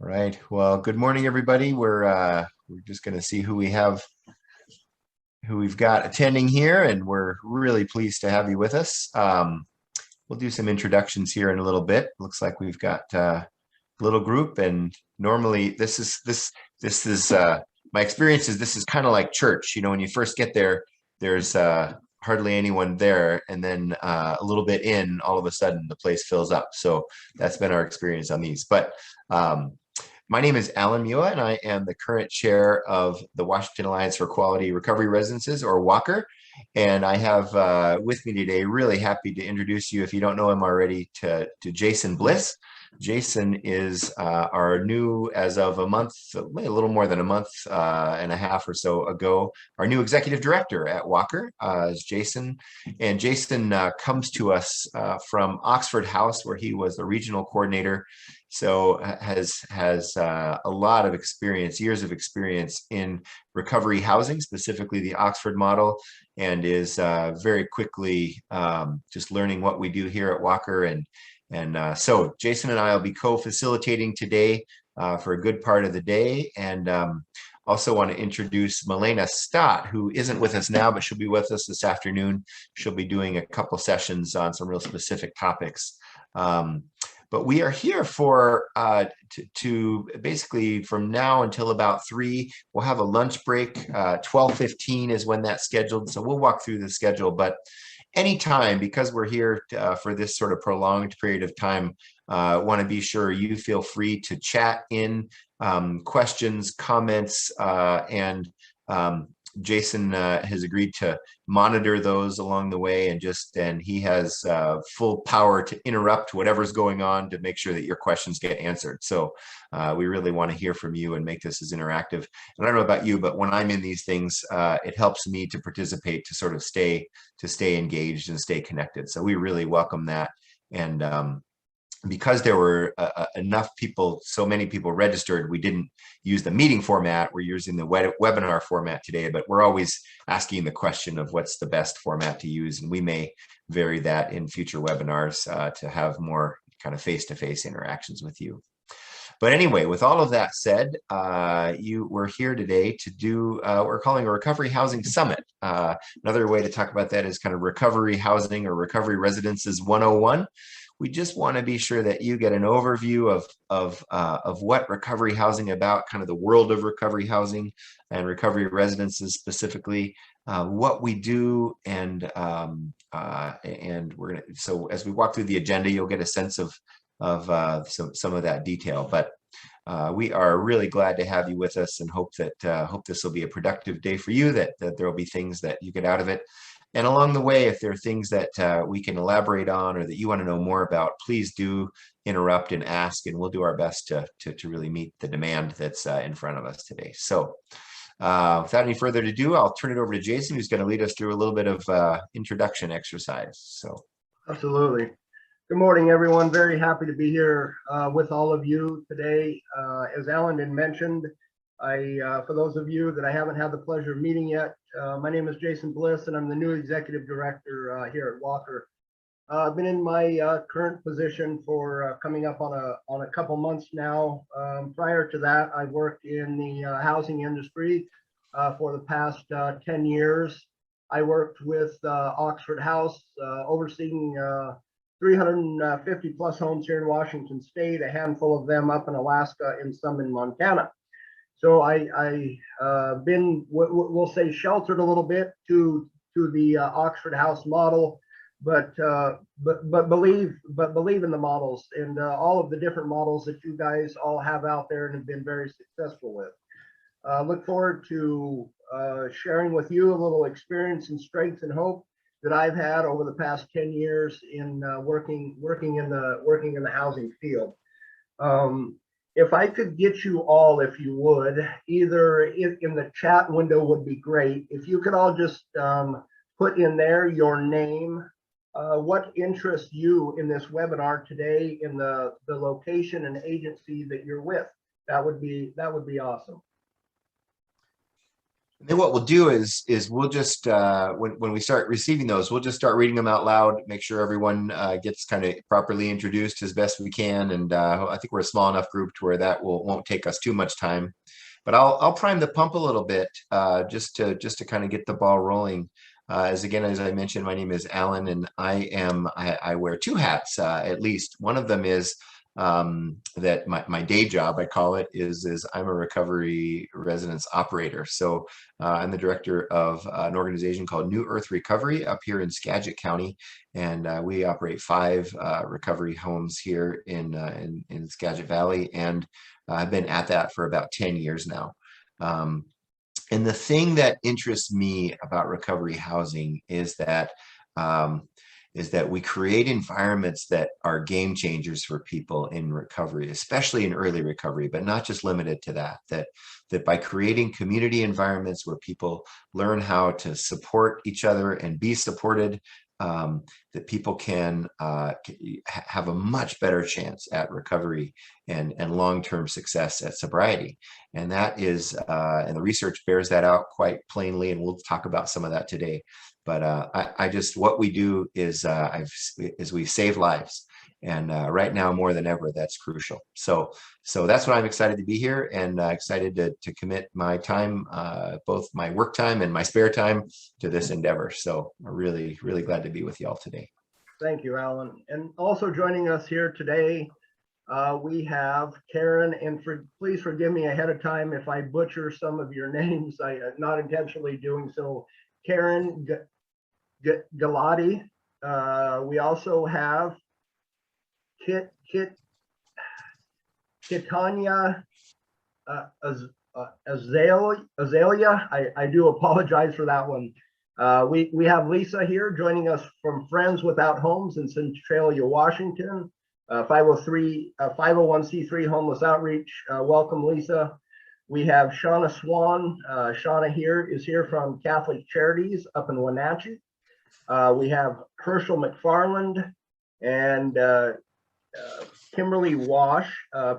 right. Well, good morning, everybody. We're just going to see who we've got attending here, and we're really pleased to have you with us. We'll do some introductions here in a little bit. Looks like we've got a little group, and normally this is my experience is this is kind of like church. You know, when you first get there, there's hardly anyone there, and then a little bit in, all of a sudden the place fills up. So that's been our experience on these. But my name is Alan Mua, and I am the current chair of the Washington Alliance for Quality Recovery Residences, or WACR. And I have with me today, really happy to introduce you, if you don't know him already, to Jason Bliss. Jason is our new, as of a month, a little more than a month and a half or so ago, our new executive director at WACR is Jason. And Jason comes to us from Oxford House, where he was the regional coordinator. So has a lot of experience, years of experience in recovery housing, specifically the Oxford model, and is very quickly just learning what we do here at WACR. And so Jason and I will be co-facilitating today for a good part of the day. And also want to introduce Milena Stott, who isn't with us now, but she'll be with us this afternoon. She'll be doing a couple sessions on some real specific topics. But we are here for to basically from now until about 3. We'll have a lunch break. 12:15 is when that's scheduled. So we'll walk through the schedule. But anytime, because we're here for this sort of prolonged period of time, want to be sure you feel free to chat in questions, comments, and Jason has agreed to monitor those along the way, and he has full power to interrupt whatever's going on to make sure that your questions get answered. So we really want to hear from you and make this as interactive. And I don't know about you, but when I'm in these things, it helps me to participate, to sort of stay engaged and stay connected. So we really welcome that. And because there were enough people, so many people registered, we didn't use the meeting format. We're using the webinar format today, but we're always asking the question of what's the best format to use. And we may vary that in future webinars to have more kind of face-to-face interactions with you. But anyway, with all of that said, we're here today to do what we're calling a Recovery Housing Summit. Another way to talk about that is kind of Recovery Housing or Recovery Residences 101. We just want to be sure that you get an overview of what recovery housing about, kind of the world of recovery housing and recovery residences specifically, what we do, and we're gonna. So as we walk through the agenda, you'll get a sense of some of that detail. But we are really glad to have you with us, and hope this will be a productive day for you. That there will be things that you get out of it. And along the way, if there are things that we can elaborate on or that you want to know more about, please do interrupt and ask, and we'll do our best to really meet the demand that's in front of us today. So without any further ado, I'll turn it over to Jason, who's going to lead us through a little bit of introduction exercise. So, absolutely. Good morning, everyone. Very happy to be here with all of you today. As Alan had mentioned, for those of you that I haven't had the pleasure of meeting yet, my name is Jason Bliss, and I'm the new executive director here at WACR. I've been in my current position for coming up on a couple months now. Prior to that, I worked in the housing industry for the past 10 years. I worked with Oxford House, overseeing 350 plus homes here in Washington State, a handful of them up in Alaska and some in Montana. So I been, we'll say, sheltered a little bit to the Oxford House model, but believe in the models and all of the different models that you guys all have out there and have been very successful with. Look forward to sharing with you a little experience and strengths and hope that I've had over the past 10 years in working in the housing field. If I could get you all, if you would, either in the chat window would be great. If you could all just put in there your name, what interests you in this webinar today, in the location and agency that you're with. That would be awesome. Then what we'll do is we'll just when we start receiving those, we'll just start reading them out loud, make sure everyone gets kind of properly introduced as best we can. And I think we're a small enough group to where that won't take us too much time. But I'll prime the pump a little bit just to kind of get the ball rolling. As I mentioned, my name is Alan, and I wear two hats at least. One of them is that my day job, I call it, is I'm a recovery residence operator. So I'm the director of an organization called New Earth Recovery up here in Skagit County, and we operate 5 recovery homes here in Skagit Valley, and I've been at that for about 10 years now. And the thing that interests me about recovery housing is that we create environments that are game changers for people in recovery, especially in early recovery, but not just limited to that. That by creating community environments where people learn how to support each other and be supported, that people can have a much better chance at recovery and long-term success at sobriety. And that is, and the research bears that out quite plainly, and we'll talk about some of that today. But what we do is we save lives. And right now, more than ever, that's crucial. So that's what I'm excited to be here, and excited to commit my time, both my work time and my spare time, to this endeavor. So I'm really, really glad to be with y'all today. Thank you, Alan. And also joining us here today, we have Karen, and please forgive me ahead of time if I butcher some of your names. I am not intentionally doing so. Karen Galati. We also have Kitanya Azalea. I do apologize for that one. We have Lisa here joining us from Friends Without Homes in Centralia, Washington, 501c3 homeless outreach. Welcome, Lisa. We have Shauna Swan. Shauna is here from Catholic Charities up in Wenatchee. We have Herschel McFarland and Kimberly Wash,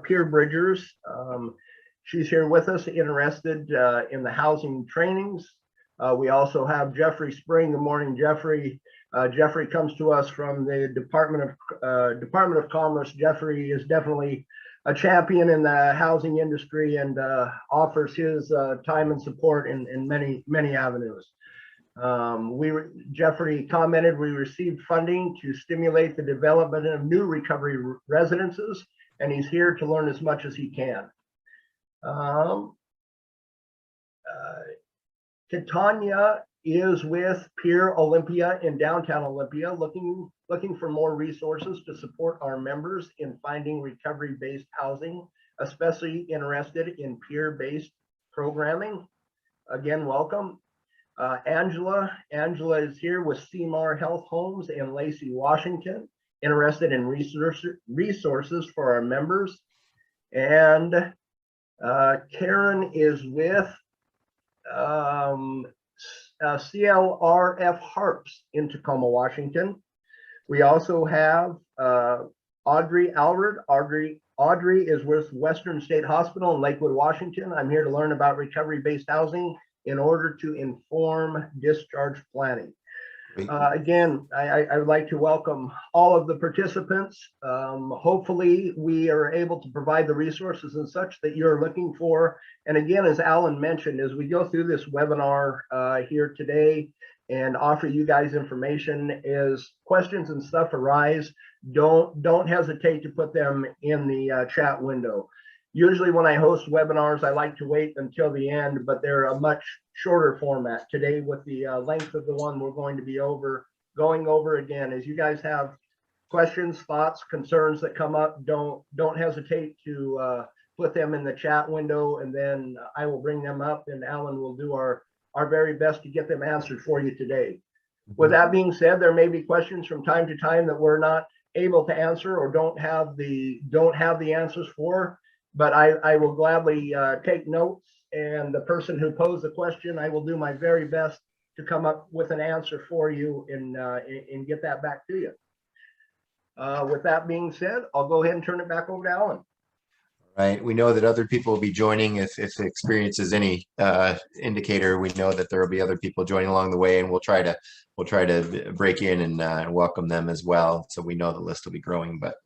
Peer Bridgers. She's here with us, interested in the housing trainings. We also have Jeffrey Spring. Good morning, Jeffrey. Jeffrey comes to us from the Department of Commerce. Jeffrey is definitely a champion in the housing industry and offers his time and support in many avenues. Jeffrey commented, we received funding to stimulate the development of new recovery residences, and he's here to learn as much as he can. Titania is with Peer Olympia in downtown Olympia, looking for more resources to support our members in finding recovery-based housing, especially interested in peer-based programming. Again, welcome. Angela is here with CMAR Health Homes in Lacey, Washington, interested in resources for our members. And Karen is with CLRF Harps in Tacoma, Washington. We also have Audrey Alred. Audrey is with Western State Hospital in Lakewood, Washington. I'm here to learn about recovery-based housing in order to inform discharge planning. Again, I would like to welcome all of the participants. Hopefully we are able to provide the resources and such that you're looking for. And again, as Alan mentioned, as we go through this webinar here today and offer you guys information, as questions and stuff arise, don't hesitate to put them in the chat window. Usually when I host webinars, I like to wait until the end, but they're a much shorter format. Today, with the length of the one we're going to be going over again, as you guys have questions, thoughts, concerns that come up, don't hesitate to put them in the chat window, and then I will bring them up, and Alan will do our very best to get them answered for you today. With that being said, there may be questions from time to time that we're not able to answer or don't have the answers for. But I will gladly take notes, and the person who posed the question, I will do my very best to come up with an answer for you and get that back to you. With that being said, I'll go ahead and turn it back over to Alan. All Right. We know that other people will be joining. If the experience is any indicator, we know that there will be other people joining along the way, and we'll try to break in and welcome them as well. So we know the list will be growing. But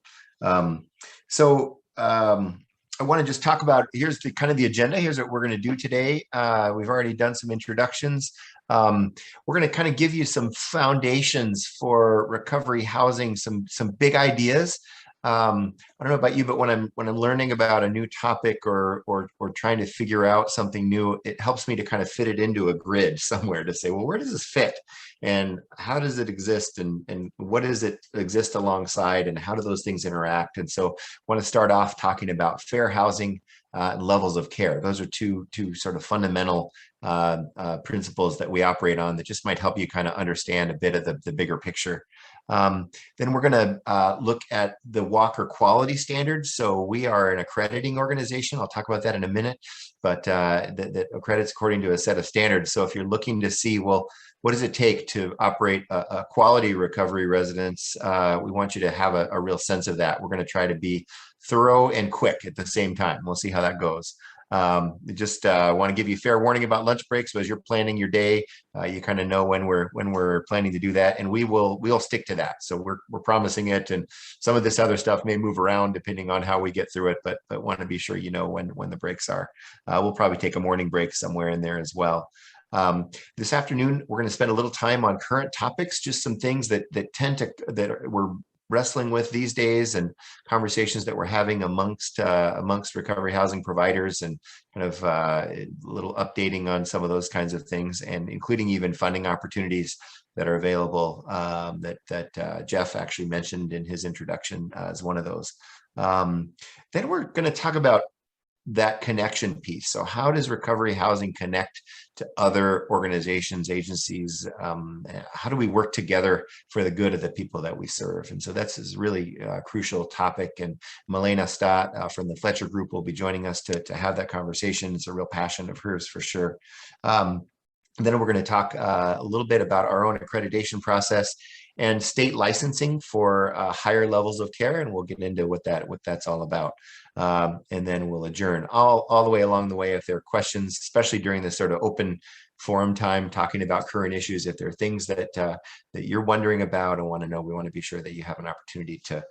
um, I want to just talk about, here's the kind of the agenda. Here's what we're going to do today. We've already done some introductions. We're going to kind of give you some foundations for recovery housing, some big ideas. I don't know about you, but when I'm learning about a new topic or trying to figure out something new, it helps me to kind of fit it into a grid somewhere to say, well, where does this fit, and how does it exist, and what does it exist alongside, and how do those things interact? And so, I want to start off talking about fair housing and levels of care. Those are two sort of fundamental principles that we operate on that just might help you kind of understand a bit of the bigger picture. Then we're going to look at the Walker quality standards. So we are an accrediting organization. I'll talk about that in a minute, but that accredits according to a set of standards. So if you're looking to see, well, what does it take to operate a quality recovery residence? We want you to have a real sense of that. We're going to try to be thorough and quick at the same time. We'll see how that goes. Just want to give you fair warning about lunch breaks. So as you're planning your day, you kind of know when we're planning to do that, and we'll stick to that. So we're promising it, and some of this other stuff may move around depending on how we get through it, but want to be sure you know when the breaks are. We'll probably take a morning break somewhere in there as well. This afternoon, we're going to spend a little time on current topics, just some things that we're wrestling with these days, and conversations that we're having amongst recovery housing providers, and kind of a little updating on some of those kinds of things, and including even funding opportunities that are available that Jeff actually mentioned in his introduction as one of those. Then we're going to talk about that connection piece. So how does recovery housing connect to other organizations, agencies? How do we work together for the good of the people that we serve? And so that's a really crucial topic. And Milena Stott from the Fletcher Group will be joining us to have that conversation. It's a real passion of hers for sure. Then we're going to talk a little bit about our own accreditation process and state licensing for higher levels of care, and we'll get into what that's all about. And then we'll adjourn all the way along the way. If there are questions, especially during this sort of open forum time, talking about current issues, if there are things that you're wondering about and want to know, we want to be sure that you have an opportunity to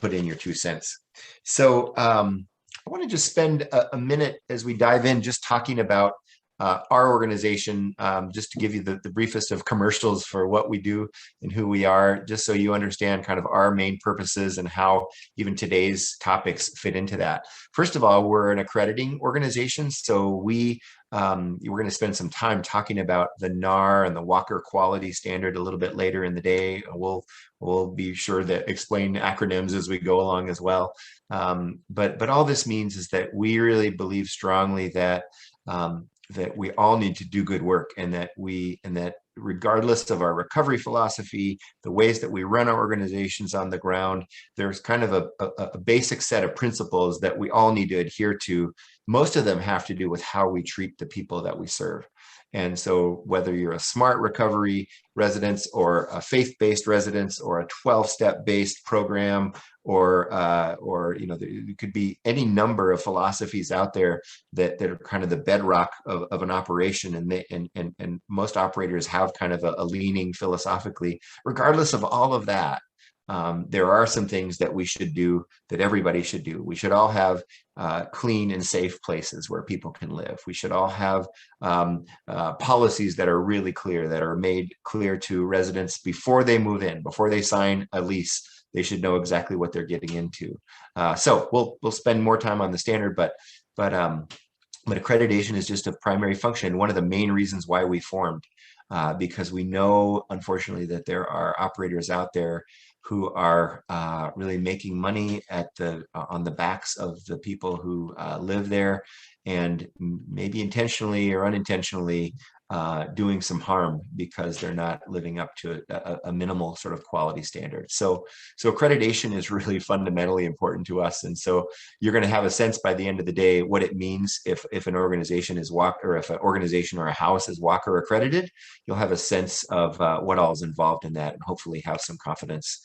put in your 2 cents. So I want to just spend a minute as we dive in, just talking about our organization, just to give you the briefest of commercials for what we do and who we are, just so you understand kind of our main purposes and how even today's topics fit into that. First of all, we're an accrediting organization, so we're going to spend some time talking about the NARR and the Walker quality standard a little bit later in the day. We'll be sure to explain acronyms as we go along as well. But all this means is that we really believe strongly that we all need to do good work, and that regardless of our recovery philosophy, the ways that we run our organizations on the ground, there's kind of a basic set of principles that we all need to adhere to. Most of them have to do with how we treat the people that we serve. And so whether you're a smart recovery residence, or a faith-based residence, or a 12-step based program, or there could be any number of philosophies out there that are kind of the bedrock of an operation, and most operators have kind of a leaning philosophically. Regardless of all of that, there are some things that we should do, that everybody should do. We should all have clean and safe places where people can live. We should all have policies that are really clear, that are made clear to residents before they move in, before they sign a lease. They should know exactly what they're getting into. So we'll spend more time on the standard, but accreditation is just a primary function. One of the main reasons why we formed, because we know, unfortunately, that there are operators out there who are really making money on the backs of the people who live there, and maybe intentionally or unintentionally doing some harm because they're not living up to a minimal sort of quality standard. So accreditation is really fundamentally important to us. And so you're going to have a sense by the end of the day what it means if an organization is Walker, or if an organization or a house is Walker accredited. You'll have a sense of what all is involved in that, and hopefully have some confidence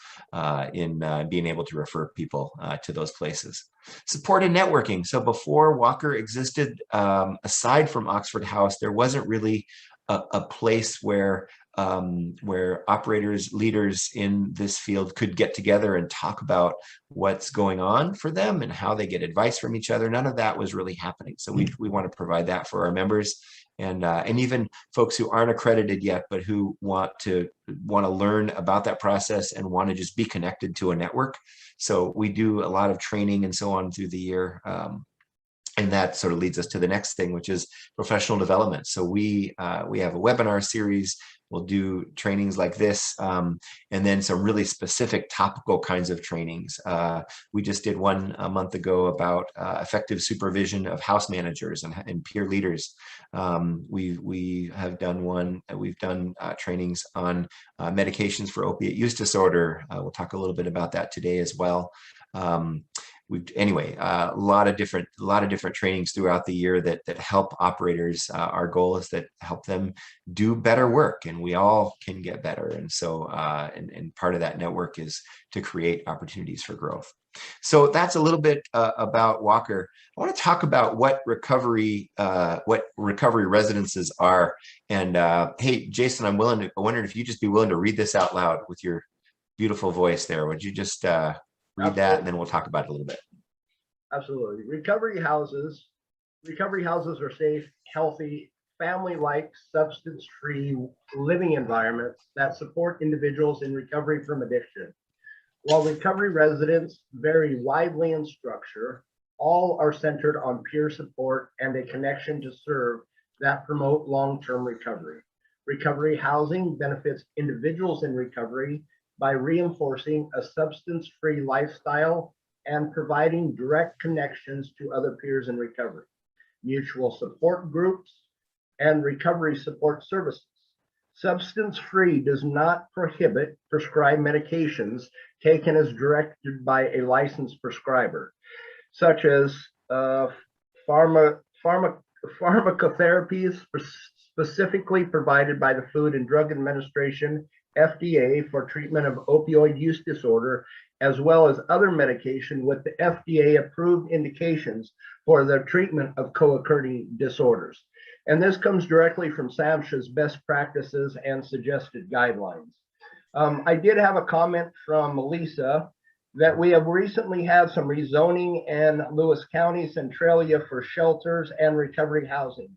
in being able to refer people to those places. Support and networking. So before Walker existed, aside from Oxford House, there wasn't really a place where operators, leaders in this field could get together and talk about what's going on for them and how they get advice from each other. None of that was really happening. So we want to provide that for our members, and even folks who aren't accredited yet, but who want to learn about that process and want to just be connected to a network. So we do a lot of training and so on through the year. And that sort of leads us to the next thing, which is professional development. So we have a webinar series. We'll do trainings like this, and then some really specific topical kinds of trainings. We just did one a month ago about effective supervision of house managers and peer leaders. We have done one. We've done trainings on medications for opiate use disorder. We'll talk a little bit about that today as well. A lot of different trainings throughout the year that help operators. Our goal is that help them do better work, and we all can get better. And so, and part of that network is to create opportunities for growth. So that's a little bit about Walker. I want to talk about what recovery residences are. And hey, Jason, I wondered if you'd just be willing to read this out loud with your beautiful voice there. Would you just read that, and then we'll talk about it a little bit. Absolutely. Recovery houses are safe, healthy, family-like, substance-free living environments that support individuals in recovery from addiction. While recovery residents vary widely in structure, all are centered on peer support and a connection to serve that promote long-term recovery. Recovery housing benefits individuals in recovery by reinforcing a substance-free lifestyle and providing direct connections to other peers in recovery, mutual support groups, and recovery support services. Substance-free does not prohibit prescribed medications taken as directed by a licensed prescriber, such as pharmacotherapies specifically provided by the Food and Drug Administration, FDA, for treatment of opioid use disorder, as well as other medication with the FDA approved indications for the treatment of co-occurring disorders. And this comes directly from SAMHSA's best practices and suggested guidelines. I did have a comment from Lisa that we have recently had some rezoning in Lewis County, Centralia, for shelters and recovery housing.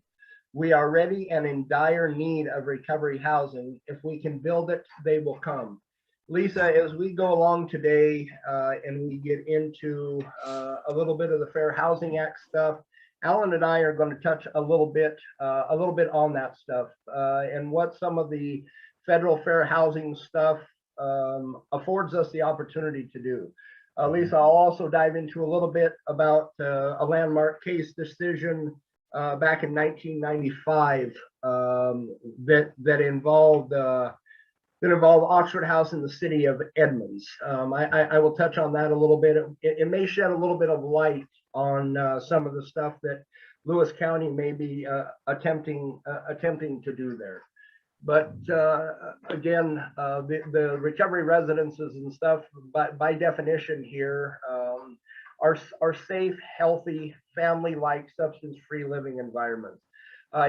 We are ready and in dire need of recovery housing. If we can build it, they will come. Lisa, as we go along today and we get into a little bit of the Fair Housing Act stuff, Alan and I are going to touch a little bit on that stuff and what some of the federal fair housing stuff affords us the opportunity to do. Lisa, I'll also dive into a little bit about a landmark case decision back in 1995 that involved Oxford House in the city of Edmonds. I will touch on that a little bit. It may shed a little bit of light on some of the stuff that Lewis County may be attempting to do there. But again, the recovery residences and stuff, by definition here, are safe, healthy, family-like, substance-free living environments.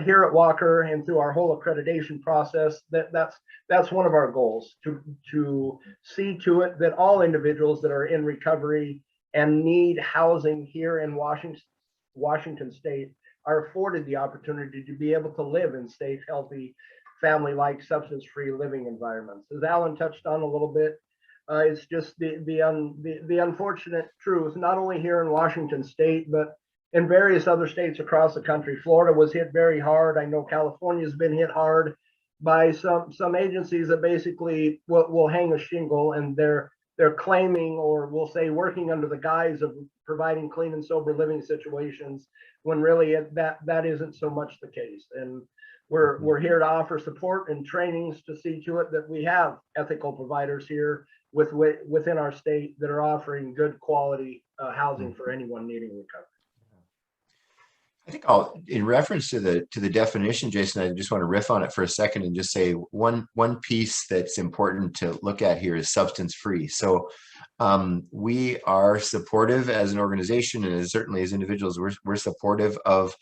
Here at Walker and through our whole accreditation process, that's one of our goals, to see to it that all individuals that are in recovery and need housing here in Washington State are afforded the opportunity to be able to live in safe, healthy, family-like, substance-free living environments. As Alan touched on a little bit, it's just the unfortunate truth, not only here in Washington State, but in various other states across the country. Florida was hit very hard. I know California's been hit hard by some agencies that basically will hang a shingle, and they're claiming, or we'll say working under the guise of providing clean and sober living situations, when really that isn't so much the case. And we're here to offer support and trainings to see to it that we have ethical providers here within our state that are offering good quality housing for anyone needing recovery. I think in reference to the definition, Jason, I just want to riff on it for a second and just say one piece that's important to look at here is substance free. So we are supportive as an organization, and certainly as individuals, we're supportive of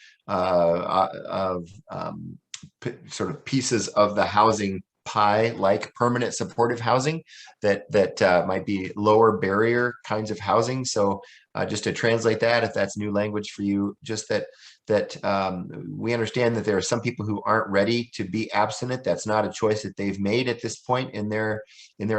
sort of pieces of the housing pie, like permanent supportive housing that might be lower barrier kinds of housing. So just to translate that, if that's new language for you, just that we understand that there are some people who aren't ready to be abstinent. That's not a choice that they've made at this point in their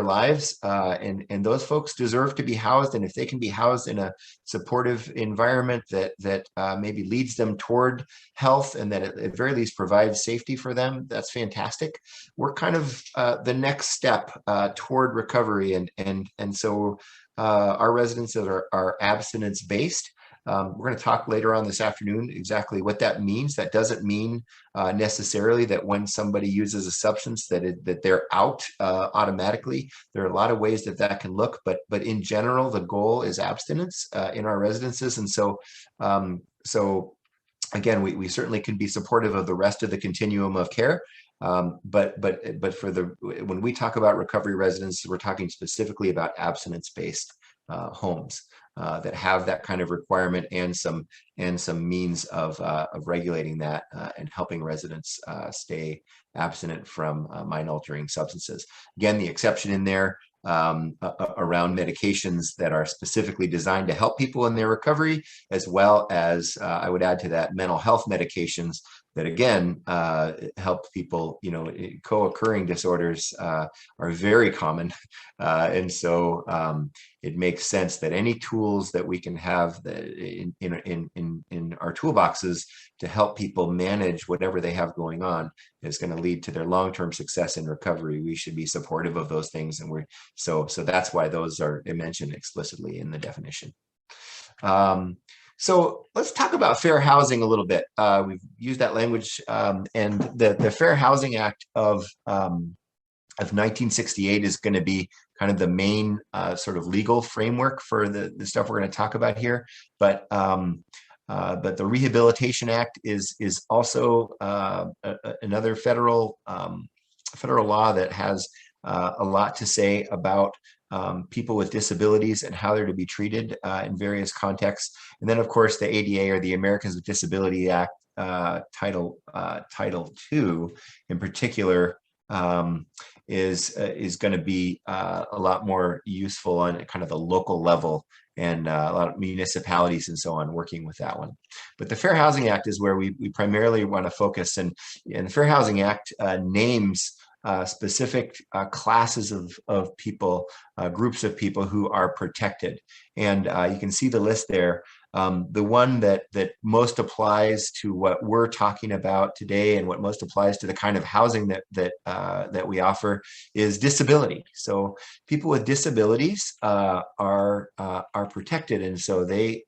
lives, and those folks deserve to be housed. And if they can be housed in a supportive environment that maybe leads them toward health, and that at very least provides safety for them, that's fantastic. We're kind of the next step toward recovery, and so our residences are abstinence based. We're going to talk later on this afternoon exactly what that means. That doesn't mean necessarily that when somebody uses a substance that they're out automatically. There are a lot of ways that can look, but in general, the goal is abstinence in our residences. And so again, we certainly can be supportive of the rest of the continuum of care. But when we talk about recovery residences, we're talking specifically about abstinence-based homes that have that kind of requirement and some means of regulating that and helping residents stay abstinent from mind-altering substances. Again, the exception in there around medications that are specifically designed to help people in their recovery, as well as I would add to that mental health medications that again help people. Co-occurring disorders are very common, and so it makes sense that any tools that we can have in our toolboxes to help people manage whatever they have going on is going to lead to their long-term success in recovery. We should be supportive of those things, and so that's why those are mentioned explicitly in the definition. So let's talk about fair housing a little bit. We've used that language, and the Fair Housing Act of 1968 is going to be kind of the main sort of legal framework for the stuff we're going to talk about here. But the Rehabilitation Act is also another federal law that has a lot to say about people with disabilities and how they're to be treated in various contexts. And then, of course, the ADA, or the Americans with Disability Act, Title II in particular, is going to be a lot more useful on kind of the local level, and a lot of municipalities and so on working with that one. But the Fair Housing Act is where we primarily want to focus, and the Fair Housing Act names specific classes of people, groups of people who are protected. And you can see the list there. The one that most applies to what we're talking about today, and what most applies to the kind of housing that we offer, is disability. So people with disabilities are protected, and so they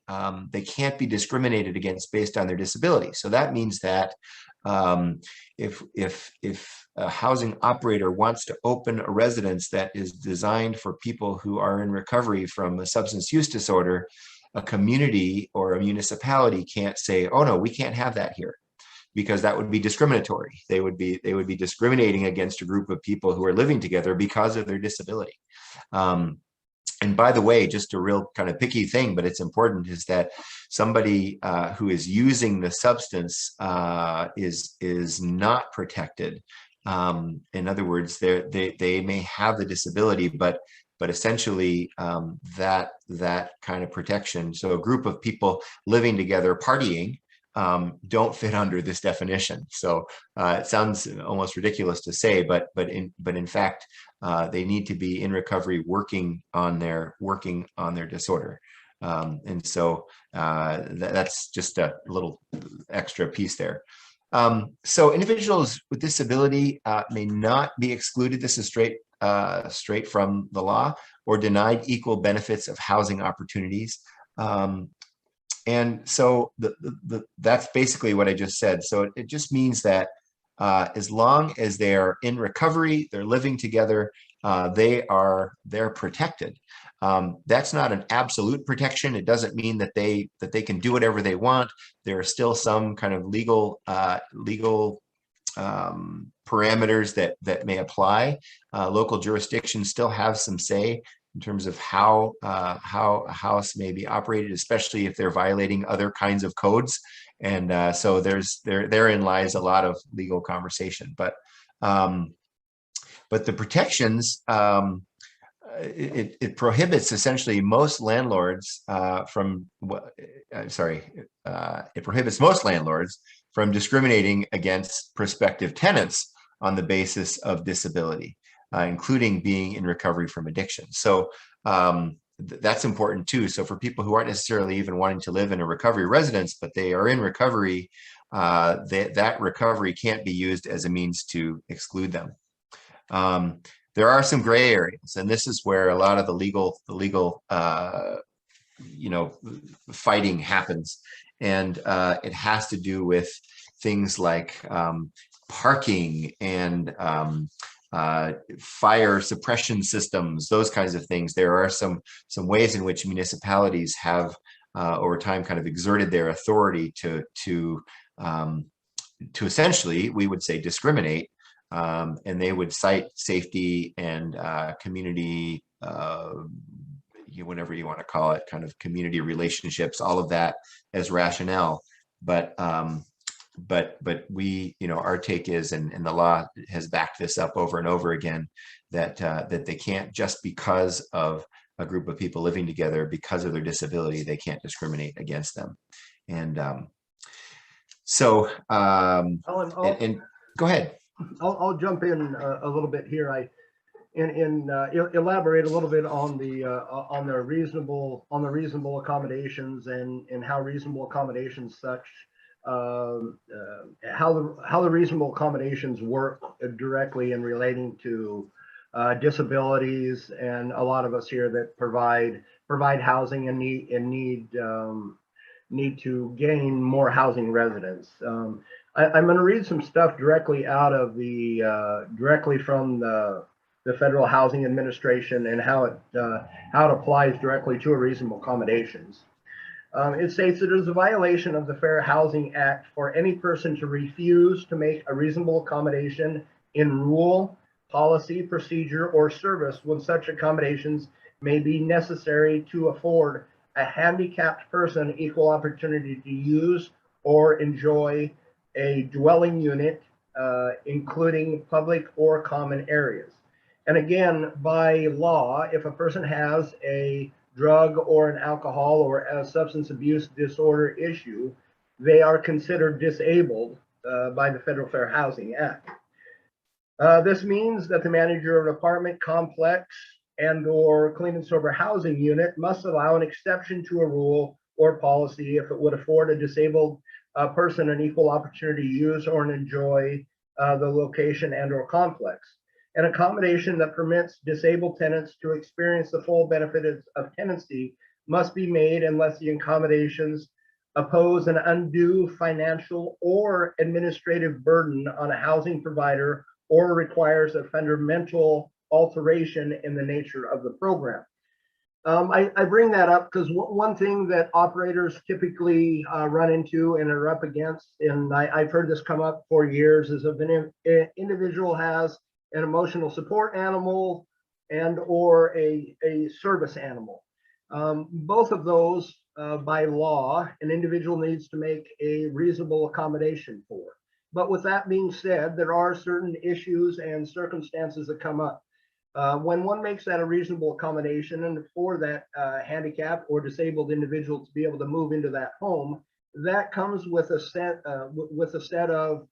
can't be discriminated against based on their disability. So that means that if a housing operator wants to open a residence that is designed for people who are in recovery from a substance use disorder, a community or a municipality can't say, "Oh no, we can't have that here," because that would be discriminatory. They would be discriminating against a group of people who are living together because of their disability. And by the way, just a real kind of picky thing, but it's important, is that somebody who is using the substance is not protected. In other words, they may have the disability, but essentially that kind of protection. So a group of people living together partying don't fit under this definition. So it sounds almost ridiculous to say, but in fact, they need to be in recovery, working on their disorder. And so that's just a little extra piece there. So individuals with disability may not be excluded. This is straight from the law, or denied equal benefits of housing opportunities. And so that's basically what I just said. So it just means that as long as they are in recovery, they're living together, they're protected. That's not an absolute protection. It doesn't mean that they can do whatever they want. There are still some kind of legal parameters that may apply. Local jurisdictions still have some say in terms of how a house may be operated, especially if they're violating other kinds of codes. And so therein lies a lot of legal conversation. But the protections, it prohibits essentially most landlords it prohibits most landlords from discriminating against prospective tenants on the basis of disability, including being in recovery from addiction. So that's important too. So for people who aren't necessarily even wanting to live in a recovery residence, but they are in recovery, that recovery can't be used as a means to exclude them. There are some gray areas, and this is where a lot of the legal fighting happens. And it has to do with things like parking and fire suppression systems, those kinds of things. There are some ways in which municipalities have over time kind of exerted their authority to essentially, we would say, discriminate. And they would cite safety and community, whatever you want to call it, kind of community relationships, all of that as rationale. But we, our take is, and the law has backed this up over and over again, that they can't, just because of a group of people living together, because of their disability, they can't discriminate against them. And and go ahead. I'll jump in a little bit here. Elaborate a little bit on the reasonable accommodations and how reasonable accommodations how the reasonable accommodations work directly in relating to disabilities, and a lot of us here that provide housing and need to gain more housing residents. I'm going to read some stuff directly out of directly from the Federal Housing Administration and how it applies directly to a reasonable accommodations. It states that it is a violation of the Fair Housing Act for any person to refuse to make a reasonable accommodation in rule, policy, procedure, or service when such accommodations may be necessary to afford a handicapped person equal opportunity to use or enjoy a dwelling unit, including public or common areas. And again, by law, if a person has a drug or an alcohol or a substance abuse disorder issue, they are considered disabled by the Federal Fair Housing Act. This means that the manager of an apartment complex and/or clean and sober housing unit must allow an exception to a rule or policy if it would afford a disabled person an equal opportunity to use or enjoy the location and/or complex. An accommodation that permits disabled tenants to experience the full benefits of tenancy must be made unless the accommodations oppose an undue financial or administrative burden on a housing provider or requires a fundamental alteration in the nature of the program. I bring that up because one thing that operators typically run into and are up against, and I've heard this come up for years, is if an individual has an emotional support animal and or a service animal. Both of those, by law, an individual needs to make a reasonable accommodation for. But with that being said, there are certain issues and circumstances that come up. When one makes that a reasonable accommodation and for that handicapped or disabled individual to be able to move into that home, that comes with a set of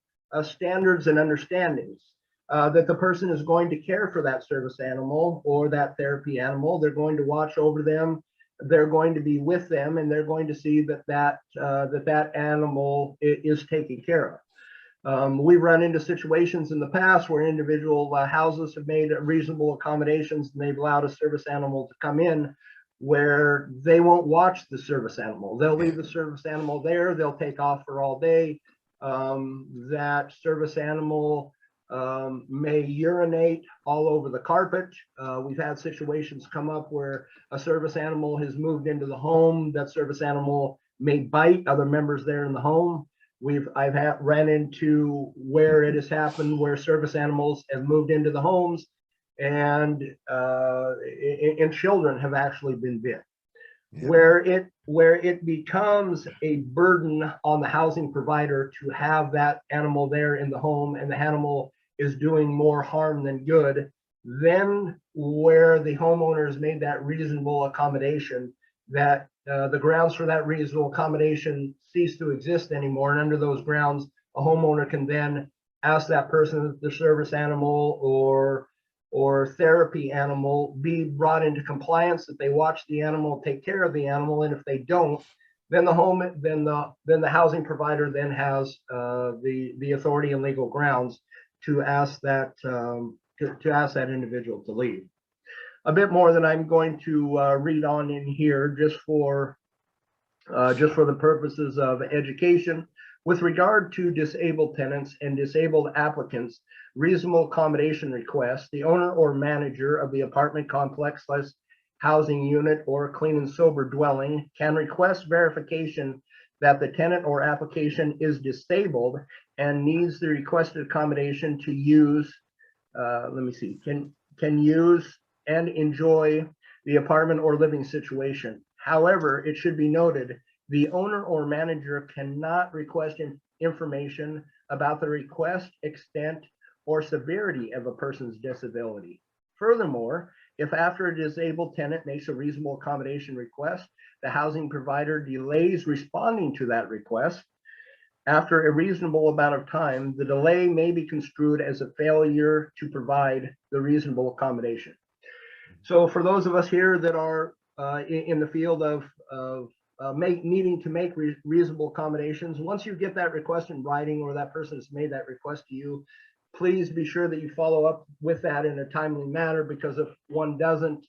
standards and understandings that the person is going to care for that service animal or that therapy animal. They're going to watch over them. They're going to be with them, and they're going to see that animal is taken care of. We run into situations in the past where individual houses have made reasonable accommodations and they've allowed a service animal to come in where they won't watch the service animal. They'll leave the service animal there. They'll take off for all day. that service animal may urinate all over the carpet. We've had situations come up where a service animal has moved into the home. That service animal may bite other members there in the home. I've ran into where it has happened, where service animals have moved into the homes, and children have actually been bit. Yeah. Where it becomes a burden on the housing provider to have that animal there in the home, and the animal is doing more harm than good, then where the homeowner has made that reasonable accommodation, that the grounds for that reasonable accommodation cease to exist anymore. And under those grounds, a homeowner can then ask that person, the service animal or therapy animal, be brought into compliance, that they watch the animal, take care of the animal. And if they don't, then the housing provider then has the authority and legal grounds to ask that individual to leave. A bit more than I'm going to read on in here, just for the purposes of education. With regard to disabled tenants and disabled applicants, reasonable accommodation requests, the owner or manager of the apartment complex / housing unit or clean and sober dwelling can request verification that the tenant or application is disabled and needs the requested accommodation to use, can use and enjoy the apartment or living situation. However, it should be noted, the owner or manager cannot request information about the request, extent, or severity of a person's disability. Furthermore, if after a disabled tenant makes a reasonable accommodation request, the housing provider delays responding to that request, after a reasonable amount of time, the delay may be construed as a failure to provide the reasonable accommodation. So for those of us here that are in the field of needing to make reasonable accommodations, once you get that request in writing, or that person has made that request to you, please be sure that you follow up with that in a timely manner, because if one doesn't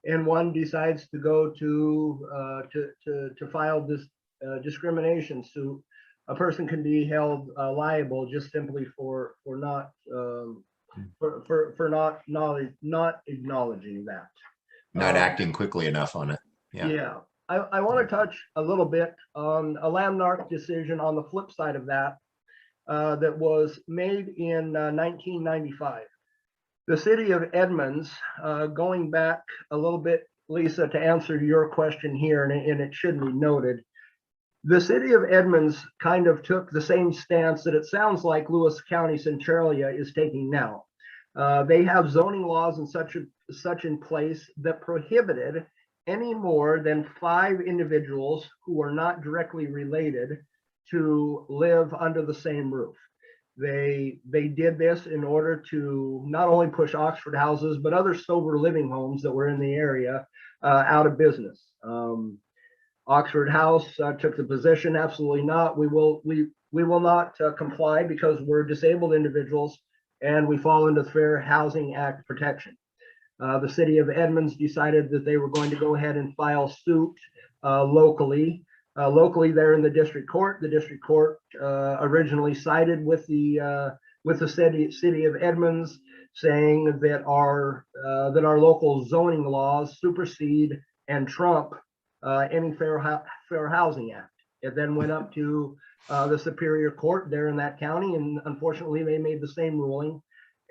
and one decides to go to file this discrimination suit, a person can be held liable just simply for not acknowledging that. Not acting quickly enough on it. Yeah. I want to touch a little bit on a landmark decision on the flip side of that, that was made in 1995. The city of Edmonds, going back a little bit, Lisa, to answer your question here, and it should be noted, the city of Edmonds kind of took the same stance that it sounds like Lewis County Centralia is taking now. They have zoning laws and such in place that prohibited any more than 5 individuals who are not directly related to live under the same roof. They did this in order to not only push Oxford houses, but other sober living homes that were in the area out of business. Oxford House took the position, absolutely not. We will not comply because we're disabled individuals and we fall into the Fair Housing Act protection. The city of Edmonds decided that they were going to go ahead and file suit locally. Locally there in the district court. The district court originally sided with the city of Edmonds, saying that our local zoning laws supersede and trump any Fair Housing Act. It then went up to the Superior Court there in that county, and unfortunately they made the same ruling.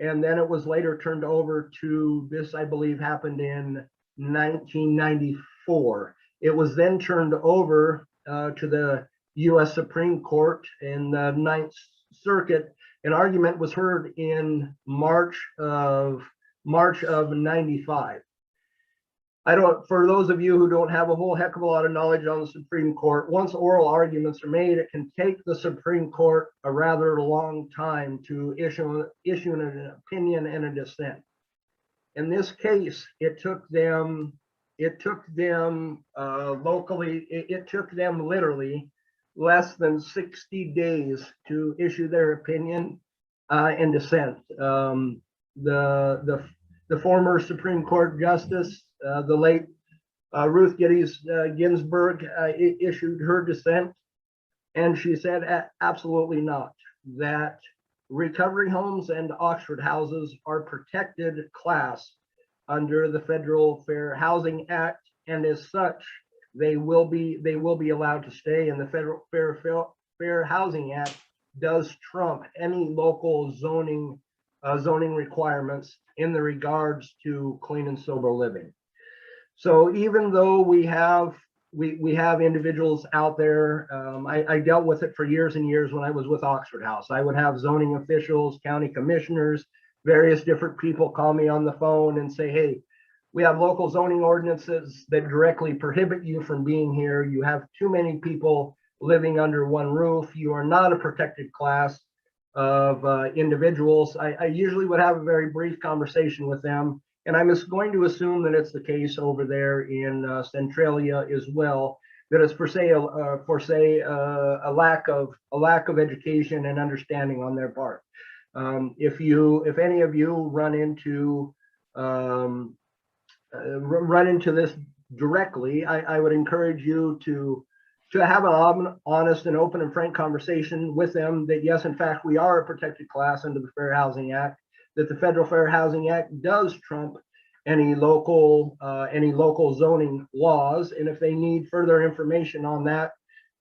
And then it was later turned over to, this I believe happened in 1994. It was then turned over to the U.S. Supreme Court in the Ninth Circuit. An argument was heard in March of 95. For those of you who don't have a whole heck of a lot of knowledge on the Supreme Court, once oral arguments are made, it can take the Supreme Court a rather long time to issue an opinion and a dissent. In this case, it took them literally less than 60 days to issue their opinion and dissent. The former Supreme Court Justice, the late Ruth Ginsburg, issued her dissent, And she said, absolutely not, that recovery homes and Oxford houses are protected class under the Federal Fair Housing Act, and as such, they will be allowed to stay. And the Federal Fair Housing Act does trump any local zoning requirements in the regards to clean and sober living. So even though we have individuals out there, I dealt with it for years and years when I was with Oxford House. I would have zoning officials, county commissioners, various different people call me on the phone and say, hey, we have local zoning ordinances that directly prohibit you from being here. You have too many people living under one roof. You are not a protected class of individuals. I usually would have a very brief conversation with them. And I'm just going to assume that it's the case over there in Centralia as well, that it's a lack of education and understanding on their part. If any of you run into this directly, I would encourage you to have an honest and open and frank conversation with them that yes, in fact, we are a protected class under the Fair Housing Act, that the Federal Fair Housing Act does trump any local zoning laws. And if they need further information on that,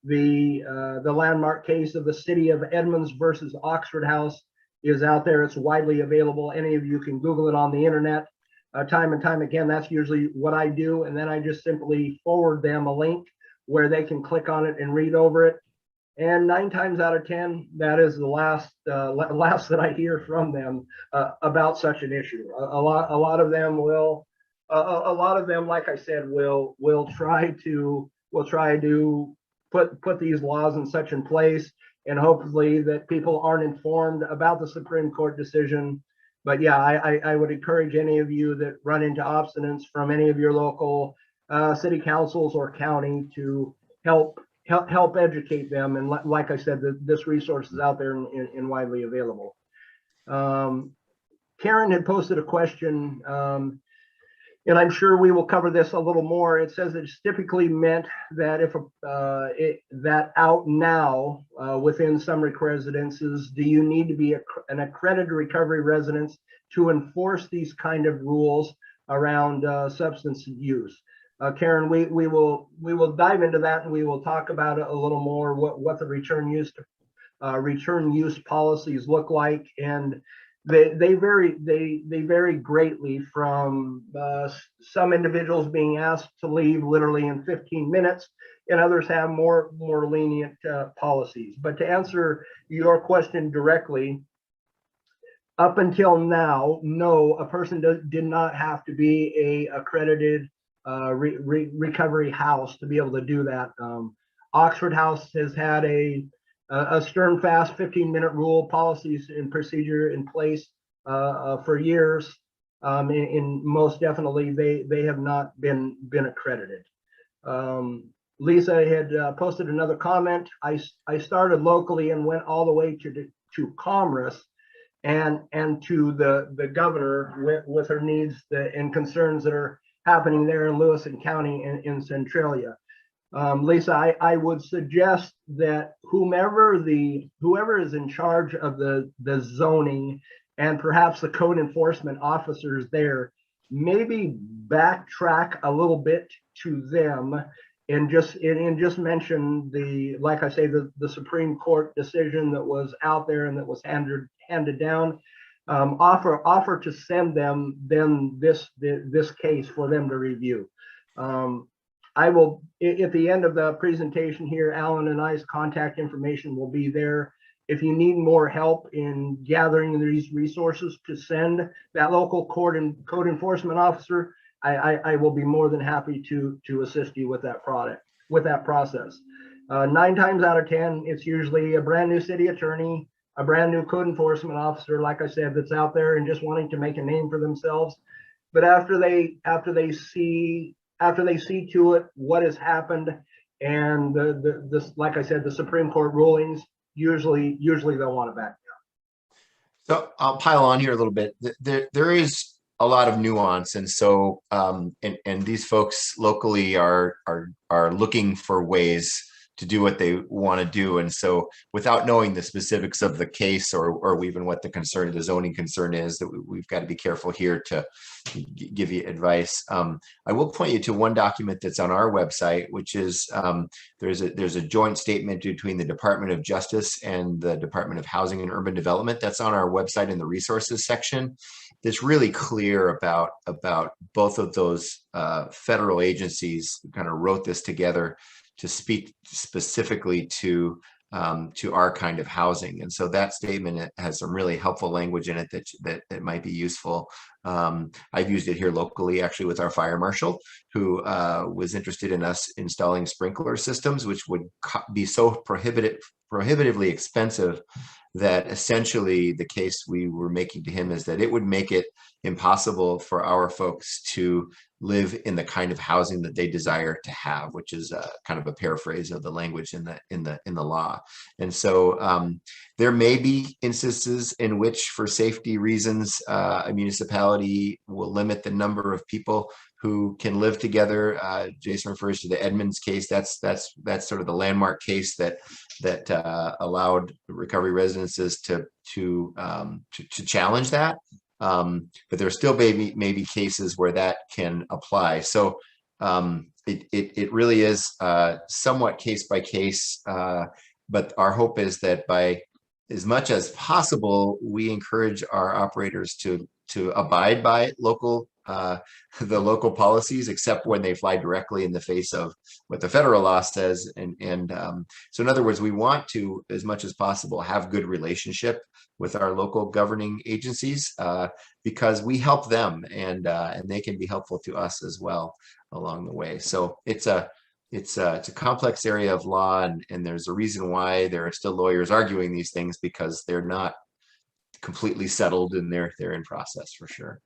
the landmark case of the City of Edmonds versus Oxford House is out there. It's widely available. Any of you can Google it on the internet. Time and time again, that's usually what I do. And then I just simply forward them a link where they can click on it and read over it. And 9 times out of 10, that is the last that I hear from them about such an issue. A lot of them will, like I said, will try to put these laws and such in place, and hopefully that people aren't informed about the Supreme Court decision. But yeah, I would encourage any of you that run into obstinance from any of your local city councils or county to help educate them. And like I said, this resource is out there and widely available. Karen had posted a question, and I'm sure we will cover this a little more. It says it's typically meant that if that out now within some residences, do you need to be an accredited recovery residence to enforce these kind of rules around substance use? Karen, we will dive into that, and we will talk about it a little more. What the return use policies look like, and they vary greatly from some individuals being asked to leave literally in 15 minutes, and others have more lenient policies. But to answer your question directly, up until now, no, a person did not have to be a accredited recovery house to be able to do that. Oxford House has had a stern, fast 15-minute rule, policies and procedure in place for years. And most definitely, they have not been accredited. Lisa had posted another comment. I started locally and went all the way to Commerce and to the governor with her needs and concerns that are happening there in Lewis County in Centralia. Lisa, I would suggest that whoever is in charge of the zoning and perhaps the code enforcement officers there, maybe backtrack a little bit to them and just mention like I say, the Supreme Court decision that was out there and that was handed down. Offer to send them this case for them to review. I will, at the end of the presentation here, Alan and I's contact information will be there. If you need more help in gathering these resources to send that local code enforcement officer, I will be more than happy to assist you with that process. 9 times out of 10, it's usually a brand new city attorney, a brand new code enforcement officer, like I said, that's out there and just wanting to make a name for themselves. But after they see to it what has happened and this, like I said, the Supreme Court rulings, usually they'll want to back down. So I'll pile on here a little bit. There is a lot of nuance, and so and these folks locally are looking for ways do what they want to do. And so without knowing the specifics of the case or even what the zoning concern is, that we've got to be careful here to give you advice. I will point you to one document that's on our website, which is there's a joint statement between the Department of Justice and the Department of Housing and Urban Development. That's on our website in the resources section. That's really clear about both of those federal agencies. Kind of wrote this together to speak specifically to our kind of housing. And so that statement has some really helpful language in it that might be useful. I've used it here locally, actually, with our fire marshal, who was interested in us installing sprinkler systems, which would be so prohibitively expensive that essentially the case we were making to him is that it would make it impossible for our folks to live in the kind of housing that they desire to have, which is kind of a paraphrase of the language in the law. And so there may be instances in which, for safety reasons, a municipality will limit the number of people who can live together. Jason refers to the Edmonds case. That's sort of the landmark case that allowed recovery residences to challenge that. But there still may be cases where that can apply. So it really is somewhat case by case. But our hope is that by as much as possible, we encourage our operators to abide by the local policies, except when they fly directly in the face of what the federal law says. And so in other words, we want to, as much as possible, have good relationship with our local governing agencies because we help them and they can be helpful to us as well along the way. So it's a complex area of law, and there's a reason why there are still lawyers arguing these things, because they're not completely settled and they're in process for sure.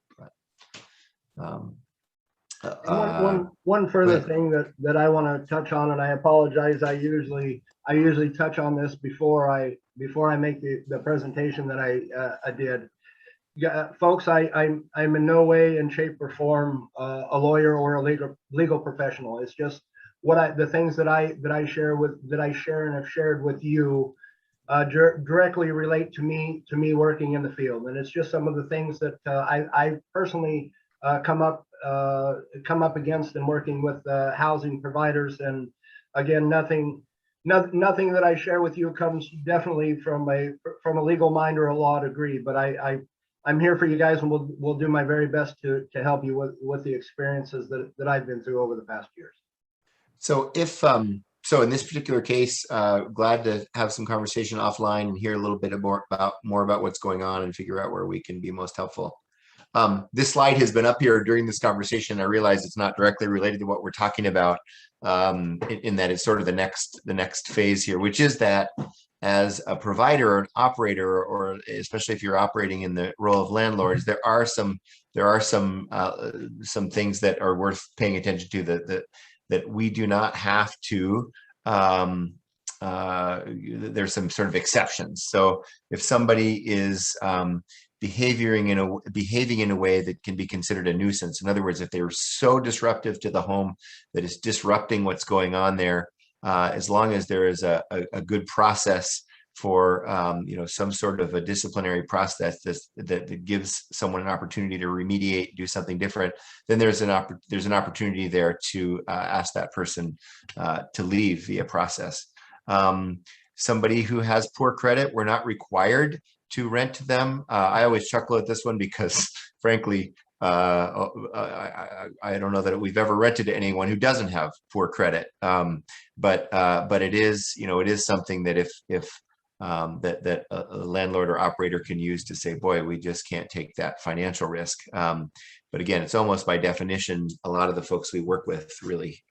One further thing that I want to touch on, and I apologize, I usually touch on this before I make the presentation that I did. Folks, I'm in no way in shape or form a lawyer or a legal professional. It's just the things that I share and have shared with you directly relate to me working in the field, and it's just some of the things that I personally come up against in working with housing providers. And again, nothing that I share with you comes definitely from a legal mind or a law degree, but I'm here for you guys, and we'll do my very best to help you with the experiences that I've been through over the past years. So so in this particular case, glad to have some conversation offline and hear a little bit more about what's going on and figure out where we can be most helpful. This slide has been up here during this conversation. I realize it's not directly related to what we're talking about, in that it's sort of the next phase here, which is that as a provider or an operator, or especially if you're operating in the role of landlords, there are some things that are worth paying attention to that we do not have to. There's some sort of exceptions. So if somebody is behaving in a way that can be considered a nuisance, in other words, if they're so disruptive to the home that it's disrupting what's going on there, as long as there is a good process for some sort of a disciplinary process that gives someone an opportunity to remediate, do something different, then there's an opportunity there to ask that person to leave via process. Somebody who has poor credit, we're not required to rent to them. I always chuckle at this one because, frankly, I don't know that we've ever rented to anyone who doesn't have poor credit. But it is something that if that a landlord or operator can use to say, boy, we just can't take that financial risk. But again, it's almost by definition, a lot of the folks we work with really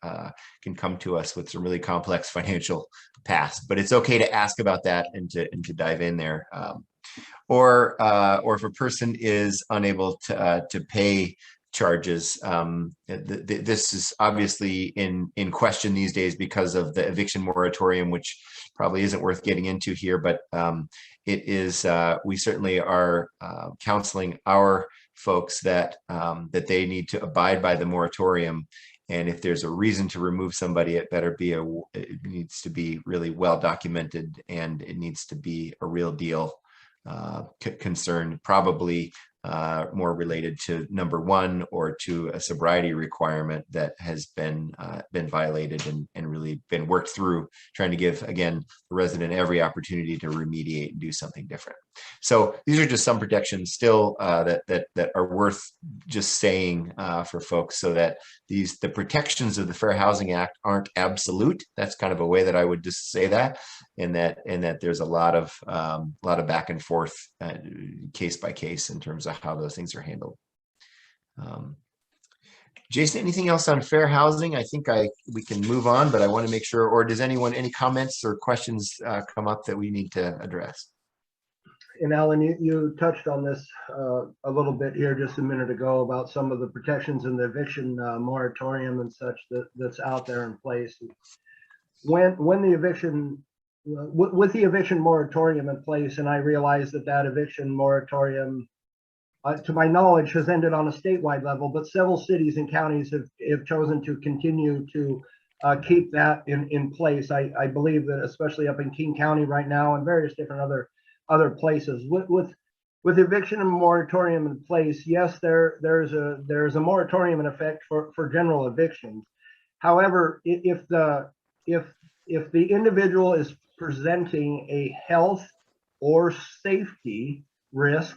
can come to us with some really complex financial past. But it's okay to ask about that and to dive in there. Or if a person is unable to pay charges, this is obviously in question these days because of the eviction moratorium, which probably isn't worth getting into here, but it is. We certainly are counseling our folks that they need to abide by the moratorium And if there's a reason to remove somebody, it needs to be really well documented, and it needs to be a real deal concern, probably more related to number one or to a sobriety requirement that has been violated and really been worked through, trying to give, again, the resident every opportunity to remediate and do something different. So these are just some protections still that are worth just saying for folks, so that the protections of the Fair Housing Act aren't absolute. That's kind of a way that I would just say that, and that there's a lot of back and forth, case by case, in terms of how those things are handled. Jason, anything else on fair housing? I think we can move on, but I want to make sure, or does anyone, any comments or questions come up that we need to address? And Alan, you touched on this a little bit here just a minute ago about some of the protections in the eviction moratorium and such that's out there in place. When the eviction, with the eviction moratorium in place, and I realize that eviction moratorium, to my knowledge, has ended on a statewide level, but several cities and counties have chosen to continue to keep that in place. I believe that, especially up in King County right now, and various different other places, with eviction and moratorium in place, yes, there's a moratorium in effect for general evictions. However, if the individual is presenting a health or safety risk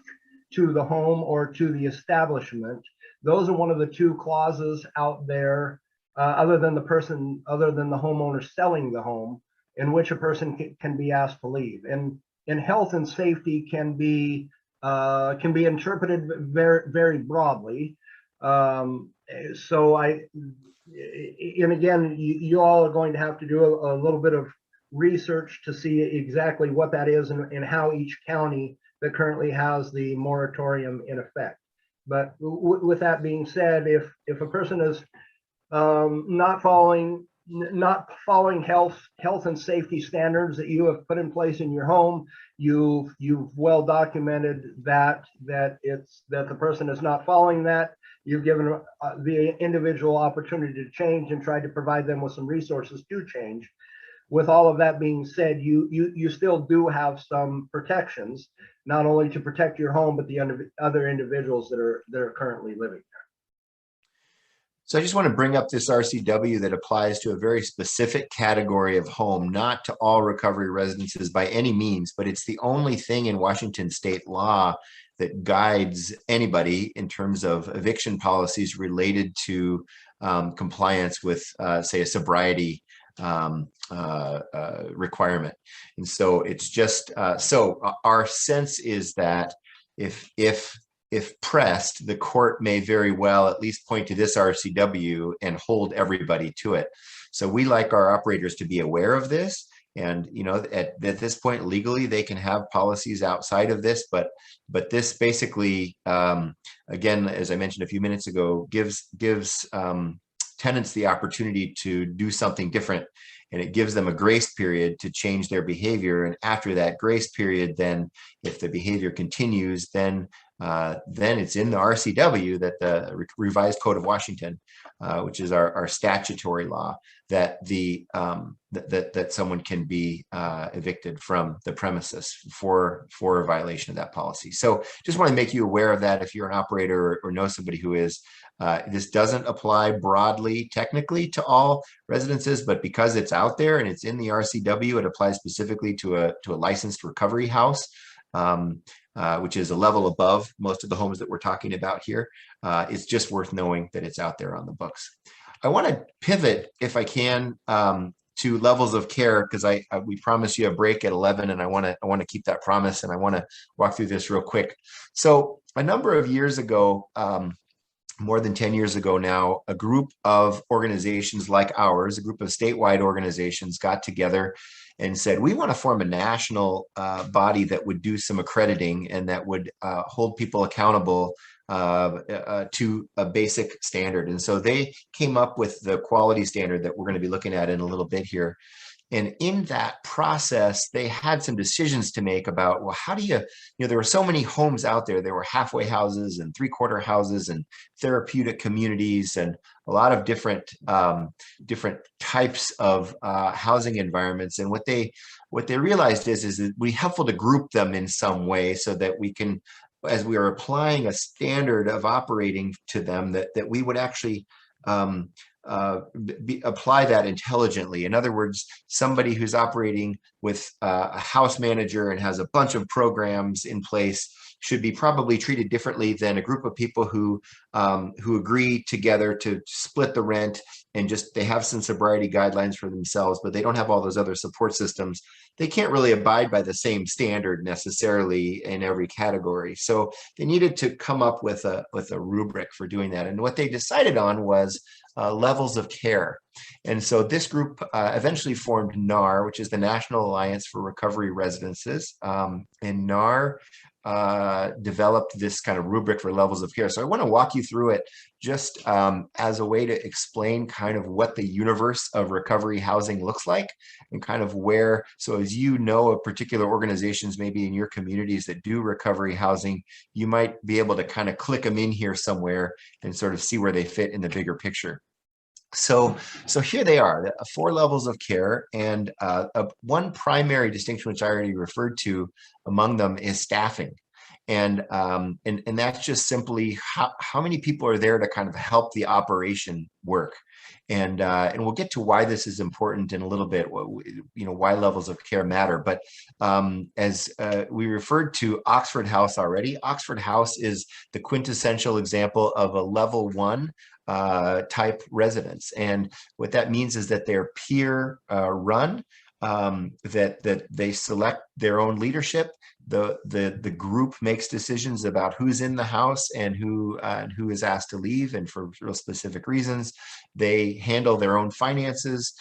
to the home or to the establishment, those are one of the two clauses out there, other than the homeowner selling the home, in which a person can be asked to leave. And health and safety can be interpreted very, very broadly. And again, you all are going to have to do a little bit of research to see exactly what that is and how each county that currently has the moratorium in effect. But with that being said, if a person is not following health and safety standards that you have put in place in your home, you've well documented that the person is not following that. You've given the individual opportunity to change and tried to provide them with some resources to change. With all of that being said, you still do have some protections, not only to protect your home, but the other individuals that are currently living there. So I just want to bring up this RCW that applies to a very specific category of home, not to all recovery residences by any means, but it's the only thing in Washington state law that guides anybody in terms of eviction policies related to compliance with, say, a sobriety requirement. And so it's just, so our sense is that if pressed, the court may very well at least point to this RCW and hold everybody to it. So we like our operators to be aware of this. And, you know, at this point, legally, they can have policies outside of this. But this basically, again, as I mentioned a few minutes ago, gives tenants the opportunity to do something different. And it gives them a grace period to change their behavior. And after that grace period, then if the behavior continues, then it's in the RCW, that the Revised Code of Washington, which is our statutory law, that that someone can be evicted from the premises for a violation of that policy. So just want to make you aware of that if you're an operator or know somebody who is. This doesn't apply broadly, technically, to all residences, but because it's out there and it's in the RCW, it applies specifically to a licensed recovery house, which is a level above most of the homes that we're talking about here. It's just worth knowing that it's out there on the books. I want to pivot, if I can, to levels of care, because we promised you a break at 11, and I want to keep that promise, and I want to walk through this real quick. So a number of years ago, more than 10 years ago now, a group of organizations like ours, a group of statewide organizations, got together and said, we want to form a national body that would do some accrediting and that would hold people accountable to a basic standard. And so they came up with the quality standard that we're going to be looking at in a little bit here, And in that process, they had some decisions to make about, well, how do there were so many homes out there. There were halfway houses and three-quarter houses and therapeutic communities and a lot of different types of housing environments. And what they realized is that we helpful to group them in some way so that we can, as we are applying a standard of operating to them, that we would actually apply that intelligently. In other words, somebody who's operating with a house manager and has a bunch of programs in place should be probably treated differently than a group of people who agree together to split the rent and just they have some sobriety guidelines for themselves, but they don't have all those other support systems. They can't really abide by the same standard necessarily in every category. So they needed to come up with a rubric for doing that. And what they decided on was levels of care. And so this group eventually formed NARR, which is the National Alliance for Recovery Residences. And NARR developed this kind of rubric for levels of care. So I want to walk you through it just as a way to explain kind of what the universe of recovery housing looks like and kind of where, so as you know of particular organizations maybe in your communities that do recovery housing, you might be able to kind of click them in here somewhere and sort of see where they fit in the bigger picture. So here they are, 4 levels of care, and one primary distinction, which I already referred to among them, is staffing. And that's just simply how many people are there to kind of help the operation work. And we'll get to why this is important in a little bit, why levels of care matter. But as we referred to Oxford House already, Oxford House is the quintessential example of a level 1 type residence. And what that means is that they're peer run, that they select their own leadership. The group makes decisions about who's in the house and who is asked to leave, and for real specific reasons. They handle their own finances.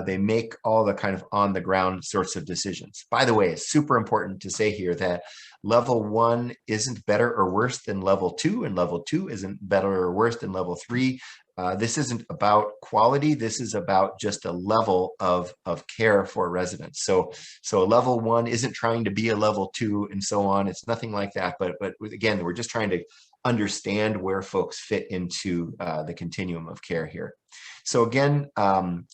They make all the kind of on the ground sorts of decisions. By the way, it's super important to say here that level 1 isn't better or worse than level 2, and level 2 isn't better or worse than level 3. This isn't about quality. This is about just a level of care for residents. So a level 1 isn't trying to be a level 2 and so on. It's nothing like that. But again, we're just trying to understand where folks fit into the continuum of care here. So again,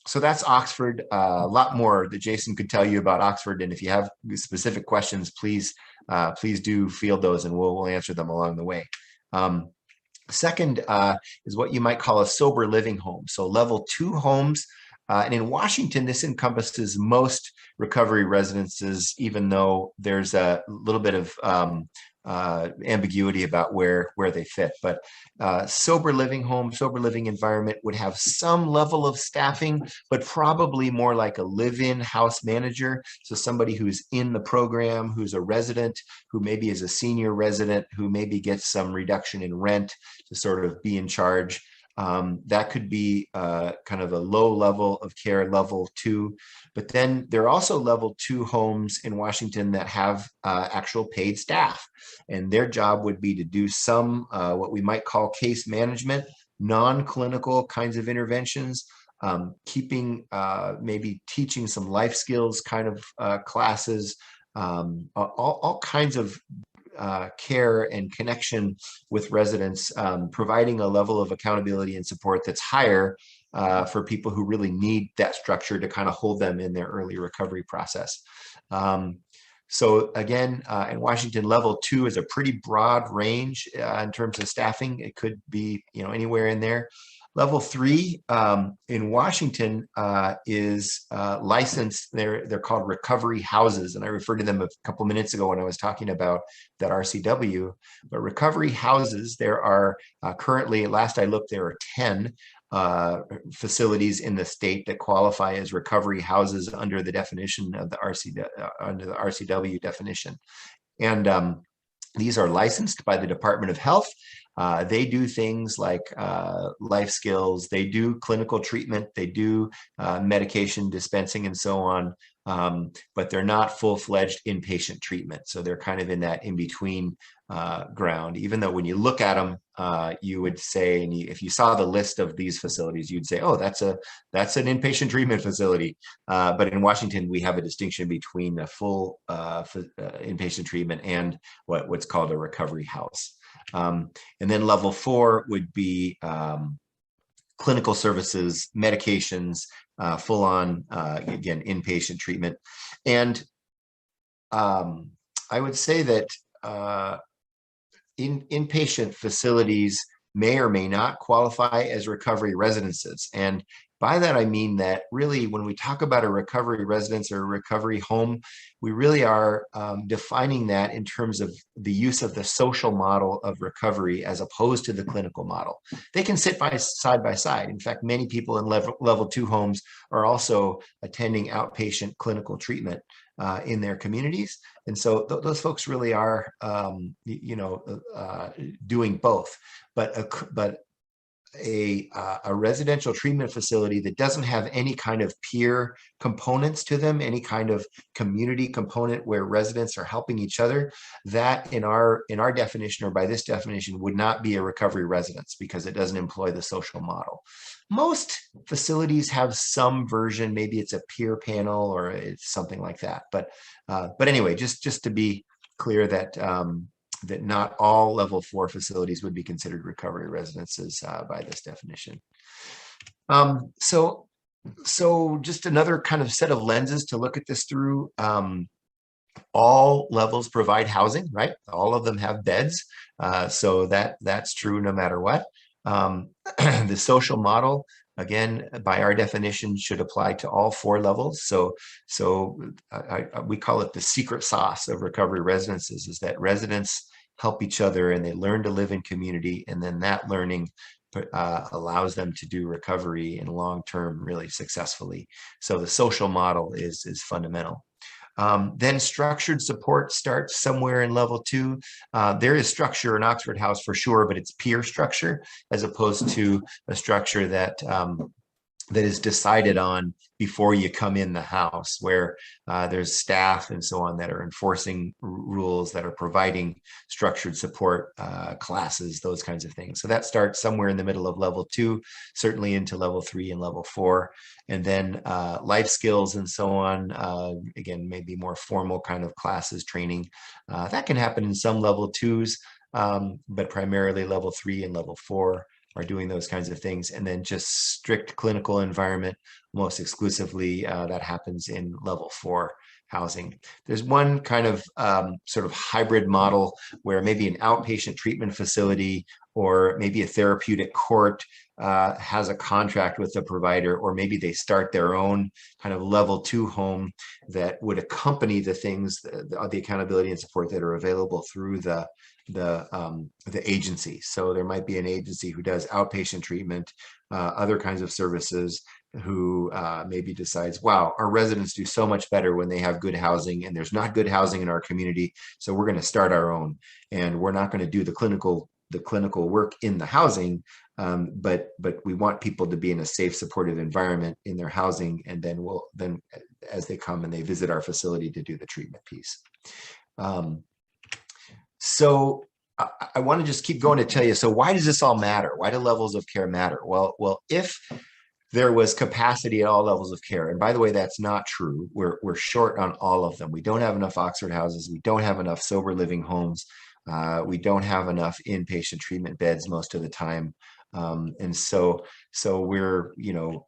so that's Oxford. A lot more that Jason could tell you about Oxford. And if you have specific questions, please do field those and we'll answer them along the way. Second is what you might call a sober living home. So level 2 homes. And in Washington, this encompasses most recovery residences, even though there's a little bit of ambiguity about where they fit. But sober living home, sober living environment would have some level of staffing, but probably more like a live-in house manager. So somebody who's in the program, who's a resident, who maybe is a senior resident, who maybe gets some reduction in rent to sort of be in charge. That could be kind of a low level of care, level 2. But then there are also level 2 homes in Washington that have actual paid staff. And their job would be to do some what we might call case management, non-clinical kinds of interventions, maybe teaching some life skills kind of classes, all kinds of care and connection with residents, providing a level of accountability and support that's higher for people who really need that structure to kind of hold them in their early recovery process. So again, in Washington, level 2 is a pretty broad range in terms of staffing. It could be anywhere in there. Level 3 in Washington is licensed. They're called recovery houses, and I referred to them a couple minutes ago when I was talking about that RCW. But recovery houses, there are currently, last I looked, there are 10 facilities in the state that qualify as recovery houses under the definition of the RCW definition, and these are licensed by the Department of Health. They do things like life skills, they do clinical treatment, they do medication dispensing and so on, but they're not full-fledged inpatient treatment. So they're kind of in that in-between ground, even though when you look at them, you would say, and if you saw the list of these facilities, you'd say, oh, that's an inpatient treatment facility. But in Washington, we have a distinction between a full inpatient treatment and what's called a recovery house. And then level 4 would be clinical services, medications, full on, again, inpatient treatment. And I would say that inpatient facilities may or may not qualify as recovery residences. And by that, I mean that really when we talk about a recovery residence or a recovery home, we really are defining that in terms of the use of the social model of recovery as opposed to the clinical model. They can sit side by side. In fact, many people in level 2 homes are also attending outpatient clinical treatment in their communities. And so those folks really are, doing both. But a residential treatment facility that doesn't have any kind of peer components to them, any kind of community component where residents are helping each other, that in our definition, or by this definition, would not be a recovery residence because it doesn't employ the social model. Most facilities have some version, maybe it's a peer panel or it's something like that. But anyway, just to be clear that that not all level 4 facilities would be considered recovery residences by this definition. So just another kind of set of lenses to look at this through. All levels provide housing, right? All of them have beds. So that's true no matter what. The social model, again, by our definition, should apply to all 4 levels. So we call it the secret sauce of recovery residences, is that residents help each other and they learn to live in community, and then that learning allows them to do recovery in long term really successfully. So the social model is fundamental. Then structured support starts somewhere in level 2. There is structure in Oxford House for sure, but it's peer structure as opposed to a structure that that is decided on before you come in the house, where there's staff and so on that are enforcing rules, that are providing structured support classes, those kinds of things. So that starts somewhere in the middle of level 2, certainly into level 3 and level 4. And then life skills and so on, again, maybe more formal kind of classes, training. That can happen in some level 2s, but primarily level 3 and level 4 are doing those kinds of things. And then just strict clinical environment, most exclusively, that happens in level 4 housing. There's one kind of sort of hybrid model where maybe an outpatient treatment facility or maybe a therapeutic court has a contract with the provider, or maybe they start their own kind of level 2 home that would accompany the things, the accountability and support that are available through the agency. So there might be an agency who does outpatient treatment, other kinds of services, who maybe decides, wow, our residents do so much better when they have good housing, and there's not good housing in our community, so we're going to start our own, and we're not going to do the clinical work in the housing, but we want people to be in a safe, supportive environment in their housing, and then as they come and they visit our facility to do the treatment piece. So I want to just keep going to tell you, so why does this all matter? Why do levels of care matter? Well, if there was capacity at all levels of care, and by the way, that's not true. We're short on all of them. We don't have enough Oxford houses. We don't have enough sober living homes. We don't have enough inpatient treatment beds most of the time. And so we're,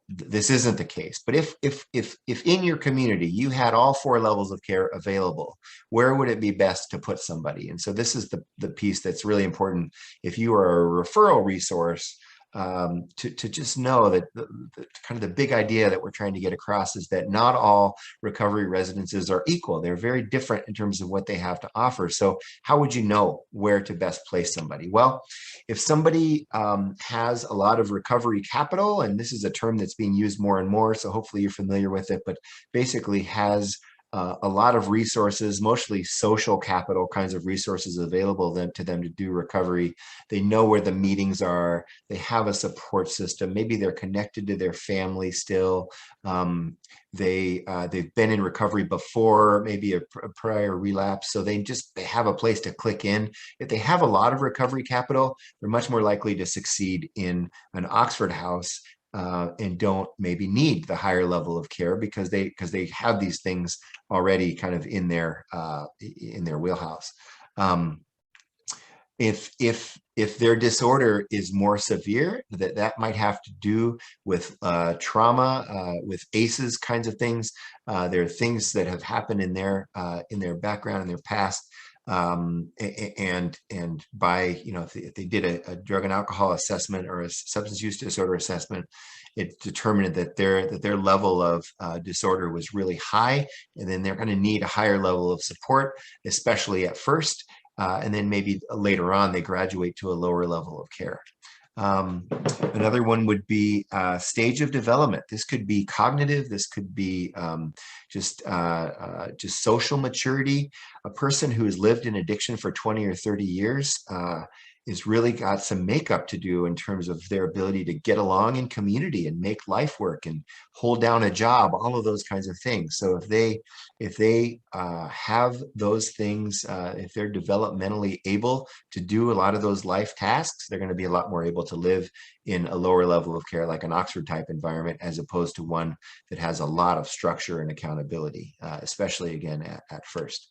this isn't the case. But if in your community you had all 4 levels of care available, where would it be best to put somebody? And so this is the piece that's really important. If you are a referral resource, to just know that kind of the big idea that we're trying to get across is that not all recovery residences are equal. They're very different in terms of what they have to offer. So how would you know where to best place somebody? Well, if somebody has a lot of recovery capital, and this is a term that's being used more and more, so hopefully you're familiar with it, but basically has a lot of resources, mostly social capital kinds of resources available to them to do recovery. They know where the meetings are. They have a support system. Maybe they're connected to their family still. They've been in recovery before, maybe a prior relapse. So they have a place to click in. If they have a lot of recovery capital, they're much more likely to succeed in an Oxford house and don't maybe need the higher level of care because they have these things already kind of in their wheelhouse. If their disorder is more severe, that might have to do with trauma, with ACEs kinds of things. There are things that have happened in their background, in their past. And by, if they did a drug and alcohol assessment or a substance use disorder assessment, it determined that their level of disorder was really high, and then they're going to need a higher level of support, especially at first, and then maybe later on they graduate to a lower level of care. Another one would be stage of development. This could be cognitive. This could be just social maturity. A person who has lived in addiction for 20 or 30 years has really got some makeup to do in terms of their ability to get along in community and make life work and hold down a job, all of those kinds of things. So if they have those things, if they're developmentally able to do a lot of those life tasks, they're going to be a lot more able to live in a lower level of care, like an Oxford type environment, as opposed to one that has a lot of structure and accountability, especially again at first.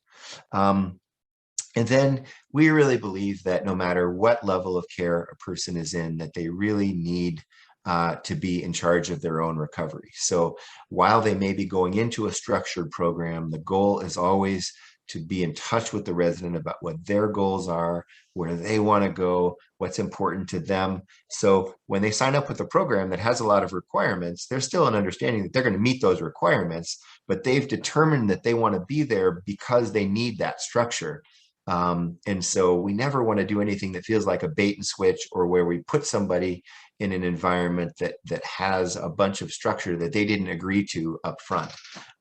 And then we really believe that no matter what level of care a person is in, that they really need to be in charge of their own recovery. So while they may be going into a structured program, the goal is always to be in touch with the resident about what their goals are, where they want to go, what's important to them. So when they sign up with a program that has a lot of requirements, there's still an understanding that they're going to meet those requirements, but they've determined that they want to be there because they need that structure. And so we never want to do anything that feels like a bait and switch, or where we put somebody in an environment that has a bunch of structure that they didn't agree to up front.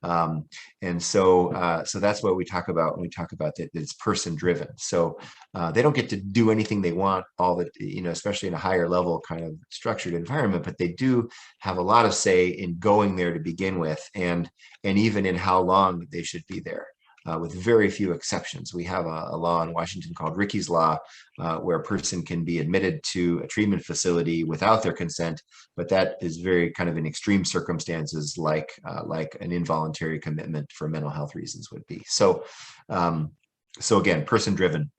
And so that's what we talk about when we talk about that it's person driven. So they don't get to do anything they want all the, especially in a higher level kind of structured environment, but they do have a lot of say in going there to begin with, and even in how long they should be there. With very few exceptions. We have a law in Washington called Ricky's Law, where a person can be admitted to a treatment facility without their consent, but that is very kind of in extreme circumstances, like an involuntary commitment for mental health reasons would be. So again, person-driven.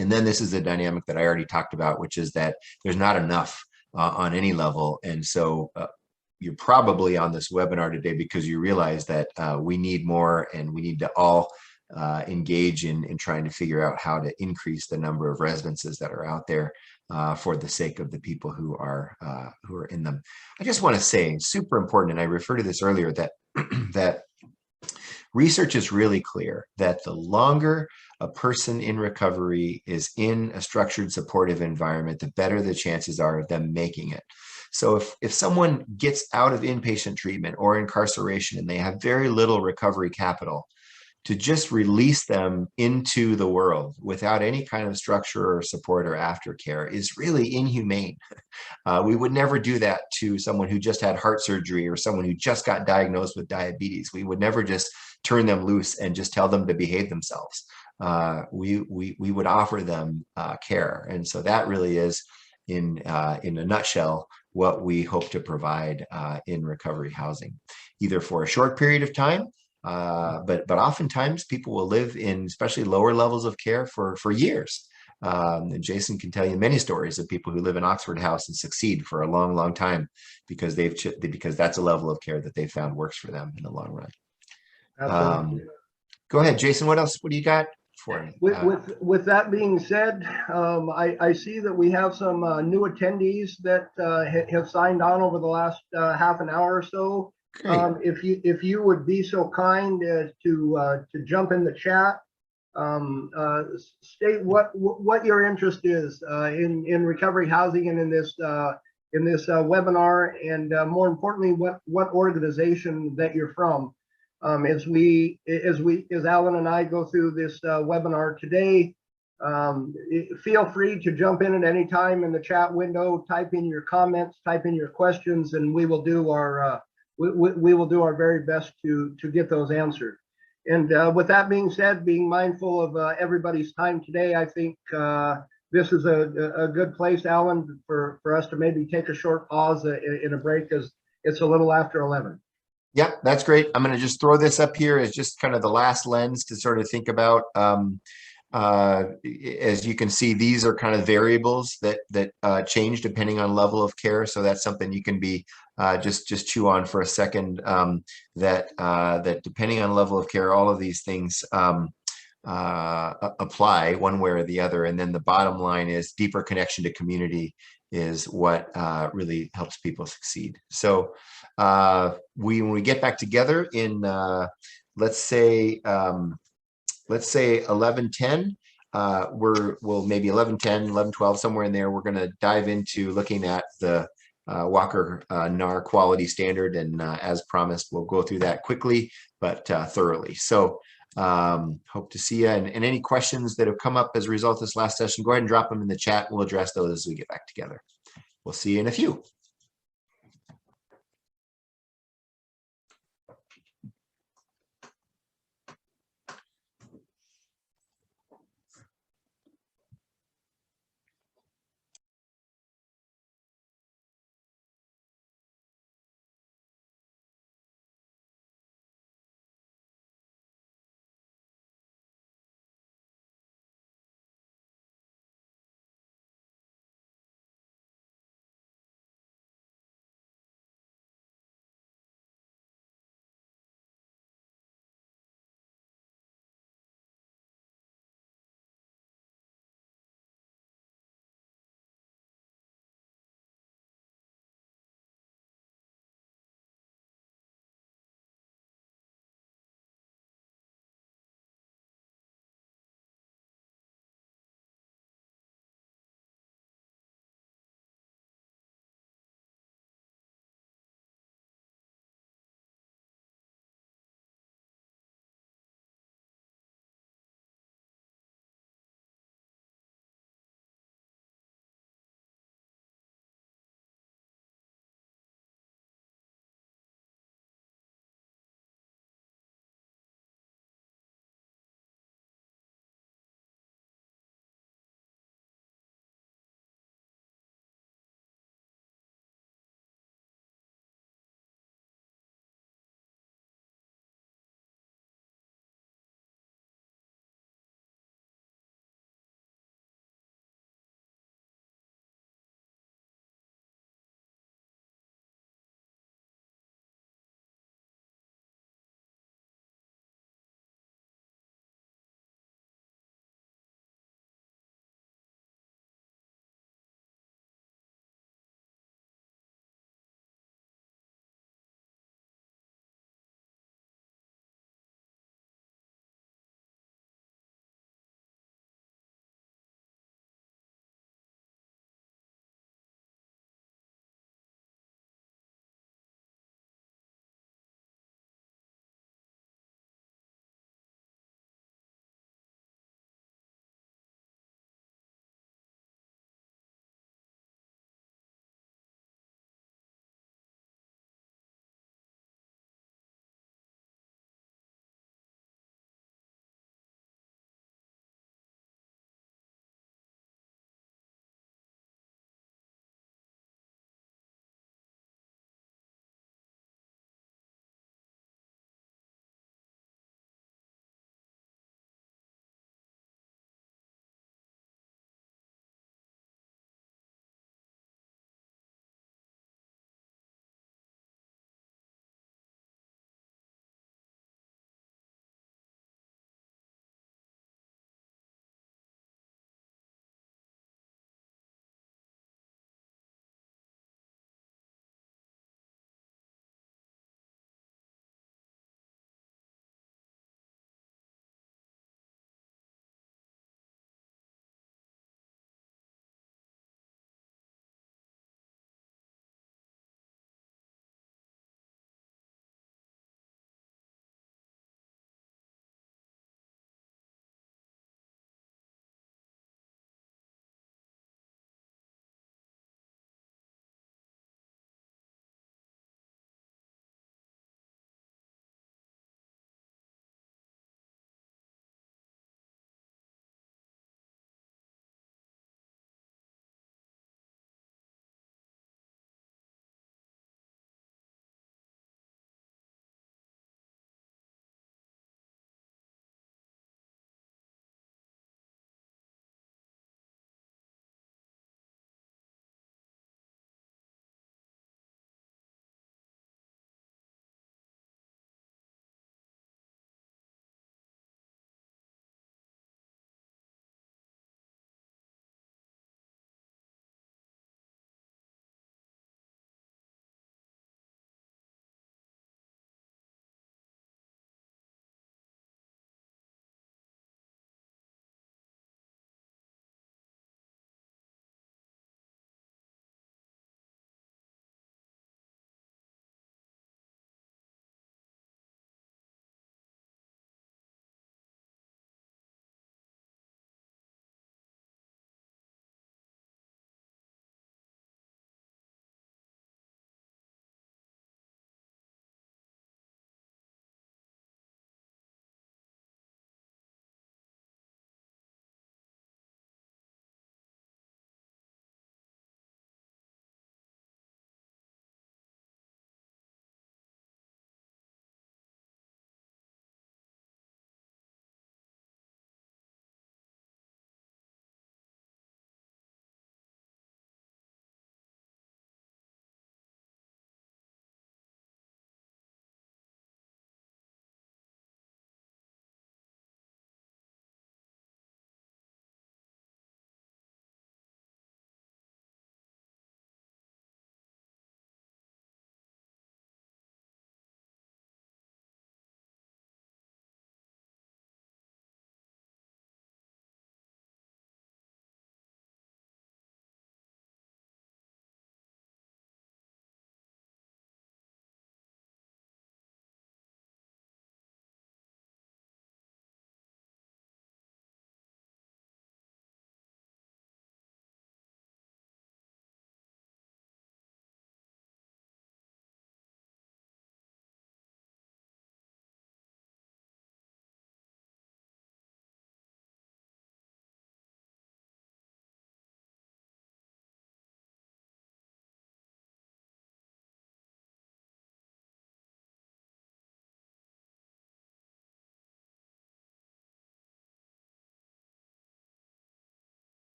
And then this is the dynamic that I already talked about, which is that there's not enough on any level. And so you're probably on this webinar today because you realize that we need more, and we need to all engage in trying to figure out how to increase the number of residences that are out there for the sake of the people who are in them. I just want to say, super important, and I referred to this earlier, that that research is really clear that the longer a person in recovery is in a structured supportive environment, the better the chances are of them making it. So if someone gets out of inpatient treatment or incarceration and they have very little recovery capital, to just release them into the world without any kind of structure or support or aftercare is really inhumane. We would never do that to someone who just had heart surgery or someone who just got diagnosed with diabetes. We would never just turn them loose and just tell them to behave themselves. We would offer them care. And so that really is, in a nutshell, what we hope to provide in recovery housing, either for a short period of time, but oftentimes people will live in especially lower levels of care for years. And Jason can tell you many stories of people who live in Oxford House and succeed for a long, long time because because that's a level of care that they found works for them in the long run. Go ahead, Jason. What else? What do you got for me? With that being said, I see that we have some new attendees that have signed on over the last half an hour or so. If you would be so kind as to jump in the chat, state what your interest is in recovery housing and in this webinar, and more importantly, what organization that you're from. As Alan and I go through this webinar today, feel free to jump in at any time in the chat window, type in your comments, type in your questions, and we will do our we will do our very best to get those answered. And with that being said, being mindful of everybody's time today, I think this is a good place, Alan, for us to maybe take a short pause in a break, as it's a little after 11. Yep, that's great. I'm going to just throw this up here as just kind of the last lens to sort of think about. As you can see, these are kind of variables that change depending on level of care. So that's something you can be just chew on for a second. That depending on level of care, all of these things apply one way or the other. And then the bottom line is deeper connection to community is what really helps people succeed. So when we get back together in let's say 11:10, we'll maybe 11:10, 11:12, somewhere in there, we're going to dive into looking at the Walker NARR quality standard, and as promised, we'll go through that quickly but thoroughly. So hope to see you, and any questions that have come up as a result of this last session, go ahead and drop them in the chat, and we'll address those as we get back together. We'll see you in a few.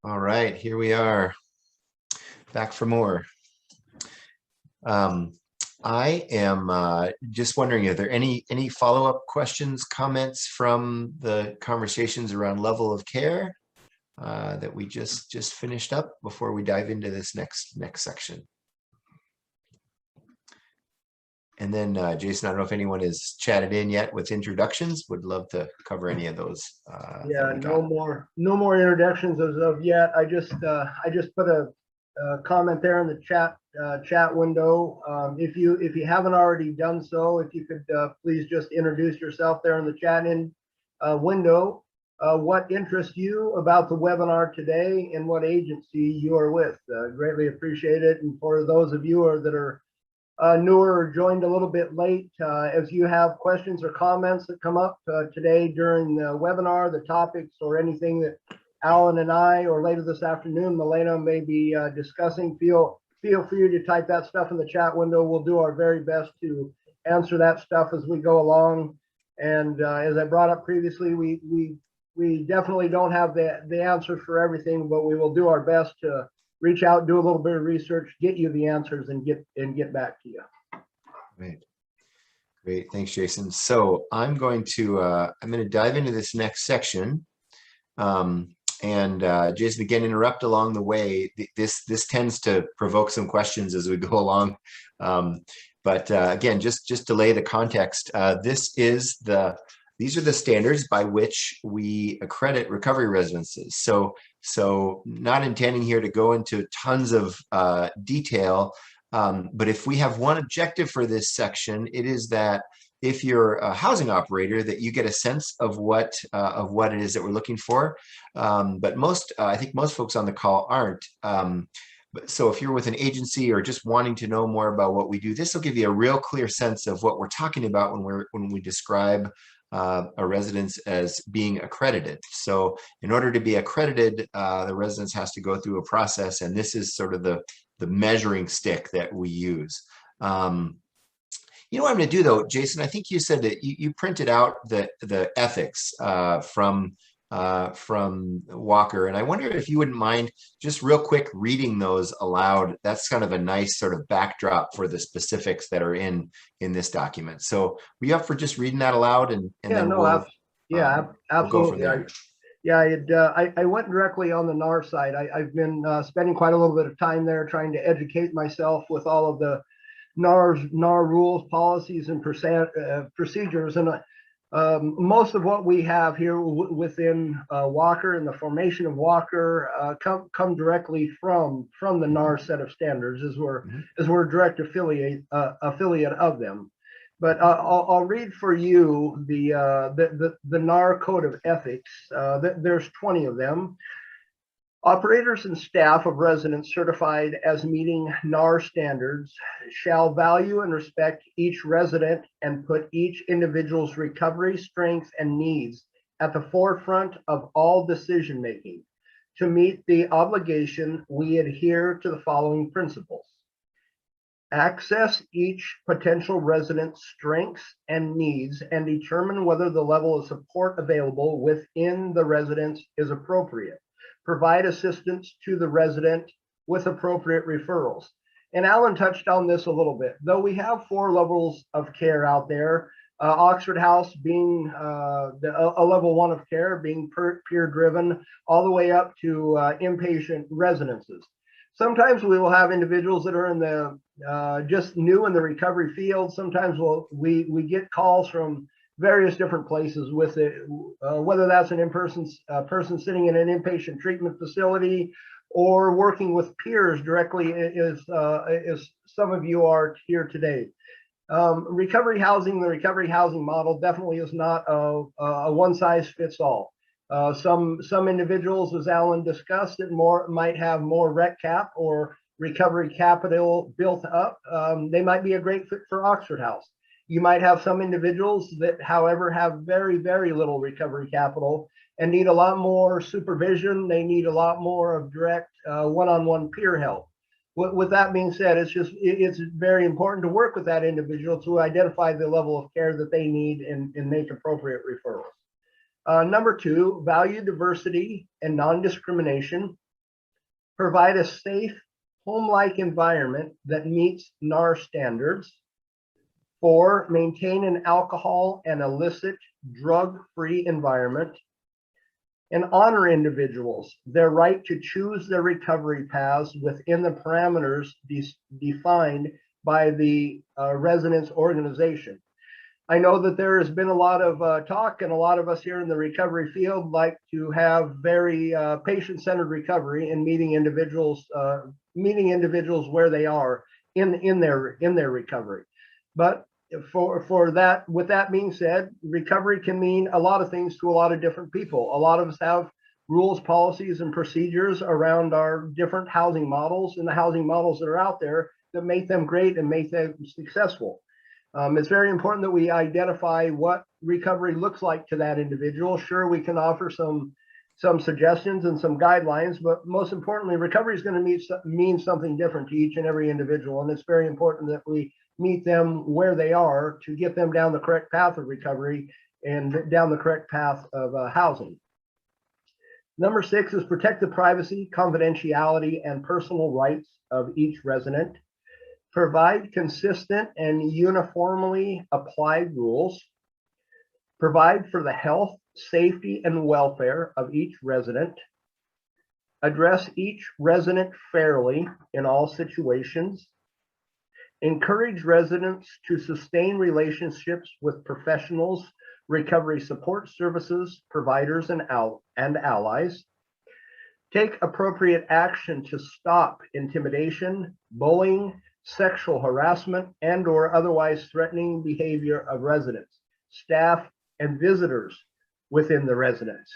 All right, here we are, back for more. I am just wondering, are there any follow-up questions, comments from the conversations around level of care that we just finished up before we dive into this next section? And then Jason, I don't know if anyone has chatted in yet with introductions. Would love to cover any of those. Yeah, no more introductions as of yet. I just put a comment there in the chat window. If you haven't already done so, if you could please just introduce yourself there in the chat window. What interests you about the webinar today and what agency you are with? Greatly appreciate it. And for those of you that are newer or joined a little bit late, if you have questions or comments that come up today during the webinar, the topics or anything that Alan and I, or later this afternoon, Milena may be discussing, feel free to type that stuff in the chat window. We'll do our very best to answer that stuff as we go along. And as I brought up previously, we definitely don't have the answers for everything, but we will do our best to reach out, do a little bit of research, get you the answers, and get back to you. Great, thanks, Jason. So I'm going to dive into this next section, and Jason, again, interrupt along the way. This tends to provoke some questions as we go along, but again, just to lay the context, these are the standards by which we accredit recovery residences. So not intending here to go into tons of detail, but if we have one objective for this section, it is that if you're a housing operator, that you get a sense of what it is that we're looking for. But I think most folks on the call aren't. So if you're with an agency or just wanting to know more about what we do, this will give you a real clear sense of what we're talking about when we describe a residence as being accredited. So in order to be accredited, the residence has to go through a process, and this is sort of the measuring stick that we use. You know what I'm going to do though, Jason? I think you said that you printed out the ethics from Walker, and I wonder if you wouldn't mind just real quick reading those aloud. That's kind of a nice sort of backdrop for the specifics that are in this document. So were you up for just reading that aloud, and yeah, then no, absolutely. I went directly on the NARR site. I've been spending quite a little bit of time there trying to educate myself with all of the NARR rules, policies, and procedures, and most of what we have here within Walker and the formation of Walker come directly from the NARR set of standards, as we're a direct affiliate of them. But I'll read for you the NARR Code of Ethics. There's 20 of them. Operators and staff of residents certified as meeting NARR standards shall value and respect each resident and put each individual's recovery, strength, and needs at the forefront of all decision making. To meet the obligation, we adhere to the following principles. Access each potential resident's strengths and needs and determine whether the level of support available within the residence is appropriate. Provide assistance to the resident with appropriate referrals. And Alan touched on this a little bit. Though we have 4 levels of care out there, Oxford House being a level 1 of care, being peer driven, all the way up to inpatient residences. Sometimes we will have individuals that are in the just new in the recovery field. Sometimes we get calls from various different places with it, whether that's an person sitting in an inpatient treatment facility or working with peers directly, as some of you are here today. Recovery housing, the recovery housing model definitely is not a one size fits all. Some individuals, as Alan discussed, might have more rec cap or recovery capital built up. They might be a great fit for Oxford House. You might have some individuals that, however, have very, very little recovery capital and need a lot more supervision. They need a lot more of direct one-on-one peer help. With that being said, it's very important to work with that individual to identify the level of care that they need and make appropriate referrals. Number 2, value diversity and non-discrimination. provide a safe, home-like environment that meets NARR standards. 4, maintain an alcohol and illicit drug-free environment. And honor individuals, their right to choose their recovery paths within the parameters defined by the residents' organization. I know that there has been a lot of talk, and a lot of us here in the recovery field like to have very patient-centered recovery and meeting individuals where they are in their recovery. But for that, with that being said, recovery can mean a lot of things to a lot of different people. A lot of us have rules, policies, and procedures around our different housing models and the housing models that are out there that make them great and make them successful. It's very important that we identify what recovery looks like to that individual. Sure, we can offer some suggestions and some guidelines, but most importantly, recovery is going to mean something different to each and every individual. And it's very important that we meet them where they are to get them down the correct path of recovery and down the correct path of housing. Number 6 is protect the privacy, confidentiality, and personal rights of each resident. Provide consistent and uniformly applied rules. Provide for the health, safety, and welfare of each resident. Address each resident fairly in all situations. Encourage residents to sustain relationships with professionals, recovery support services, providers, and allies. Take appropriate action to stop intimidation, bullying, sexual harassment, and/or otherwise threatening behavior of residents, staff, and visitors within the residence.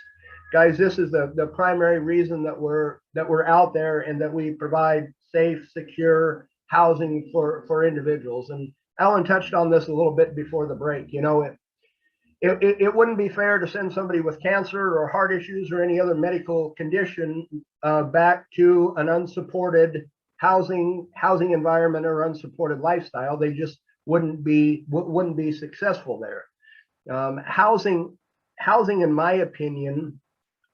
Guys, this is the primary reason that we're out there and that we provide safe, secure housing for individuals. And Alan touched on this a little bit before the break. You know, it wouldn't be fair to send somebody with cancer or heart issues or any other medical condition back to an unsupported housing environment or unsupported lifestyle. They just wouldn't be successful there. Housing, in my opinion,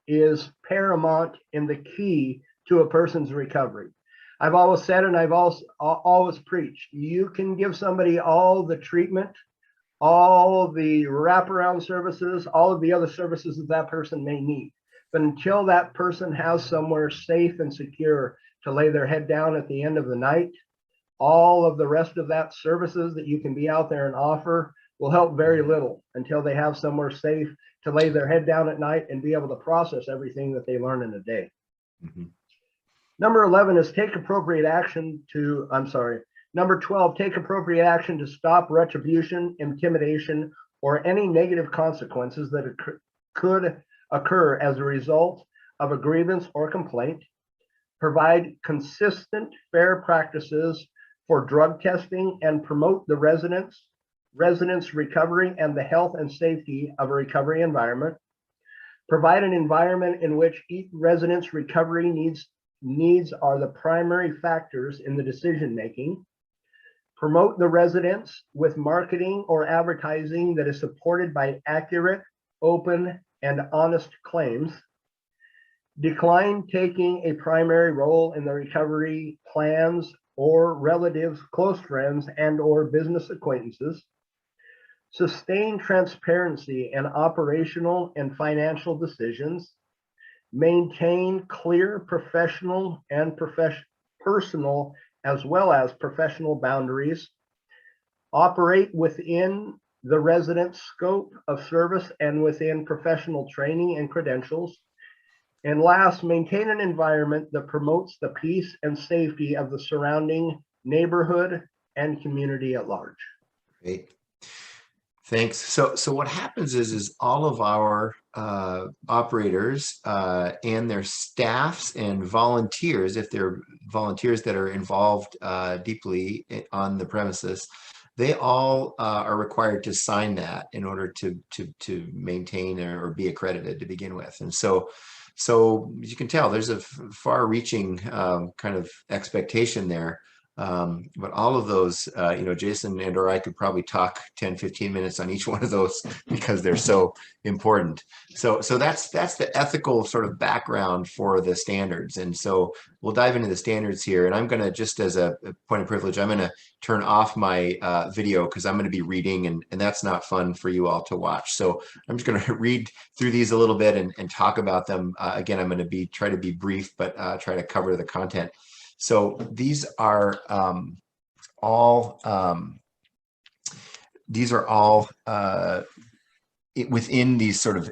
is paramount in the key to a person's recovery. I've always said, and I've always preached, you can give somebody all the treatment, all the wraparound services, all of the other services that person may need. But until that person has somewhere safe and secure to lay their head down at the end of the night, all of the rest of that services that you can be out there and offer will help very little until they have somewhere safe to lay their head down at night and be able to process everything that they learn in a day. Mm-hmm. Number 11 is take appropriate action to, Number 12, take appropriate action to stop retribution, intimidation, or any negative consequences that could occur as a result of a grievance or complaint. Provide consistent, fair practices for drug testing and promote the residents' recovery and the health and safety of a recovery environment. Provide an environment in which each resident's recovery needs are the primary factors in the decision making. Promote the residents with marketing or advertising that is supported by accurate, open, and honest claims. Decline taking a primary role in the recovery plans or relatives, close friends, and/or business acquaintances. Sustain transparency in operational and financial decisions. Maintain clear professional and personal as well as professional boundaries. Operate within the resident's scope of service and within professional training and credentials. And last, maintain an environment that promotes the peace and safety of the surrounding neighborhood and community at large. Great. Thanks. So what happens is all of our operators and their staffs and volunteers, if they're volunteers that are involved deeply on the premises, they all are required to sign that in order to maintain or be accredited to begin with. And so as you can tell, there's a far-reaching kind of expectation there But all of those, Jason and or I could probably talk 10, 15 minutes on each one of those because they're so important. So that's the ethical sort of background for the standards. And so we'll dive into the standards here. And I'm going to, just as a point of privilege, I'm going to turn off my video because I'm going to be reading, and that's not fun for you all to watch. So I'm just going to read through these a little bit and talk about them. Again, I'm going to try to be brief, but try to cover the content. So these are all within these sort of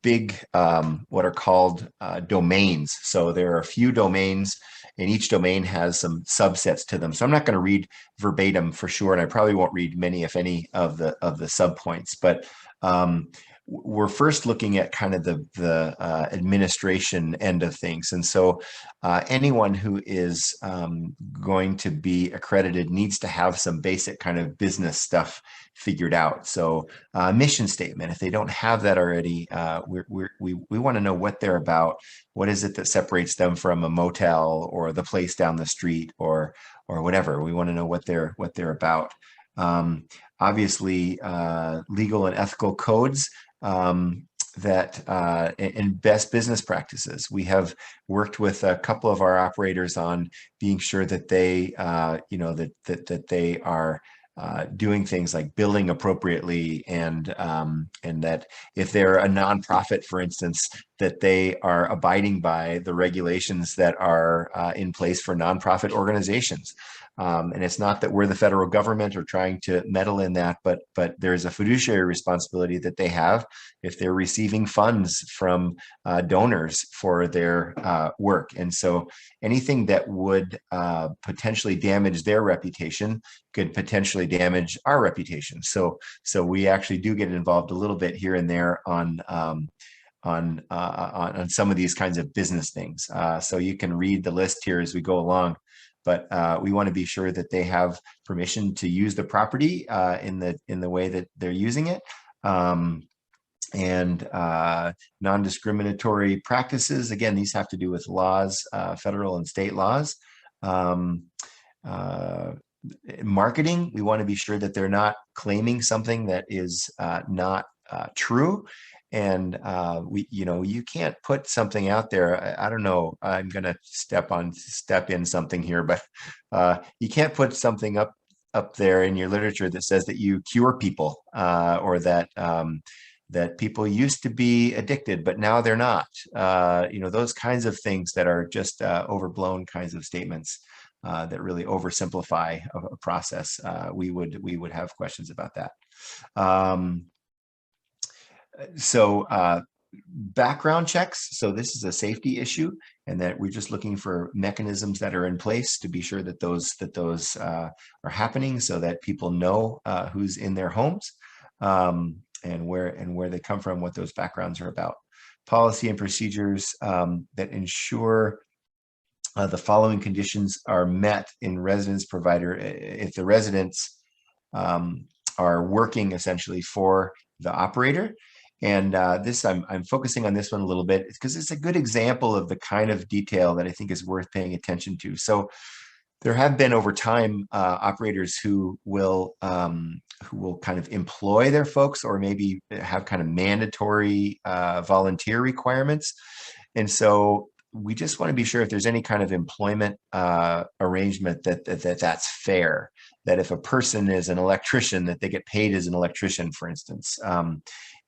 big what are called domains. So there are a few domains, and each domain has some subsets to them. So I'm not going to read verbatim for sure, and I probably won't read many, if any, of the subpoints. But we're first looking at kind of the administration end of things. And so anyone who is going to be accredited needs to have some basic kind of business stuff figured out. So mission statement, if they don't have that already, we want to know what they're about. What is it that separates them from a motel or the place down the street or whatever? We want to know what they're about. Obviously, legal and ethical codes that and best business practices. We have worked with a couple of our operators on being sure that they, that they are doing things like billing appropriately, and that if they're a nonprofit, for instance, that they are abiding by the regulations that are in place for nonprofit organizations. And it's not that we're the federal government or trying to meddle in that, but there's a fiduciary responsibility that they have if they're receiving funds from donors for their work. And so anything that would potentially damage their reputation could potentially damage our reputation. So we actually do get involved a little bit here and there on some of these kinds of business things. So you can read the list here as we go along. But we want to be sure that they have permission to use the property in the way that they're using it. And non-discriminatory practices, again, these have to do with laws, federal and state laws. Marketing, we want to be sure that they're not claiming something that is not true. And you can't put something out there. I don't know, I'm going to step in something here, but you can't put something up there in your literature that says that you cure people or that that people used to be addicted, but now they're not. Those kinds of things that are just overblown kinds of statements that really oversimplify a process. We would have questions about that. Background checks. So this is a safety issue, and that we're just looking for mechanisms that are in place to be sure that those are happening, so that people know who's in their homes and where they come from, what those backgrounds are about. Policy and procedures that ensure the following conditions are met in residence provider if the residents are working essentially for the operator. And this, I'm focusing on this one a little bit because it's a good example of the kind of detail that I think is worth paying attention to. So there have been over time operators who will kind of employ their folks, or maybe have kind of mandatory volunteer requirements. And so we just want to be sure if there's any kind of employment arrangement that's fair. That if a person is an electrician, that they get paid as an electrician, for instance.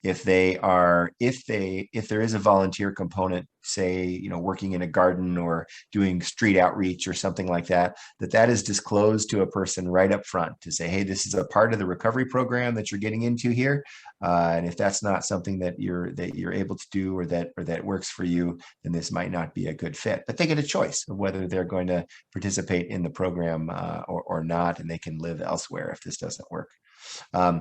If there is a volunteer component, say, working in a garden or doing street outreach or something like that, that is disclosed to a person right up front to say, hey, this is a part of the recovery program that you're getting into here. And if that's not something that you're able to do, or that works for you, then this might not be a good fit. But they get a choice of whether they're going to participate in the program or not, and they can live elsewhere if this doesn't work.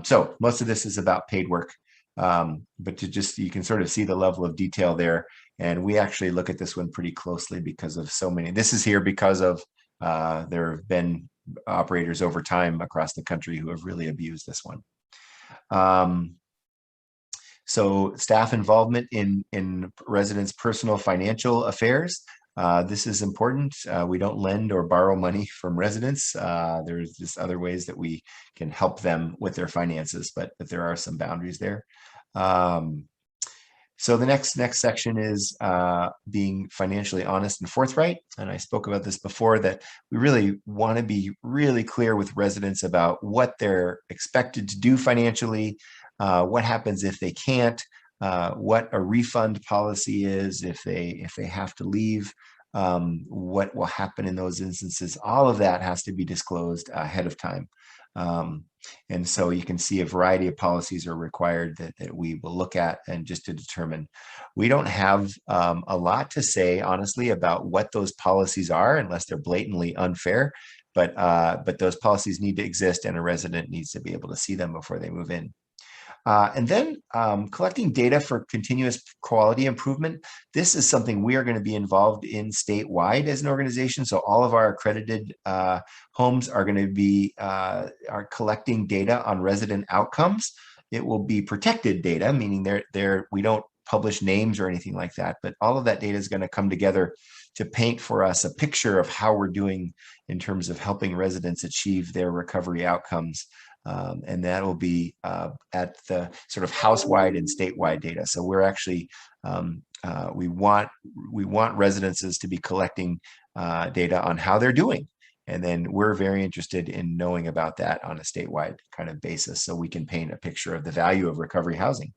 So most of this is about paid work. But you can sort of see the level of detail there. And we actually look at this one pretty closely because of so many. This is here because of there have been operators over time across the country who have really abused this one. So staff involvement in residents' personal financial affairs. This is important. We don't lend or borrow money from residents. There's just other ways that we can help them with their finances, but there are some boundaries there. So the next section is being financially honest and forthright. And I spoke about this before, that we really want to be really clear with residents about what they're expected to do financially, what happens if they can't, what a refund policy is if they have to leave, what will happen in those instances. All of that has to be disclosed ahead of time. And so you can see a variety of policies are required that we will look at, and just to determine. We don't have a lot to say, honestly, about what those policies are unless they're blatantly unfair, but those policies need to exist, and a resident needs to be able to see them before they move in. And then collecting data for continuous quality improvement. This is something we are going to be involved in statewide as an organization. So all of our accredited homes are going to be are collecting data on resident outcomes. It will be protected data, meaning we don't publish names or anything like that, but all of that data is going to come together to paint for us a picture of how we're doing in terms of helping residents achieve their recovery outcomes. And that will be at the sort of house-wide and statewide data. So we're actually, we want residences to be collecting data on how they're doing. And then we're very interested in knowing about that on a statewide kind of basis, so we can paint a picture of the value of recovery housing.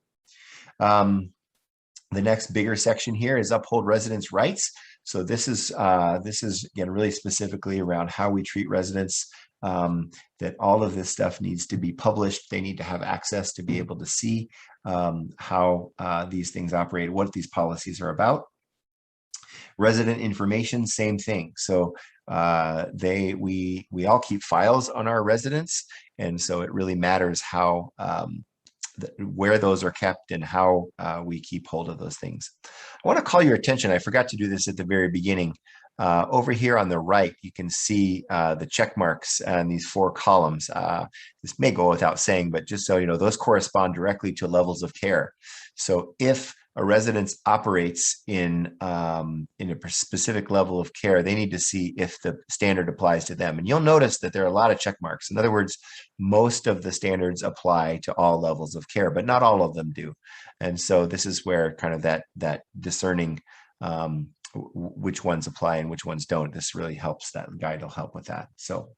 The next bigger section here is uphold residents' rights. So this is again really specifically around how we treat residents. That all of this stuff needs to be published. They need to have access to be able to see how these things operate, what these policies are about. Resident information, same thing. So we all keep files on our residents, and so it really matters how where those are kept and how we keep hold of those things. I want to call your attention. I forgot to do this at the very beginning. Over here on the right, you can see the check marks and these 4 columns. This may go without saying, but just so you know, those correspond directly to levels of care. So if a residence operates in a specific level of care, they need to see if the standard applies to them. And you'll notice that there are a lot of check marks. In other words, most of the standards apply to all levels of care, but not all of them do. And so this is where kind of that discerning which ones apply and which ones don't. This really helps. That guide will help with that. So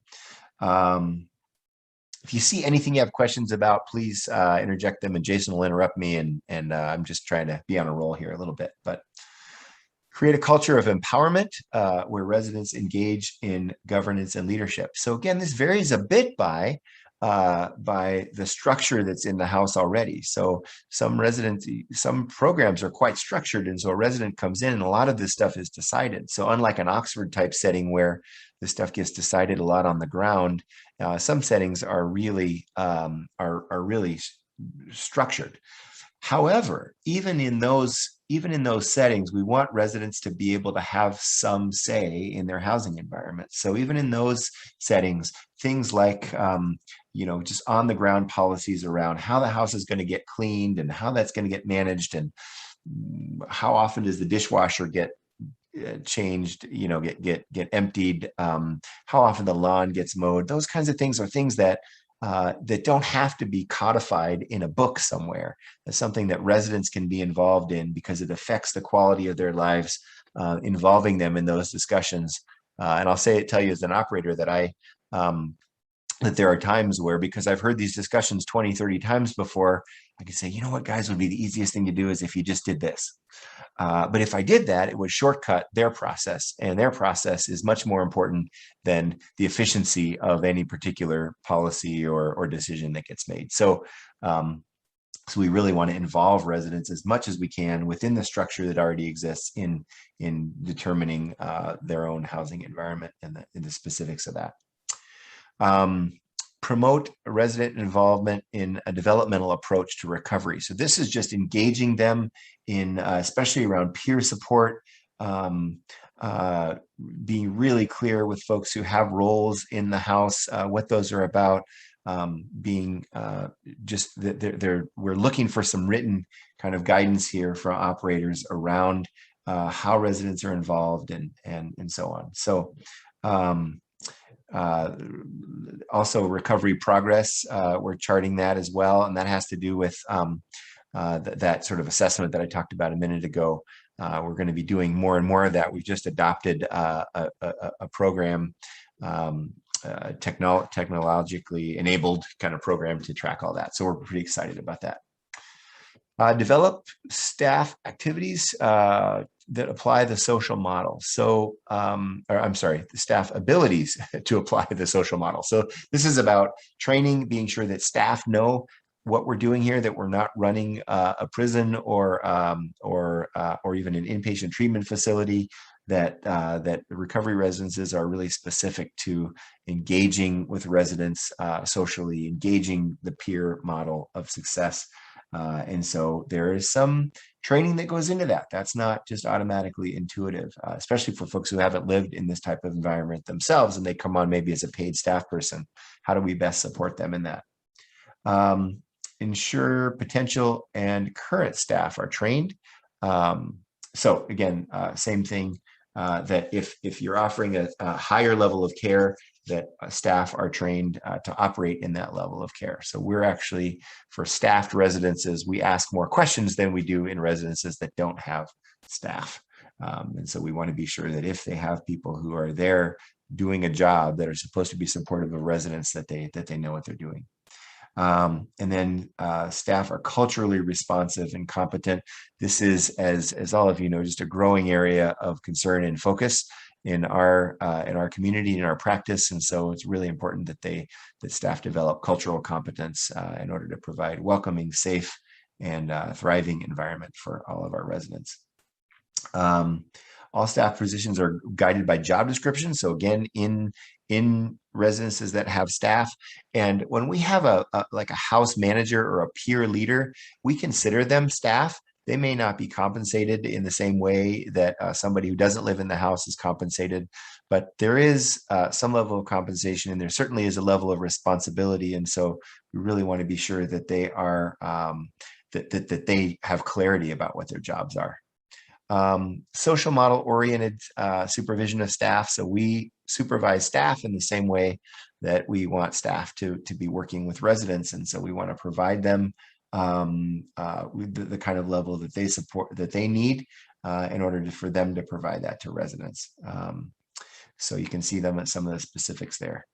if you see anything you have questions about, please interject them, and Jason will interrupt me, and I'm just trying to be on a roll here a little bit. But create a culture of empowerment where residents engage in governance and leadership. So again, this varies a bit by the structure that's in the house already. So some programs are quite structured, and so a resident comes in and a lot of this stuff is decided. So unlike an Oxford type setting where the stuff gets decided a lot on the ground, some settings are really structured. However, even in those settings, we want residents to be able to have some say in their housing environment. So even in those settings, things like just on the ground policies around how the house is going to get cleaned and how that's going to get managed, and how often does the dishwasher get changed, get emptied, how often the lawn gets mowed. Those kinds of things are things that don't have to be codified in a book somewhere. It's something that residents can be involved in because it affects the quality of their lives, involving them in those discussions. And I'll tell you as an operator that that there are times where, because I've heard these discussions 20, 30 times before, I could say, you know what, guys, would be the easiest thing to do is if you just did this. But if I did that, it would shortcut their process, and their process is much more important than the efficiency of any particular policy or decision that gets made. So we really want to involve residents as much as we can within the structure that already exists in determining their own housing environment and the specifics of that. Promote resident involvement in a developmental approach to recovery. So this is just engaging them in, especially around peer support, being really clear with folks who have roles in the house, what those are about, we're looking for some written kind of guidance here from operators around how residents are involved, and so on. So also recovery progress, we're charting that as well, and that has to do with that sort of assessment that I talked about a minute ago. We're going to be doing more and more of that. We've just adopted a program, technologically enabled kind of program to track all that. So we're pretty excited about that. Develop staff activities that apply the social model. So, or I'm sorry, the staff abilities to apply the social model. So this is about training, being sure that staff know what we're doing here, that we're not running a prison or even an inpatient treatment facility, that that recovery residences are really specific to engaging with residents socially, engaging the peer model of success. And so there is some training that goes into that. That's not just automatically intuitive, especially for folks who haven't lived in this type of environment themselves and they come on maybe as a paid staff person. How do we best support them in that? Ensure potential and current staff are trained. So again, same thing, that if you're offering a higher level of care, that staff are trained to operate in that level of care. So we're actually, for staffed residences, we ask more questions than we do in residences that don't have staff. And so we want to be sure that if they have people who are there doing a job that are supposed to be supportive of residents, that they know what they're doing. And then staff are culturally responsive and competent. This is, as all of you know, just a growing area of concern and focus in our community, in our practice. And so it's really important that staff develop cultural competence in order to provide welcoming, safe, and thriving environment for all of our residents. All staff positions are guided by job description. So again, in residences that have staff, and when we have like a house manager or a peer leader, we consider them staff. They may not be compensated in the same way that somebody who doesn't live in the house is compensated, but there is some level of compensation, and there certainly is a level of responsibility. And so we really want to be sure that they are that they have clarity about what their jobs are. Social model oriented supervision of staff. So we supervise staff in the same way that we want staff to be working with residents. And so we want to provide them the kind of level that they support, that they need in order for them to provide that to residents. So you can see them at some of the specifics there.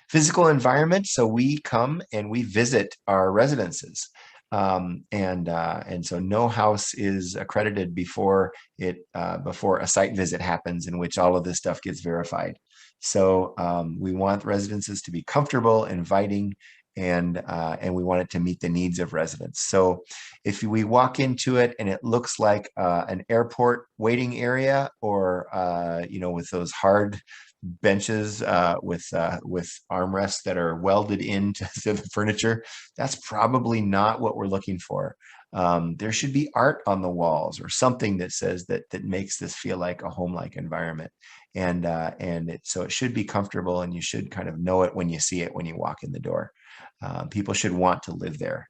Physical environment. So we come and we visit our residences. And so no house is accredited before a site visit happens, in which all of this stuff gets verified. So we want residences to be comfortable, inviting, and we want it to meet the needs of residents. So if we walk into it and it looks like an airport waiting area, or with those hard benches with armrests that are welded into the furniture, that's probably not what we're looking for. There should be art on the walls or something that says that makes this feel like a home-like environment, so it should be comfortable, and you should kind of know it when you see it, when you walk in the door. People should want to live there.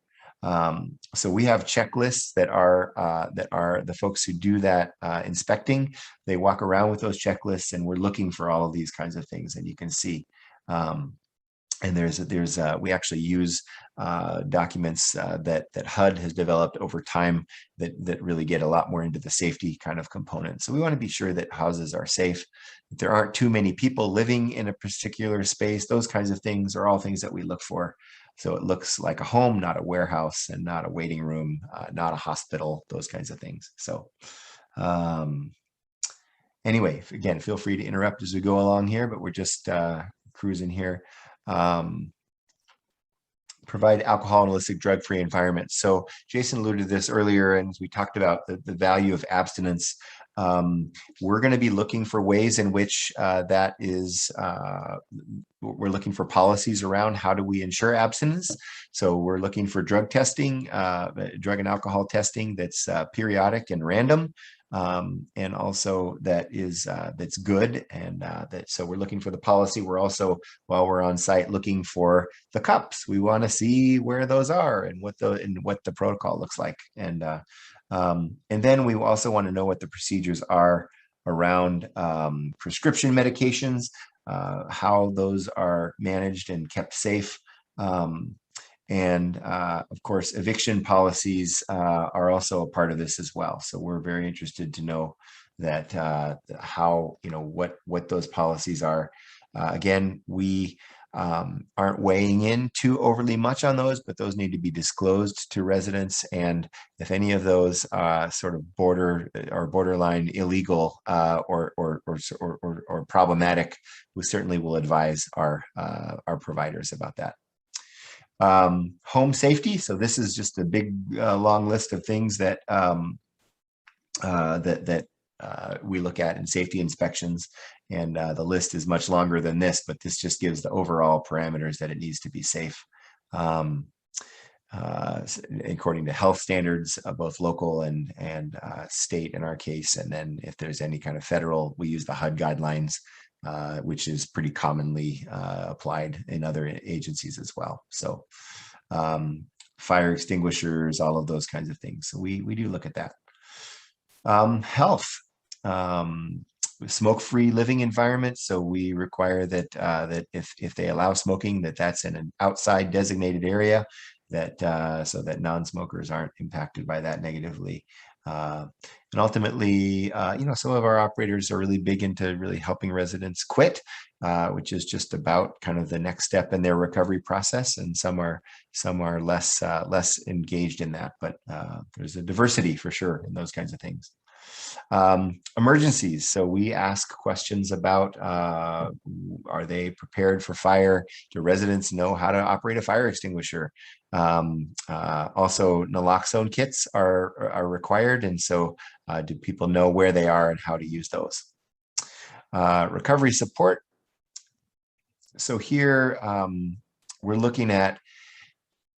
So we have checklists that are the folks who do that inspecting. They walk around with those checklists, and we're looking for all of these kinds of things. And you can see, and we actually use documents that HUD has developed over time that really get a lot more into the safety kind of component. So we want to be sure that houses are safe, that there aren't too many people living in a particular space. Those kinds of things are all things that we look for. So it looks like a home, not a warehouse, and not a waiting room, not a hospital, those kinds of things. So anyway, again, feel free to interrupt as we go along here, but we're just cruising here. Provide alcohol and illicit drug-free environments. So Jason alluded to this earlier, and we talked about the value of abstinence. We're going to be looking for ways in which that is, we're looking for policies around how do we ensure abstinence. So we're looking for drug testing, drug and alcohol testing that's periodic and random. And also that's good, and so we're looking for the policy. We're also, while we're on site, looking for the cups. We want to see where those are and what the protocol looks like. And And then we also want to know what the procedures are around prescription medications, how those are managed and kept safe. And of course, eviction policies are also a part of this as well. So we're very interested to know that how, what those policies are. Again, we aren't weighing in too overly much on those, but those need to be disclosed to residents. And if any of those sort of borderline illegal or problematic, we certainly will advise our providers about that. Home safety. So this is just a big long list of things that we look at in safety inspections, and the list is much longer than this, but this just gives the overall parameters that it needs to be safe according to health standards, both local and state in our case. And then if there's any kind of federal, we use the HUD guidelines, which is pretty commonly applied in other agencies as well. So fire extinguishers, all of those kinds of things. So we do look at that. Health, smoke-free living environment. So we require that that if they allow smoking, that's in an outside designated area, that so that non-smokers aren't impacted by that negatively. And ultimately, some of our operators are really big into really helping residents quit, which is just about kind of the next step in their recovery process. And some are less engaged in that, but there's a diversity for sure in those kinds of things. Emergencies. So we ask questions about, are they prepared for fire? Do residents know how to operate a fire extinguisher? Also, naloxone kits are required. And so do people know where they are and how to use those? Recovery support. So here we're looking at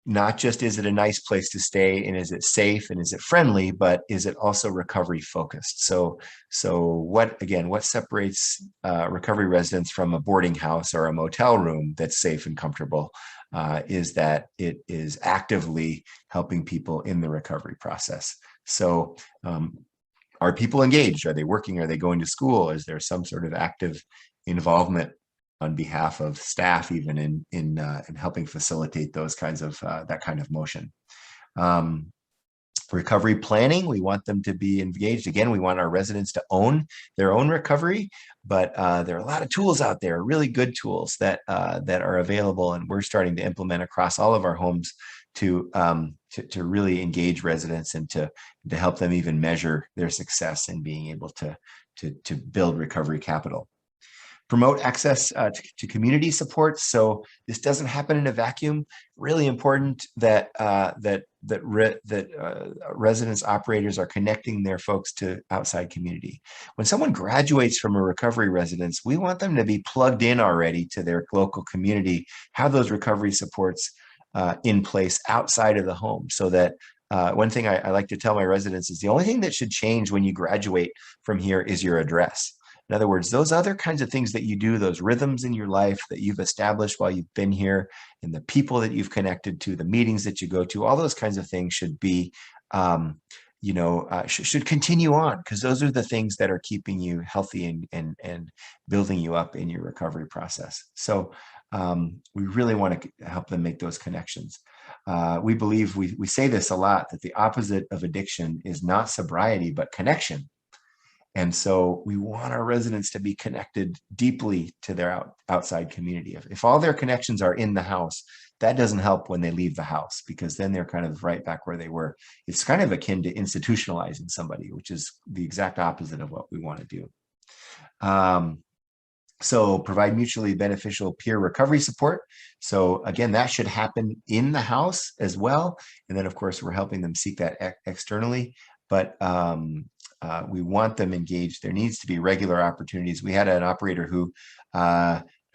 not just is it a nice place to stay and is it safe and is it friendly, but is it also recovery focused? So what separates recovery residents from a boarding house or a motel room that's safe and comfortable is that it is actively helping people in the recovery process. So are people engaged? Are they working? Are they going to school? Is there some sort of active involvement on behalf of staff, even in helping facilitate those kinds of that kind of motion? Recovery planning, we want them to be engaged. Again, we want our residents to own their own recovery, but there are a lot of tools out there, really good tools that are available, and we're starting to implement across all of our homes to really engage residents and to help them even measure their success in being able to build recovery capital. Promote access to community support. So this doesn't happen in a vacuum. Really important that residents, operators are connecting their folks to outside community. When someone graduates from a recovery residence, we want them to be plugged in already to their local community, have those recovery supports in place outside of the home, so that one thing I like to tell my residents is the only thing that should change when you graduate from here is your address. In other words, those other kinds of things that you do, those rhythms in your life that you've established while you've been here, and the people that you've connected to, the meetings that you go to, all those kinds of things should be, should continue on, because those are the things that are keeping you healthy and building you up in your recovery process. So we really want to help them make those connections. We believe, we say this a lot, that the opposite of addiction is not sobriety, but connection. And so we want our residents to be connected deeply to their outside community. If all their connections are in the house, that doesn't help when they leave the house, because then they're kind of right back where they were. It's kind of akin to institutionalizing somebody, which is the exact opposite of what we want to do. So provide mutually beneficial peer recovery support. So again, that should happen in the house as well. And then of course, we're helping them seek that externally. But we want them engaged. There needs to be regular opportunities. We had an operator who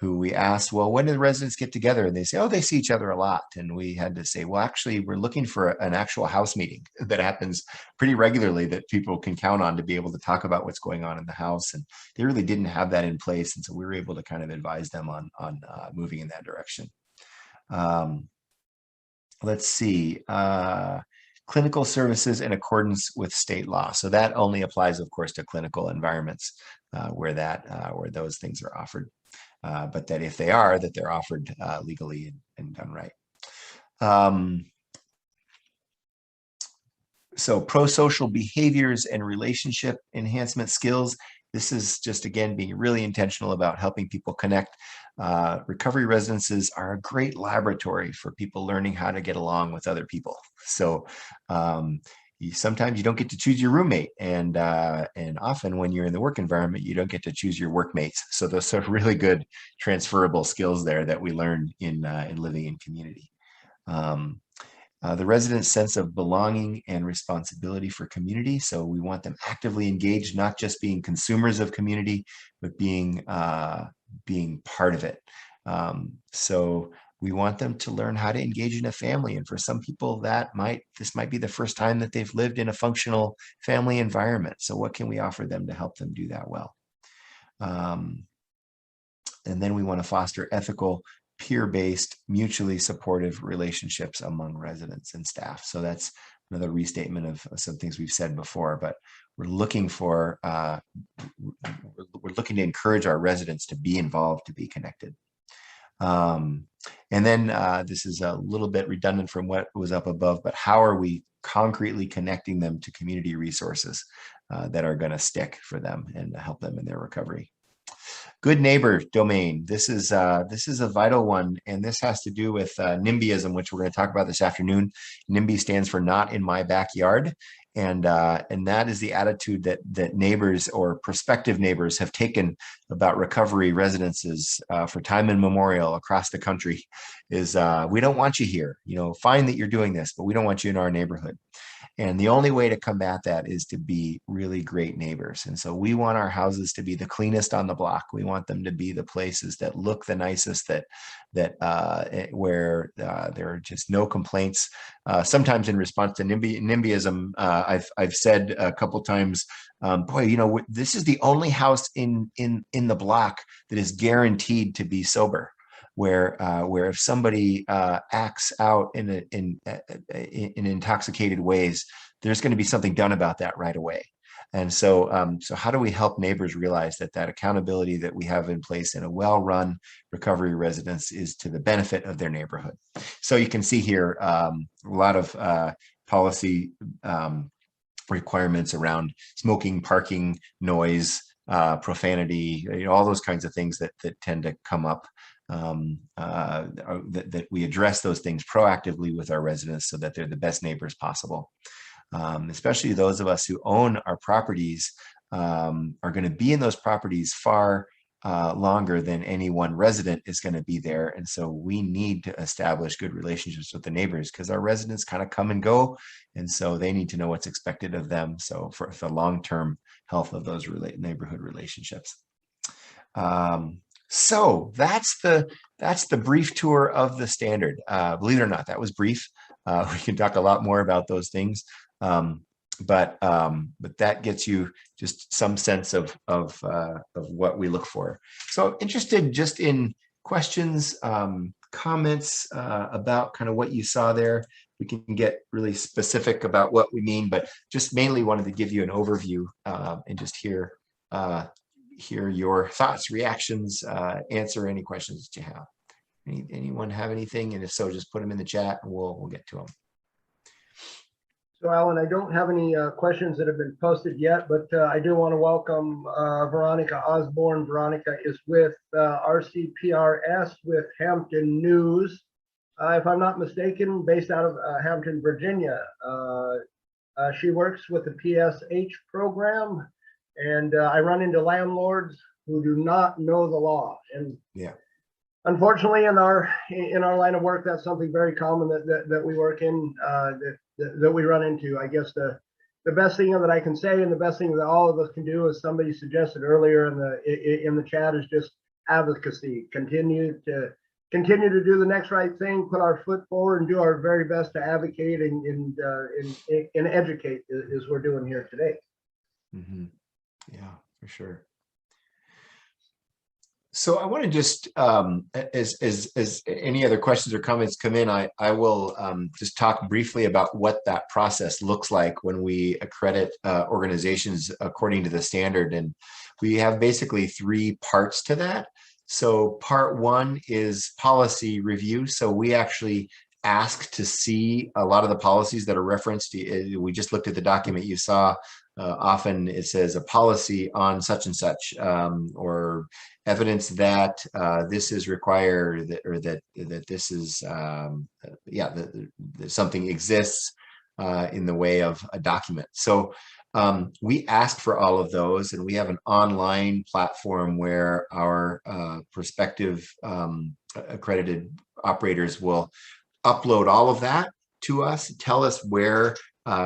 we asked, well, when do the residents get together? And they say, oh, they see each other a lot. And we had to say, well, actually, we're looking for an actual house meeting that happens pretty regularly, that people can count on to be able to talk about what's going on in the house. And they really didn't have that in place. And so we were able to kind of advise them on moving in that direction. Let's see. clinical services in accordance with state law. So that only applies, of course, to clinical environments where those things are offered. But that if they are, that they're offered legally and done right. So pro-social behaviors and relationship enhancement skills. This is just, again, being really intentional about helping people connect. Recovery residences are a great laboratory for people learning how to get along with other people. So sometimes you don't get to choose your roommate, and often when you're in the work environment, you don't get to choose your workmates. So those are really good transferable skills there that we learn in living in community. The residents' sense of belonging and responsibility for community. So we want them actively engaged, not just being consumers of community, but being part of it. So we want them to learn how to engage in a family. And for some people, this might be the first time that they've lived in a functional family environment. So what can we offer them to help them do that well? And then we want to foster ethical, peer-based, mutually supportive relationships among residents and staff. So that's another restatement of some things we've said before, but we're looking to encourage our residents to be involved, to be connected. And then this is a little bit redundant from what was up above, but how are we concretely connecting them to community resources that are going to stick for them and help them in their recovery? Good neighbor domain. This is a vital one, and this has to do with NIMBYism, which we're going to talk about this afternoon. NIMBY stands for not in my backyard, and that is the attitude that neighbors or prospective neighbors have taken about recovery residences for time immemorial across the country. Is we don't want you here. Fine that you're doing this, but we don't want you in our neighborhood. And the only way to combat that is to be really great neighbors. And so we want our houses to be the cleanest on the block. We want them to be the places that look the nicest, where there are just no complaints. Sometimes in response to NIMBYism, I've said a couple times, boy, this is the only house in the block that is guaranteed to be sober. Where if somebody acts out in intoxicated ways, there's going to be something done about that right away. And so how do we help neighbors realize that accountability that we have in place in a well-run recovery residence is to the benefit of their neighborhood? So you can see here a lot of policy requirements around smoking, parking, noise, profanity, all those kinds of things that tend to come up. That we address those things proactively with our residents so that they're the best neighbors possible. Especially those of us who own our properties are going to be in those properties far longer than any one resident is going to be there. And so we need to establish good relationships with the neighbors because our residents kind of come and go. And so they need to know what's expected of them. So for the long-term health of those neighborhood relationships. So that's the brief tour of the standard. Believe it or not, that was brief. We can talk a lot more about those things, but that gets you just some sense of what we look for. So interested just in questions, comments about kind of what you saw there. We can get really specific about what we mean, but just mainly wanted to give you an overview and just hear your thoughts, reactions, answer any questions that you have. Anyone have anything? And if so, just put them in the chat and we'll get to them. So Alan, I don't have any questions that have been posted yet, but I do want to welcome Veronica Osborne. Veronica is with RCPRS with Hampton News. If I'm not mistaken, based out of Hampton, Virginia. She works with the PSH program. And I run into landlords who do not know the law, and yeah, unfortunately, in our line of work, that's something very common that we work in, that we run into. I guess the best thing that I can say, and the best thing that all of us can do, as somebody suggested earlier in the chat, is just advocacy. Continue to do the next right thing, put our foot forward, and do our very best to advocate and educate, as we're doing here today. Mm-hmm. Yeah, for sure. So I want to just, as any other questions or comments come in, I will just talk briefly about what that process looks like when we accredit organizations according to the standard. And we have basically three parts to that. So part one is policy review. So we actually ask to see a lot of the policies that are referenced. We just looked at the document you saw. Often it says a policy on such and such, or evidence that this is required, or that this is, that something exists in the way of a document. So we ask for all of those, and we have an online platform where our prospective accredited operators will upload all of that to us, tell us where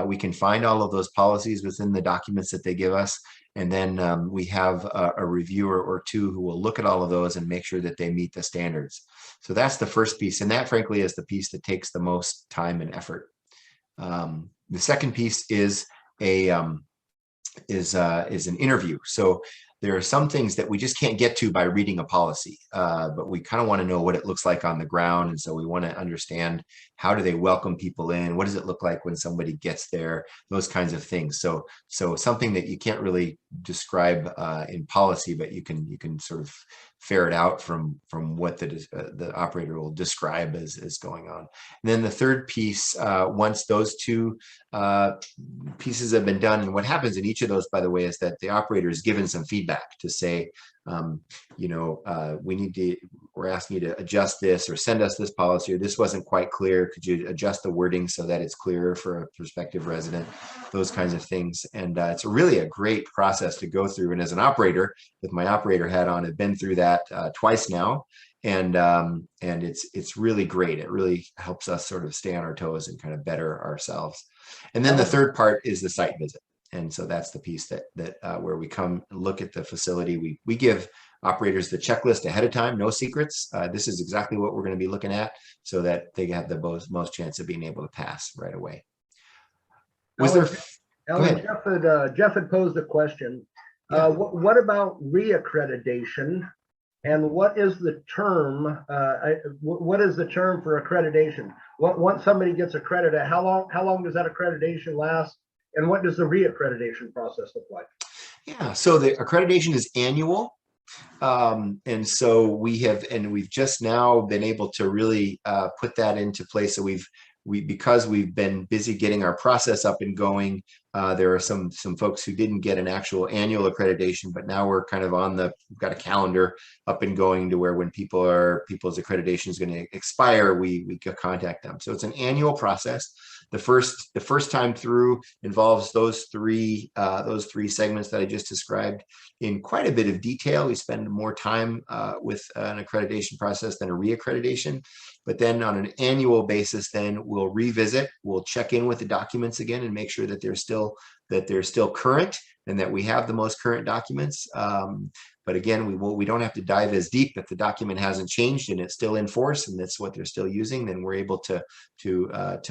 we can find all of those policies within the documents that they give us. And then we have a reviewer or two who will look at all of those and make sure that they meet the standards. So that's the first piece. And that, frankly, is the piece that takes the most time and effort. The second piece is an interview. So there are some things that we just can't get to by reading a policy, but we kind of want to know what it looks like on the ground. And so we want to understand, how do they welcome people in? What does it look like when somebody gets there? Those kinds of things. So something that you can't really describe in policy, but you can sort of ferret out from what the operator will describe as going on. And then the third piece, once those two pieces have been done, and what happens in each of those, by the way, is that the operator is given some feedback to say, we're asking you to adjust this, or send us this policy, or this wasn't quite clear. Could you adjust the wording so that it's clearer for a prospective resident? Those kinds of things. And it's really a great process to go through. And as an operator, with my operator hat on, I've been through that twice now. And it's really great. It really helps us sort of stay on our toes and kind of better ourselves. And then the third part is the site visit. And so that's the piece that where we come and look at the facility. We give operators the checklist ahead of time, no secrets. This is exactly what we're going to be looking at, so that they have the most chance of being able to pass right away. Alan, Jeff had posed a question. Yeah. What about reaccreditation? And what is the term? What is the term for accreditation? Once somebody gets accredited, how long does that accreditation last? And what does the reaccreditation process look like? Yeah, so the accreditation is annual. And so we've just now been able to really put that into place. So because we've been busy getting our process up and going, there are some folks who didn't get an actual annual accreditation, but now we're kind of we've got a calendar up and going to where when people's accreditation is going to expire, we contact them. So it's an annual process. The first time through involves those three segments that I just described in quite a bit of detail. We spend more time with an accreditation process than a reaccreditation. But then on an annual basis, then we'll revisit, we'll check in with the documents again and make sure that they're still current and that we have the most current documents. But again, we don't have to dive as deep. If the document hasn't changed and it's still in force and that's what they're still using, then we're able to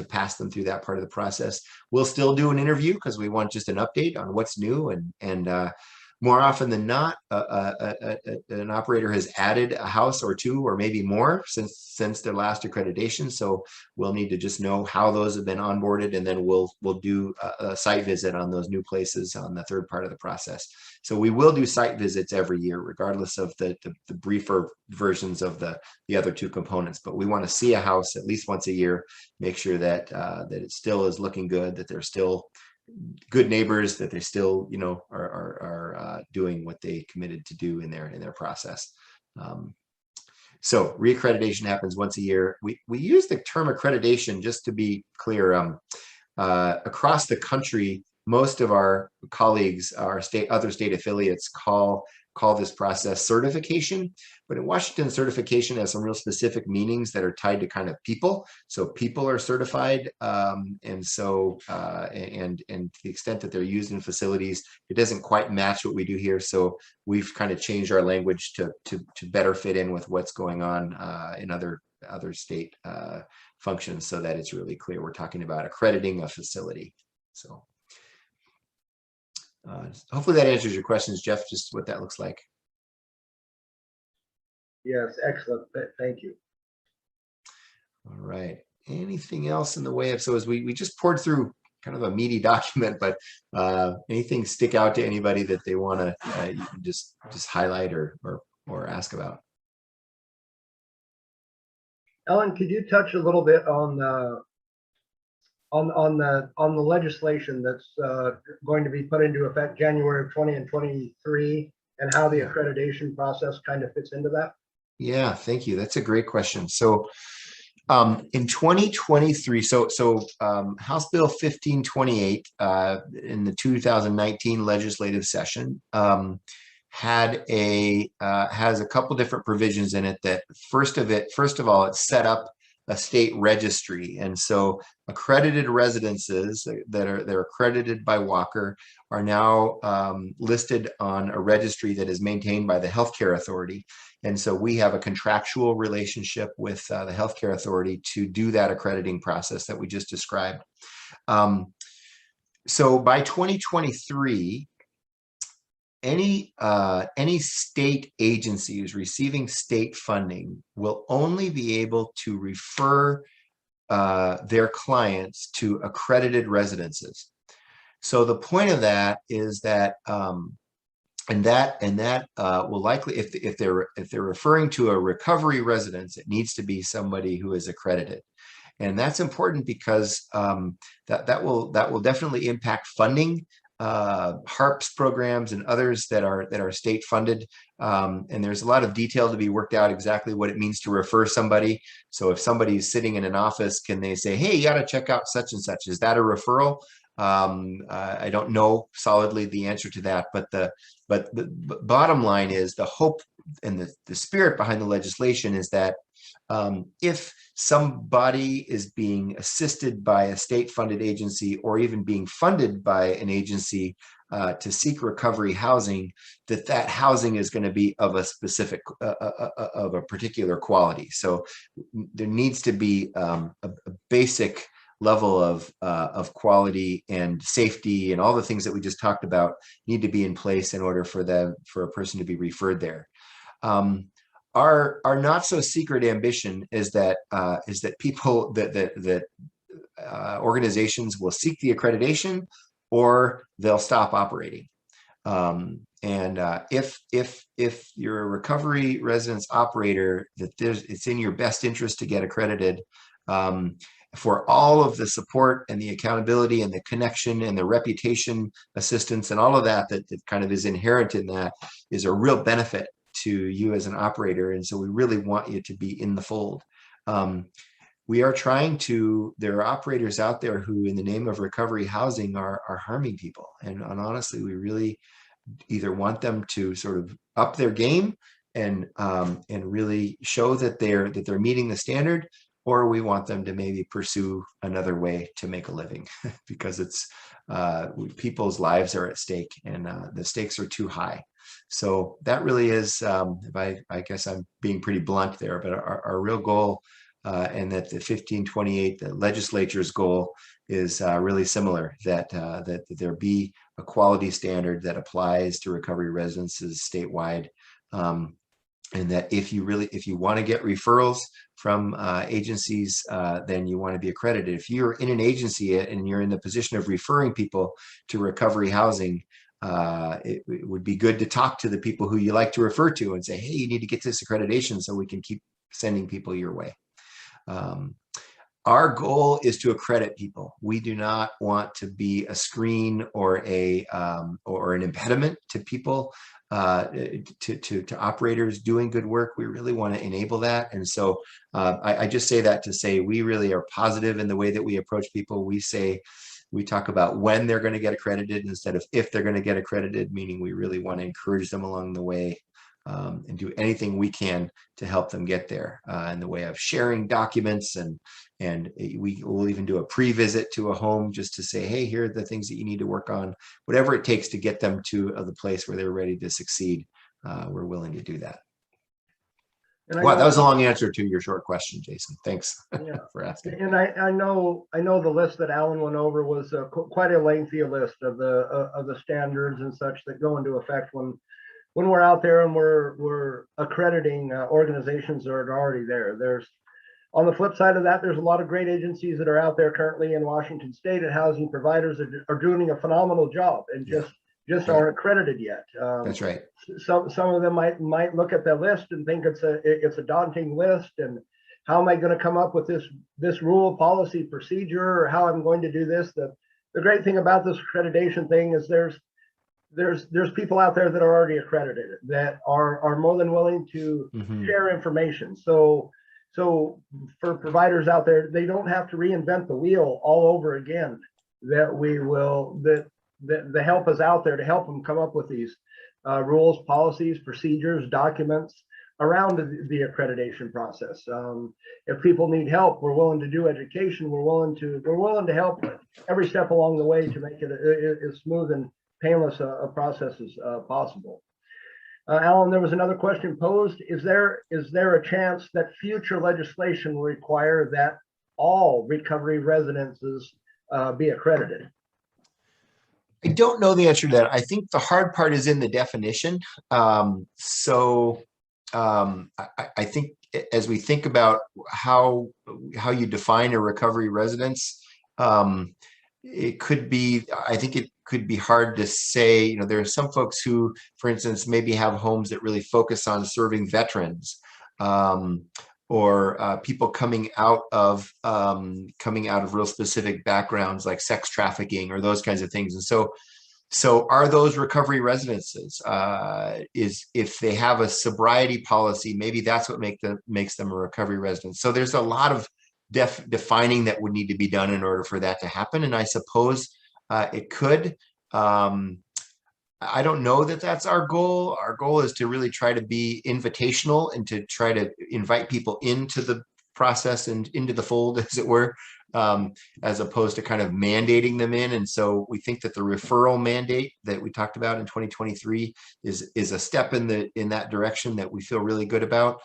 pass them through that part of the process. We'll still do an interview because we want just an update on what's new, and more often than not, an operator has added a house or two or maybe more since their last accreditation. So we'll need to just know how those have been onboarded, and then we'll do a site visit on those new places on the third part of the process. So we will do site visits every year, regardless of the briefer versions of the other two components. But we want to see a house at least once a year, make sure that it still is looking good, that they're still good neighbors, that they still are doing what they committed to do in their process. So reaccreditation happens once a year. We use the term accreditation, just to be clear, across the country. Most of our colleagues, our other state affiliates, call this process certification. But in Washington, certification has some real specific meanings that are tied to kind of people. So people are certified, and to the extent that they're used in facilities, it doesn't quite match what we do here. So we've kind of changed our language to better fit in with what's going on in other state functions, so that it's really clear we're talking about accrediting a facility. So. Hopefully that answers your questions, Jeff, just what that looks like. Yes, excellent. Thank you. All right. Anything else in the way of, so as we just poured through kind of a meaty document, but anything stick out to anybody that they want to you can just highlight or ask about? Ellen, could you touch a little bit on the legislation that's going to be put into effect January of 20 and 23, and how the accreditation process kind of fits into that? Yeah, thank you. That's a great question. So in 2023, House Bill 1528 in the 2019 legislative session has a couple different provisions in it. That first of all, it set up a state registry, and so accredited residences they're accredited by Walker are now listed on a registry that is maintained by the Healthcare Authority. And so we have a contractual relationship with the Healthcare Authority to do that accrediting process that we just described. So by 2023, any state agency who's receiving state funding will only be able to refer their clients to accredited residences. So the point of that is that will likely, if they're referring to a recovery residence, it needs to be somebody who is accredited. And that's important because that will definitely impact funding. HARPS programs and others that are state funded, and there's a lot of detail to be worked out exactly what it means to refer somebody. So if somebody's sitting in an office, can they say, hey, you got to check out such and such? Is that a referral? I don't know solidly the answer to that, but the bottom line is the hope and the spirit behind the legislation is that if somebody is being assisted by a state-funded agency or even being funded by an agency to seek recovery housing, that housing is going to be of a specific, of a particular quality. So there needs to be a basic level of quality and safety, and all the things that we just talked about need to be in place in order for a person to be referred there. Our not so secret ambition is that people that organizations will seek the accreditation or they'll stop operating. If you're a recovery residence operator, it's in your best interest to get accredited. For all of the support and the accountability and the connection and the reputation assistance and all of that kind of is inherent in that is a real benefit to you as an operator. And so we really want you to be in the fold. We are trying to, there are operators out there who in the name of recovery housing are harming people. And honestly, we really either want them to sort of up their game and really show that they're meeting the standard, or we want them to maybe pursue another way to make a living because it's people's lives are at stake and the stakes are too high. So that really is, I guess I'm being pretty blunt there, but our real goal and that the 1528, the legislature's goal is really similar, that there be a quality standard that applies to recovery residences statewide. And that if you want to get referrals from agencies, then you want to be accredited. If you're in an agency and you're in the position of referring people to recovery housing, it would be good to talk to the people who you like to refer to and say, hey, you need to get this accreditation so we can keep sending people your way. Our goal is to accredit people. We do not want to be a screen or an impediment to people, to operators doing good work. We really want to enable that. And so I just say that to say we really are positive in the way that we approach people. We talk about when they're going to get accredited instead of if they're going to get accredited, meaning we really want to encourage them along the way and do anything we can to help them get there in the way of sharing documents. And we will even do a pre-visit to a home just to say, hey, here are the things that you need to work on. Whatever it takes to get them to the place where they're ready to succeed, we're willing to do that. Wow, that was a long answer to your short question, Jason. Thanks for asking. And I know the list that Alan went over was quite a lengthy list of the standards and such that go into effect when when we're out there and we're accrediting organizations that are already there. There's, on the flip side of that, there's a lot of great agencies that are out there currently in Washington State and housing providers that are doing a phenomenal job and just aren't accredited yet. That's right. Some of them might look at the list and think it's a daunting list, and how am I going to come up with this rule, policy, procedure, or how I'm going to do this? The great thing about this accreditation thing is there's people out there that are already accredited that are more than willing to share information. So for providers out there, they don't have to reinvent the wheel all over again. The help is out there to help them come up with these rules, policies, procedures, documents around the accreditation process. If people need help, we're willing to do education. We're willing to help every step along the way to make it as smooth and painless a process as possible. Alan, there was another question posed. Is there a chance that future legislation will require that all recovery residences be accredited? I don't know the answer to that. I think the hard part is in the definition. I think as we think about how you define a recovery residence, it could be, I think it could be hard to say, you know, there are some folks who, for instance, maybe have homes that really focus on serving veterans, or people coming out of real specific backgrounds like sex trafficking or those kinds of things. And so are those recovery residences? If they have a sobriety policy, maybe that's what makes them a recovery residence. So there's a lot of defining that would need to be done in order for that to happen. And I suppose it could. I don't know that that's our goal. Our goal is to really try to be invitational and to try to invite people into the process and into the fold, as it were, as opposed to kind of mandating them in. And so we think that the referral mandate that we talked about in 2023 is a step in that direction that we feel really good about.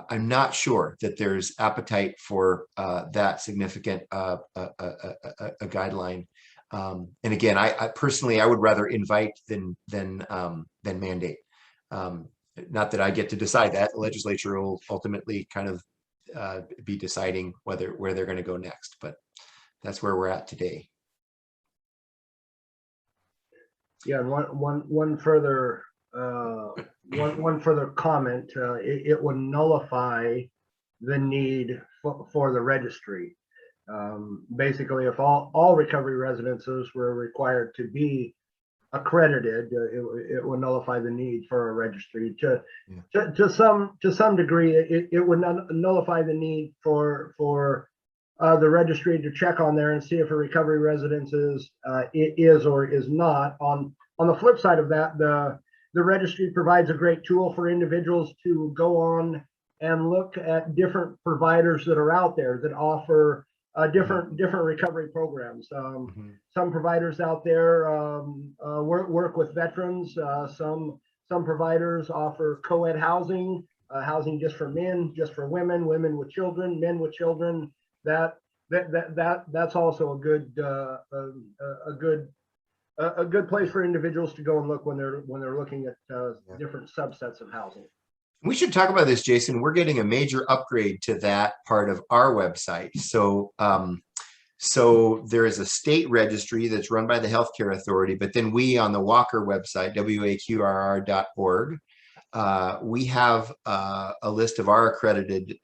I'm not sure that there's appetite for that significant a guideline. And again, I personally, I would rather invite than mandate. Not that I get to decide that. The legislature will ultimately kind of be deciding where they're going to go next, but that's where we're at today. Yeah, and one further comment. It would nullify the need for the registry. Basically, if all recovery residences were required to be accredited, it would nullify the need for a registry. To some degree, it would nullify the need for the registry to check on there and see if a recovery residence is or is not. On the flip side of that, the registry provides a great tool for individuals to go on and look at different providers that are out there that offer different recovery programs. Some providers out there work with veterans. Some providers offer co-ed housing, housing just for men, just for women, women with children, men with children. That's also a good place for individuals to go and look when they're looking at different subsets of housing. We should talk about this, Jason. We're getting a major upgrade to that part of our website. So, so there is a state registry that's run by the Healthcare Authority, but then we on the Walker website, waqrr.org, we have a list of our accredited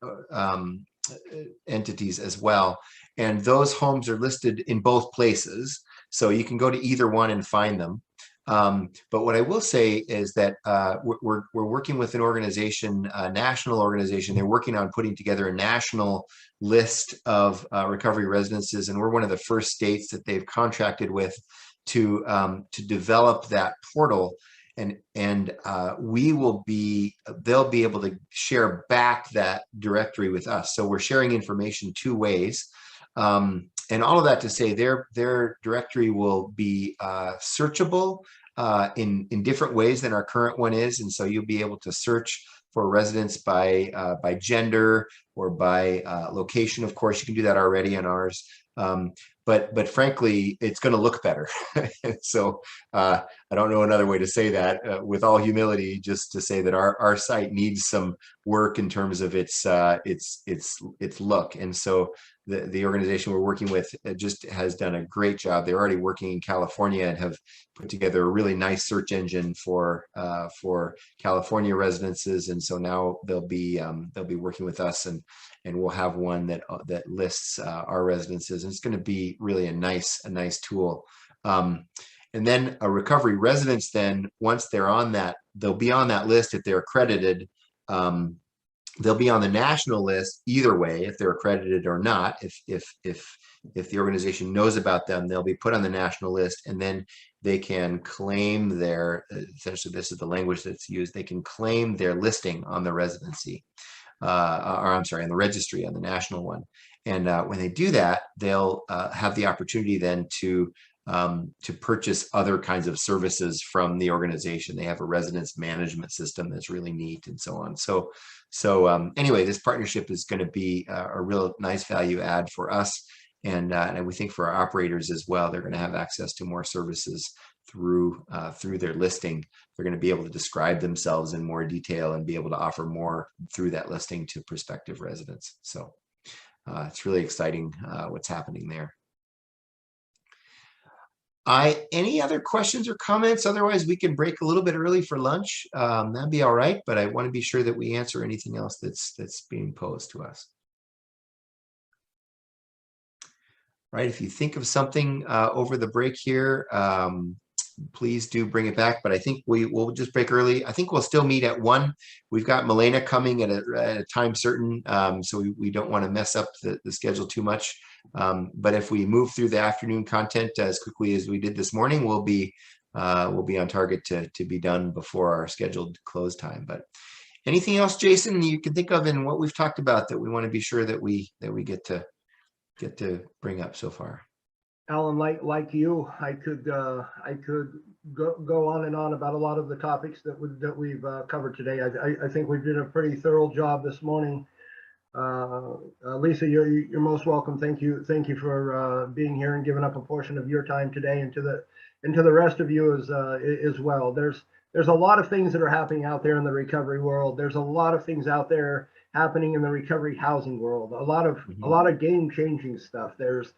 entities as well. And those homes are listed in both places. So you can go to either one and find them. But what I will say is that we're working with an organization, a national organization. They're working on putting together a national list of recovery residences, and we're one of the first states that they've contracted with to develop that portal. And they'll be able to share back that directory with us. So we're sharing information two ways. And all of that to say their directory will be searchable in different ways than our current one is. And so you'll be able to search for residents by gender or by location. Of course, you can do that already on ours. But frankly, it's going to look better. So I don't know another way to say that with all humility, just to say that our site needs some work in terms of its look. And so the organization we're working with just has done a great job. They're already working in California and have put together a really nice search engine for California residences. And so now they'll be working with us, and we'll have one that lists our residences. And it's going to be really a nice tool. And then a recovery residence, then once they're on that, they'll be on that list if they're accredited. They'll be on the national list either way, if they're accredited or not. If the organization knows about them, they'll be put on the national list, and then they can claim their, essentially this is the language that's used, they can claim their listing on the residency, or I'm sorry, on the registry, on the national one. And when they do that, they'll have the opportunity then to purchase other kinds of services from the organization. They have a residence management system that's really neat, and so on. So anyway, this partnership is going to be a real nice value add for us, and we think for our operators as well. They're going to have access to more services through their listing. They're going to be able to describe themselves in more detail and be able to offer more through that listing to prospective residents. So it's really exciting what's happening there. Any other questions or comments? Otherwise, we can break a little bit early for lunch. That'd be all right, but I want to be sure that we answer anything else that's being posed to us. Right, if you think of something over the break here, please do bring it back, but I think we'll just break early. I think we'll still meet at 1. We've got Milena coming at a time certain, so we don't want to mess up the schedule too much. But if we move through the afternoon content as quickly as we did this morning, we'll be on target to be done before our scheduled close time. But anything else, Jason, you can think of in what we've talked about that we want to be sure that we get to bring up so far? Alan, like you, I could go on and on about a lot of the topics that we've covered today. I think we did a pretty thorough job this morning. Lisa, you're most welcome. Thank you for being here and giving up a portion of your time today, and to the rest of you as well. There's a lot of things that are happening out there in the recovery world. There's a lot of things out there happening in the recovery housing world. A lot of game-changing stuff. There's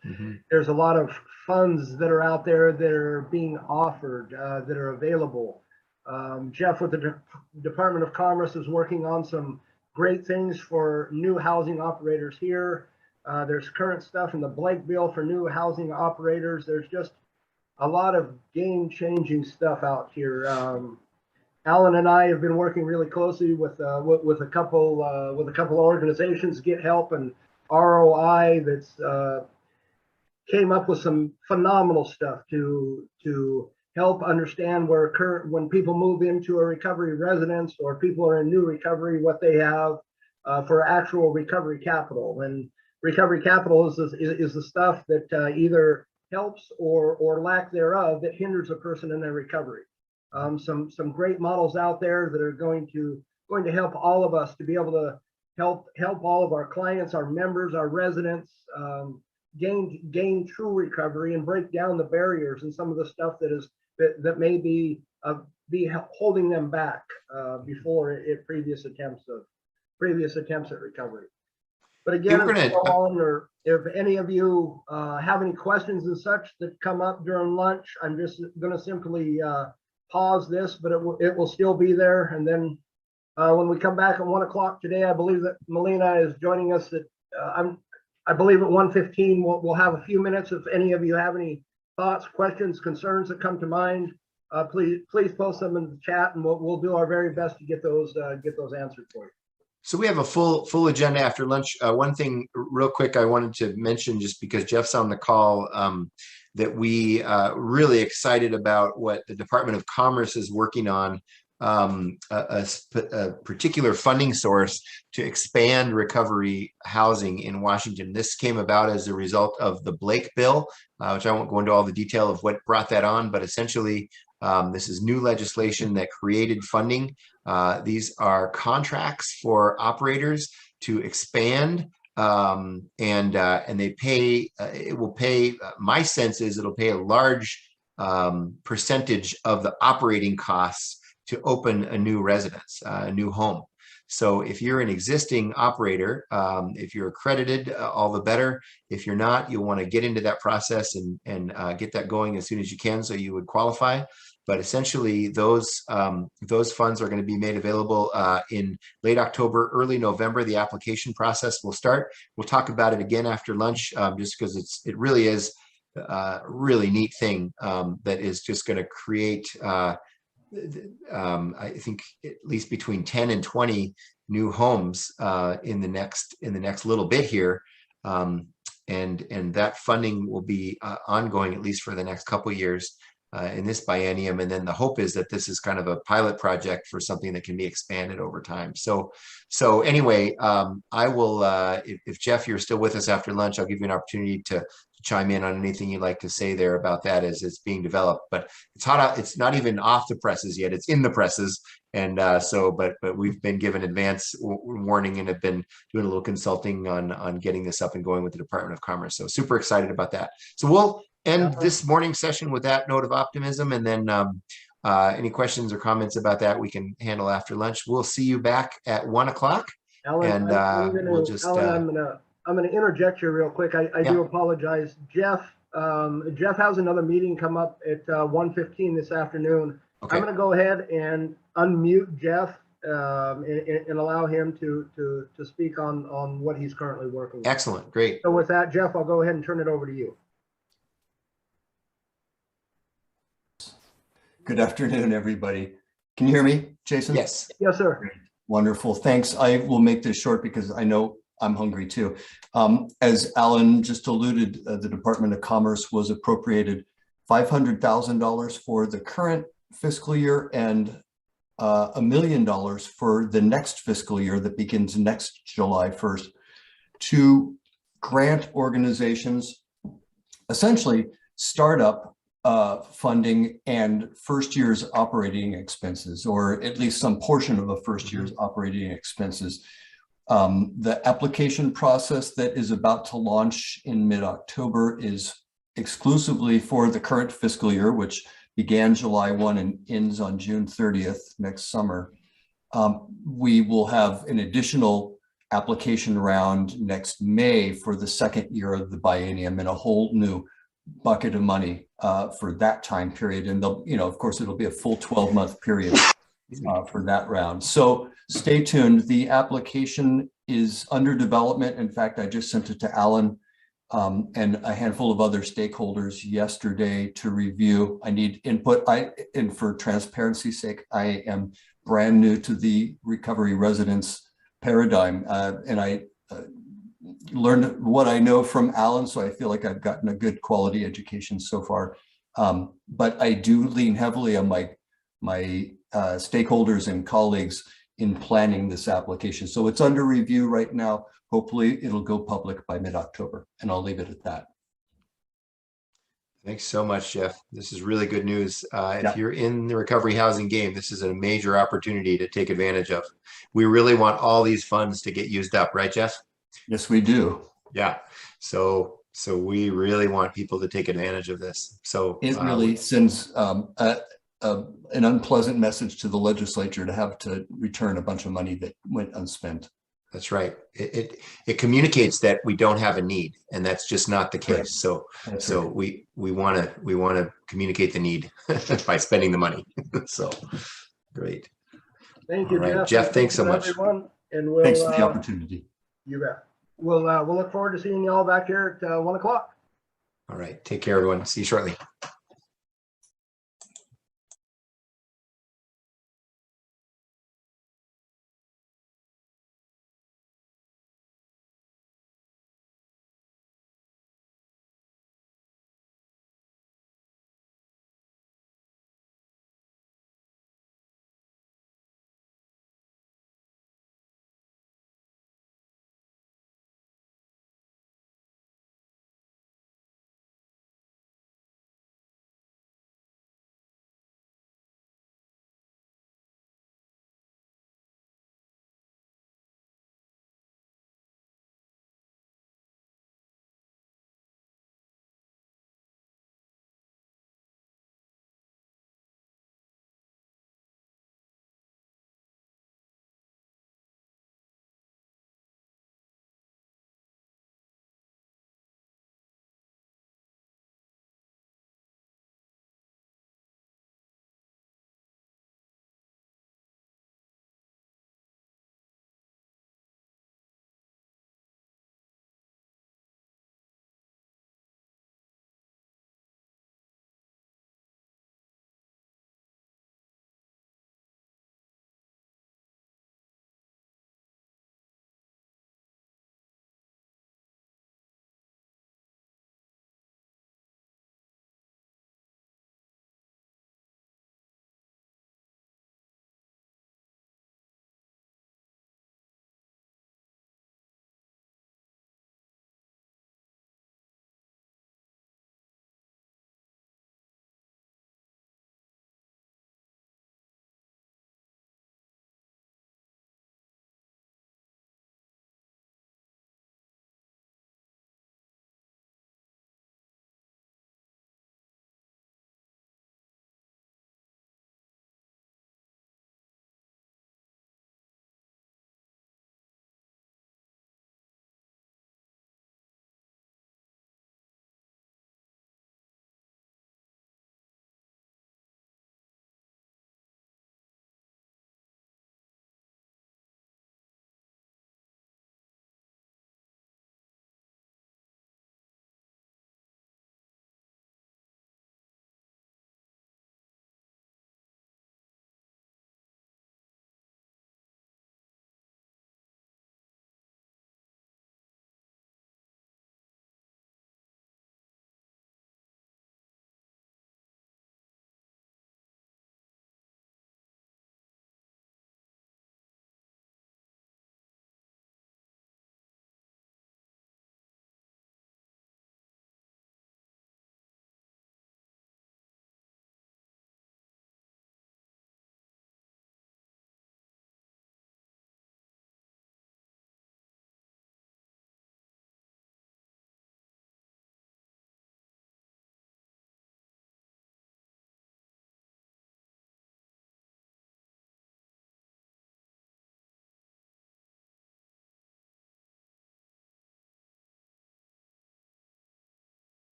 a lot of funds that are out there that are being offered, that are available. Jeff with the Department of Commerce is working on some great things for new housing operators here. There's current stuff in the Blake bill for new housing operators. There's just a lot of game-changing stuff out here. Alan and I have been working really closely with a couple organizations, Get Help and ROI, that's came up with some phenomenal stuff to help understand when people move into a recovery residence or people are in new recovery, what they have for actual recovery capital. And recovery capital is the stuff that either helps or lack thereof that hinders a person in their recovery. Some great models out there that are going to help all of us to be able to help all of our clients, our members, our residents gain true recovery and break down the barriers and some of the stuff that may be holding them back before previous attempts at recovery. But again, if any of you have any questions and such that come up during lunch, I'm just going to simply pause this, but it will still be there. And then when we come back at 1 o'clock today, I believe that Melina is joining us. I believe at 1:15 we'll have a few minutes. If any of you have any thoughts, questions, concerns that come to mind, please post them in the chat, and we'll do our very best to get those answered for you. So we have a full agenda after lunch. One thing real quick I wanted to mention, just because Jeff's on the call, that we really excited about what the Department of Commerce is working on, a particular funding source to expand recovery housing in Washington. This came about as a result of the Blake bill, which I won't go into all the detail of what brought that on, but essentially This is new legislation that created funding. These are contracts for operators to expand, and they pay. It will pay. My sense is it'll pay a large percentage of the operating costs to open a new residence, a new home. So if you're an existing operator, if you're accredited, all the better. If you're not, you'll want to get into that process and get that going as soon as you can, so you would qualify. But essentially, those funds are going to be made available in late October, early November. The application process will start. We'll talk about it again after lunch, just because it really is a really neat thing that is just going to create, I think, at least between 10 and 20 new homes in the next little bit here. And that funding will be ongoing at least for the next couple of years in this biennium. And then the hope is that this is kind of a pilot project for something that can be expanded over time. So anyway, I will, if Jeff, you're still with us after lunch, I'll give you an opportunity to chime in on anything you'd like to say there about that as it's being developed. But it's hot out, it's not even off the presses yet, it's in the presses. And but we've been given advance warning and have been doing a little consulting on getting this up and going with the Department of Commerce. So super excited about that. So we'll end this morning session with that note of optimism, and then any questions or comments about that we can handle after lunch. We'll see you back at 1 o'clock. Alan, We'll just I'm gonna interject here real quick. I do apologize. Jeff has another meeting come up at 1:15 this afternoon. Okay. I'm gonna go ahead and unmute Jeff and allow him to speak on what he's currently working with. Excellent, great. So with that, Jeff, I'll go ahead and turn it over to you. Good afternoon, everybody. Can you hear me, Jason? Yes. Yes, sir. Great. Wonderful. Thanks. I will make this short because I know I'm hungry too. As Alan just alluded, the Department of Commerce was appropriated $500,000 for the current fiscal year and $1 million for the next fiscal year that begins next July 1st to grant organizations essentially startup funding and first year's operating expenses, or at least some portion of a first year's operating expenses. The application process that is about to launch in mid-October is exclusively for the current fiscal year, which began July 1 and ends on June 30th next summer. We will have an additional application round next May for the second year of the biennium and a whole new bucket of money for that time period. And they'll, of course, it'll be a full 12-month period for that round. So stay tuned. The application is under development. In fact, I just sent it to Alan and a handful of other stakeholders yesterday to review. I need input. And for transparency's sake, I am brand new to the recovery residence paradigm, and I learned what I know from Alan, so I feel like I've gotten a good quality education so far. But I do lean heavily on my stakeholders and colleagues in planning this application. So it's under review right now. Hopefully it'll go public by mid-October, and I'll leave it at that. Thanks so much, Jeff. This is really good news. If you're in the recovery housing game, this is a major opportunity to take advantage of. We really want all these funds to get used up, right, Jeff? Yes, we do. Yeah. So we really want people to take advantage of this. So it really sends an unpleasant message to the legislature to have to return a bunch of money that went unspent. That's right. It communicates that we don't have a need, and that's just not the case. Right. So we want to communicate the need by spending the money. So great. Thank you, Jeff. Jeff, thanks so much. Everyone. And thanks for the opportunity. You bet. We'll look forward to seeing you all back here at 1 o'clock. All right. Take care, everyone. See you shortly.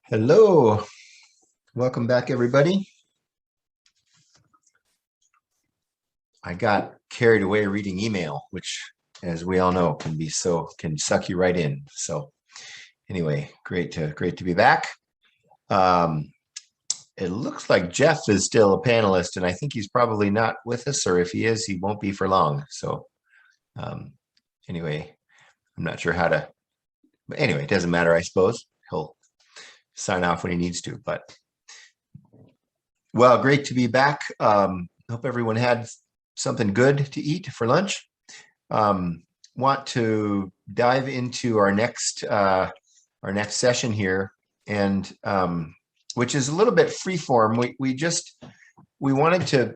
Hello, welcome back, everybody. I got carried away reading email, which, as we all know, can suck you right in. So, anyway, great to be back. It looks like Jeff is still a panelist, and I think he's probably not with us, or if he is, he won't be for long. So, anyway, I'm not sure how to. But anyway, it doesn't matter, I suppose. He'll sign off when he needs to, but well, great to be back. Hope everyone had something good to eat for lunch. Want to dive into our next session here, and which is a little bit freeform. We wanted to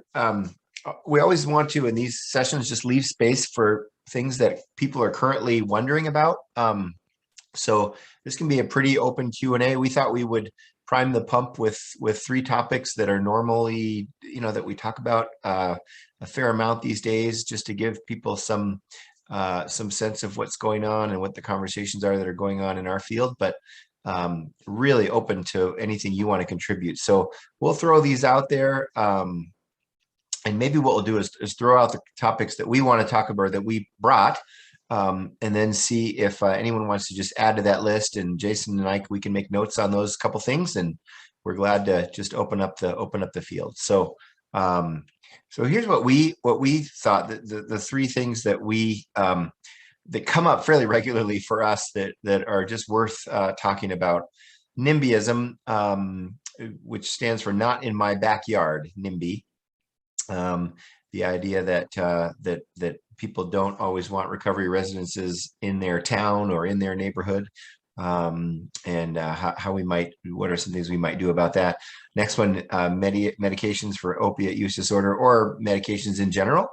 we always want to in these sessions just leave space for things that people are currently wondering about. So this can be a pretty open Q&A. We thought we would prime the pump with 3 topics that are normally, that we talk about a fair amount these days, just to give people some sense of what's going on and what the conversations are that are going on in our field, but really open to anything you want to contribute. So we'll throw these out there. And maybe what we'll do is throw out the topics that we want to talk about that we brought. And then see if anyone wants to just add to that list, and Jason and I, we can make notes on those couple things, and we're glad to just open up the field. So, so here's what we thought that the 3 things that we that come up fairly regularly for us that are just worth talking about. NIMBYism, which stands for not in my backyard, NIMBY. The idea that people don't always want recovery residences in their town or in their neighborhood, and what are some things we might do about that. Next one, medications for opiate use disorder or medications in general.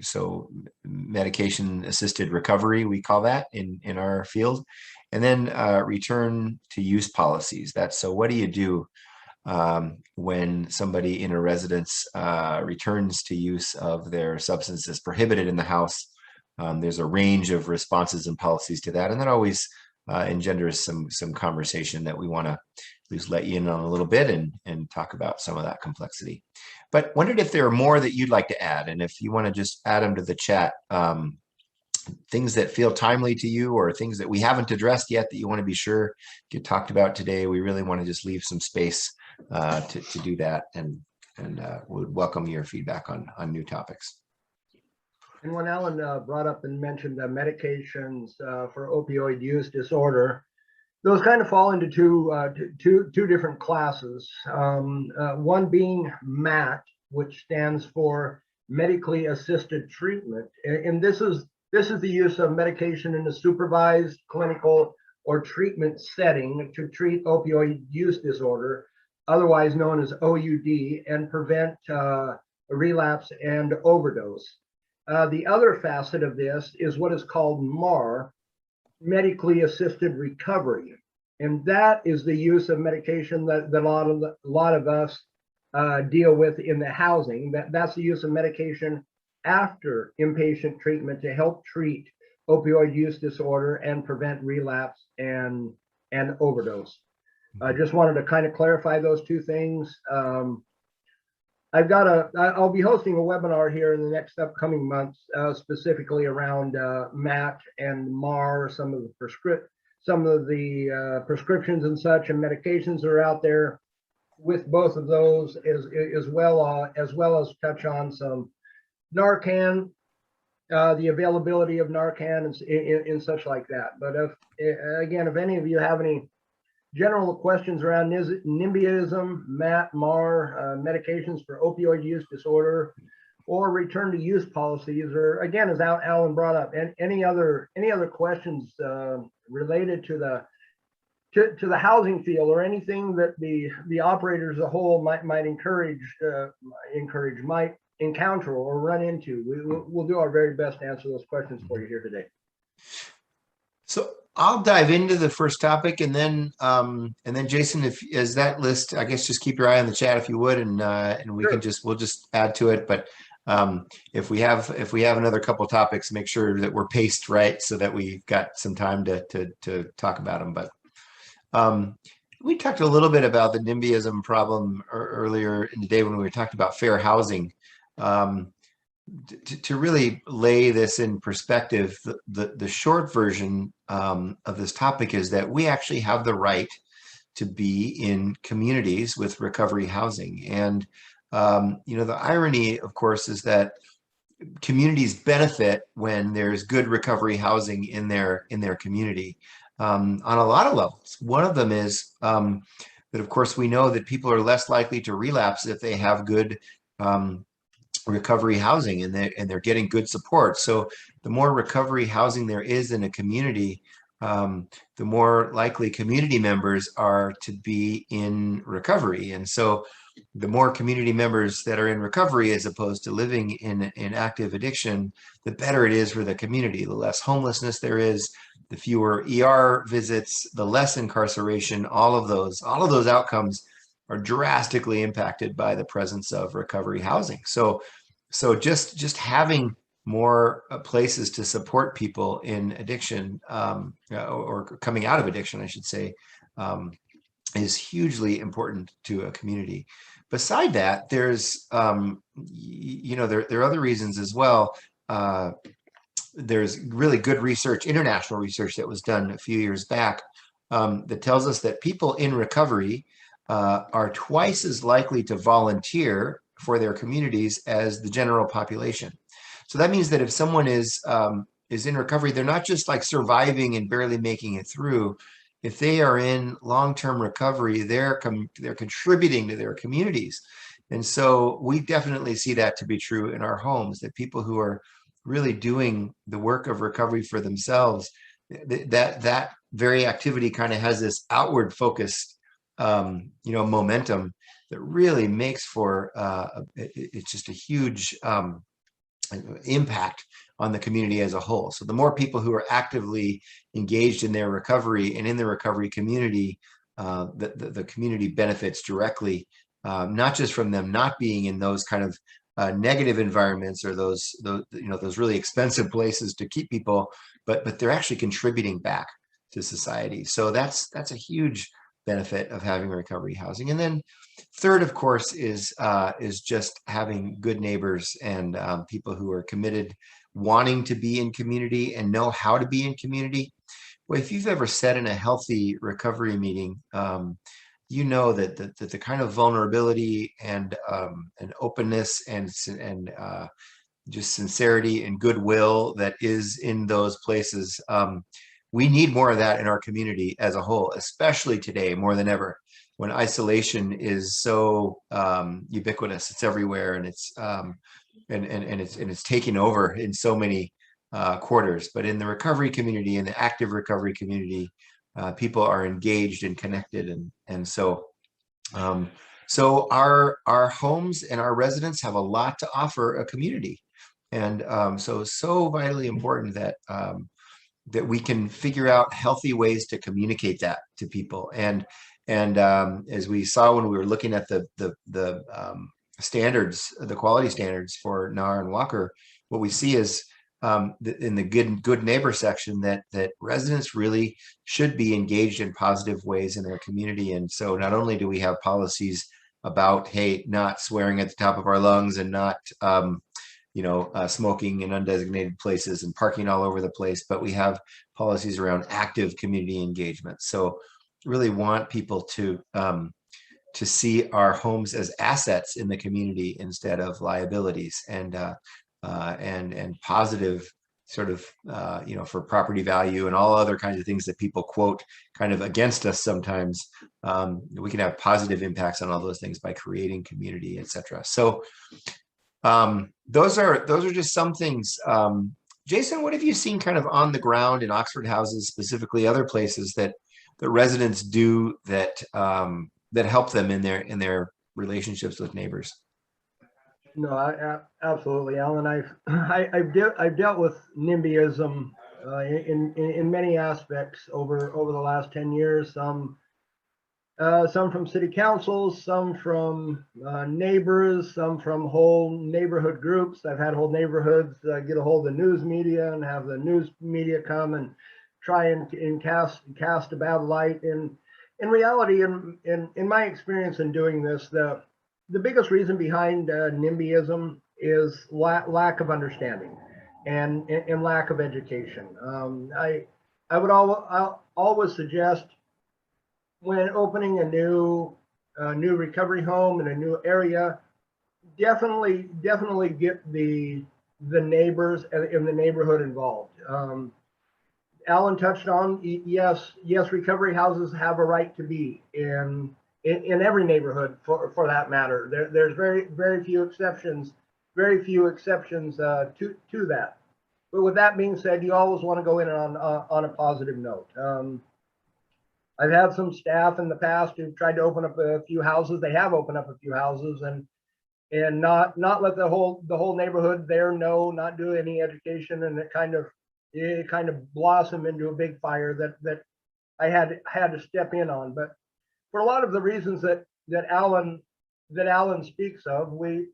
So medication assisted recovery, we call that in our field. And then return to use policies. So what do you do when somebody in a residence returns to use of their substances prohibited in the house? There's a range of responses and policies to that, and that always engenders some conversation that we want to at least let you in on a little bit and talk about some of that complexity. But wondered if there are more that you'd like to add, and if you want to just add them to the chat, things that feel timely to you or things that we haven't addressed yet that you want to be sure get talked about today. We really want to just leave some space to do that, and would welcome your feedback on new topics. And when Alan brought up and mentioned medications for opioid use disorder, those kind of fall into two different classes. One being MAT, which stands for medically assisted treatment, and this is the use of medication in a supervised clinical or treatment setting to treat opioid use disorder, otherwise known as OUD, and prevent relapse and overdose. The other facet of this is what is called MARR, medically assisted recovery. And that is the use of medication that a lot of us deal with in the housing. That's the use of medication after inpatient treatment to help treat opioid use disorder and prevent relapse and overdose. I just wanted to kind of clarify those 2 things. I'll be hosting a webinar here in the next upcoming months, specifically around MAT and MARR, some of the prescriptions and such and medications that are out there with both of those, as well as touch on some Narcan, the availability of Narcan and such like that. But if any of you have any general questions around NIMBYism, MAT, MARR, medications for opioid use disorder, or return to use policies, or again, as Alan brought up, and any other questions related to the housing field, or anything that the operators as a whole might encounter or run into, we'll do our very best to answer those questions for you here today. So I'll dive into the first topic, and then Jason, as that list, I guess just keep your eye on the chat if you would, and we Sure. we'll just add to it. But if we have another couple of topics, make sure that we're paced right so that we've got some time to talk about them. But We talked a little bit about the NIMBYism problem earlier in the day when we were talking about fair housing. To really lay this in perspective, the short version of this topic is that we actually have the right to be in communities with recovery housing. And, the irony, of course, is that communities benefit when there's good recovery housing in their community on a lot of levels. One of them is that, of course, we know that people are less likely to relapse if they have good recovery housing and they're getting good support. So the more recovery housing there is in a community, the more likely community members are to be in recovery. And so the more community members that are in recovery as opposed to living in active addiction, the better it is for the community. The less homelessness there is, the fewer ER visits, the less incarceration, all of those outcomes are drastically impacted by the presence of recovery housing. So just having more places to support people in addiction or coming out of addiction, I should say, is hugely important to a community. Beside that, there's, there are other reasons as well. There's really good research, international research that was done a few years back that tells us that people in recovery are twice as likely to volunteer for their communities as the general population. So that means that if someone is in recovery, they're not just like surviving and barely making it through. If they are in long-term recovery, they're contributing to their communities. And so we definitely see that to be true in our homes, that people who are really doing the work of recovery for themselves, that very activity kind of has this outward focused, momentum that really makes for, it's just a huge impact on the community as a whole. So the more people who are actively engaged in their recovery and in the recovery community, the community benefits directly, not just from them not being in those kind of negative environments or those really expensive places to keep people, but they're actually contributing back to society. So that's a huge benefit of having recovery housing. And then third, of course, is just having good neighbors and people who are committed, wanting to be in community and know how to be in community. Well, if you've ever sat in a healthy recovery meeting, you know that the kind of vulnerability and openness and just sincerity and goodwill that is in those places. We need more of that in our community as a whole, especially today more than ever, when isolation is so ubiquitous. It's everywhere, and it's it's taking over in so many quarters. But in the recovery community, in the active recovery community, people are engaged and connected, and so our homes and our residents have a lot to offer a community, and so vitally important that that we can figure out healthy ways to communicate that to people. And as we saw when we were looking at the standards, the quality standards for NARR and Walker, what we see is in the good neighbor section that residents really should be engaged in positive ways in their community. And so not only do we have policies about, hey, not swearing at the top of our lungs and not smoking in undesignated places and parking all over the place, but we have policies around active community engagement. So really want people to see our homes as assets in the community instead of liabilities, and positive sort of, for property value and all other kinds of things that people quote kind of against us sometimes. We can have positive impacts on all those things by creating community, etc. So those are just some things. Jason, what have you seen kind of on the ground in Oxford houses, specifically other places that the residents do that that help them in their relationships with neighbors? No, absolutely, Alan. I've dealt with NIMBYism in many aspects over the last 10 years. Some from city councils, some from neighbors, some from whole neighborhood groups. I've had whole neighborhoods get a hold of the news media and have the news media come and try and cast a bad light. And in reality, in my experience in doing this, the biggest reason behind NIMBYism is lack of understanding and lack of education. I would I'll always suggest when opening a new recovery home in a new area, definitely get the neighbors in the neighborhood involved. Alan touched on, yes, recovery houses have a right to be in every neighborhood for that matter. There's very few exceptions to that. But with that being said, you always want to go in on a positive note. I've had some staff in the past who've tried to open up a few houses. They have opened up a few houses and not let the whole neighborhood there know, not do any education, and it kind of blossomed into a big fire that I had to step in on. But for a lot of the reasons that Alan speaks of, we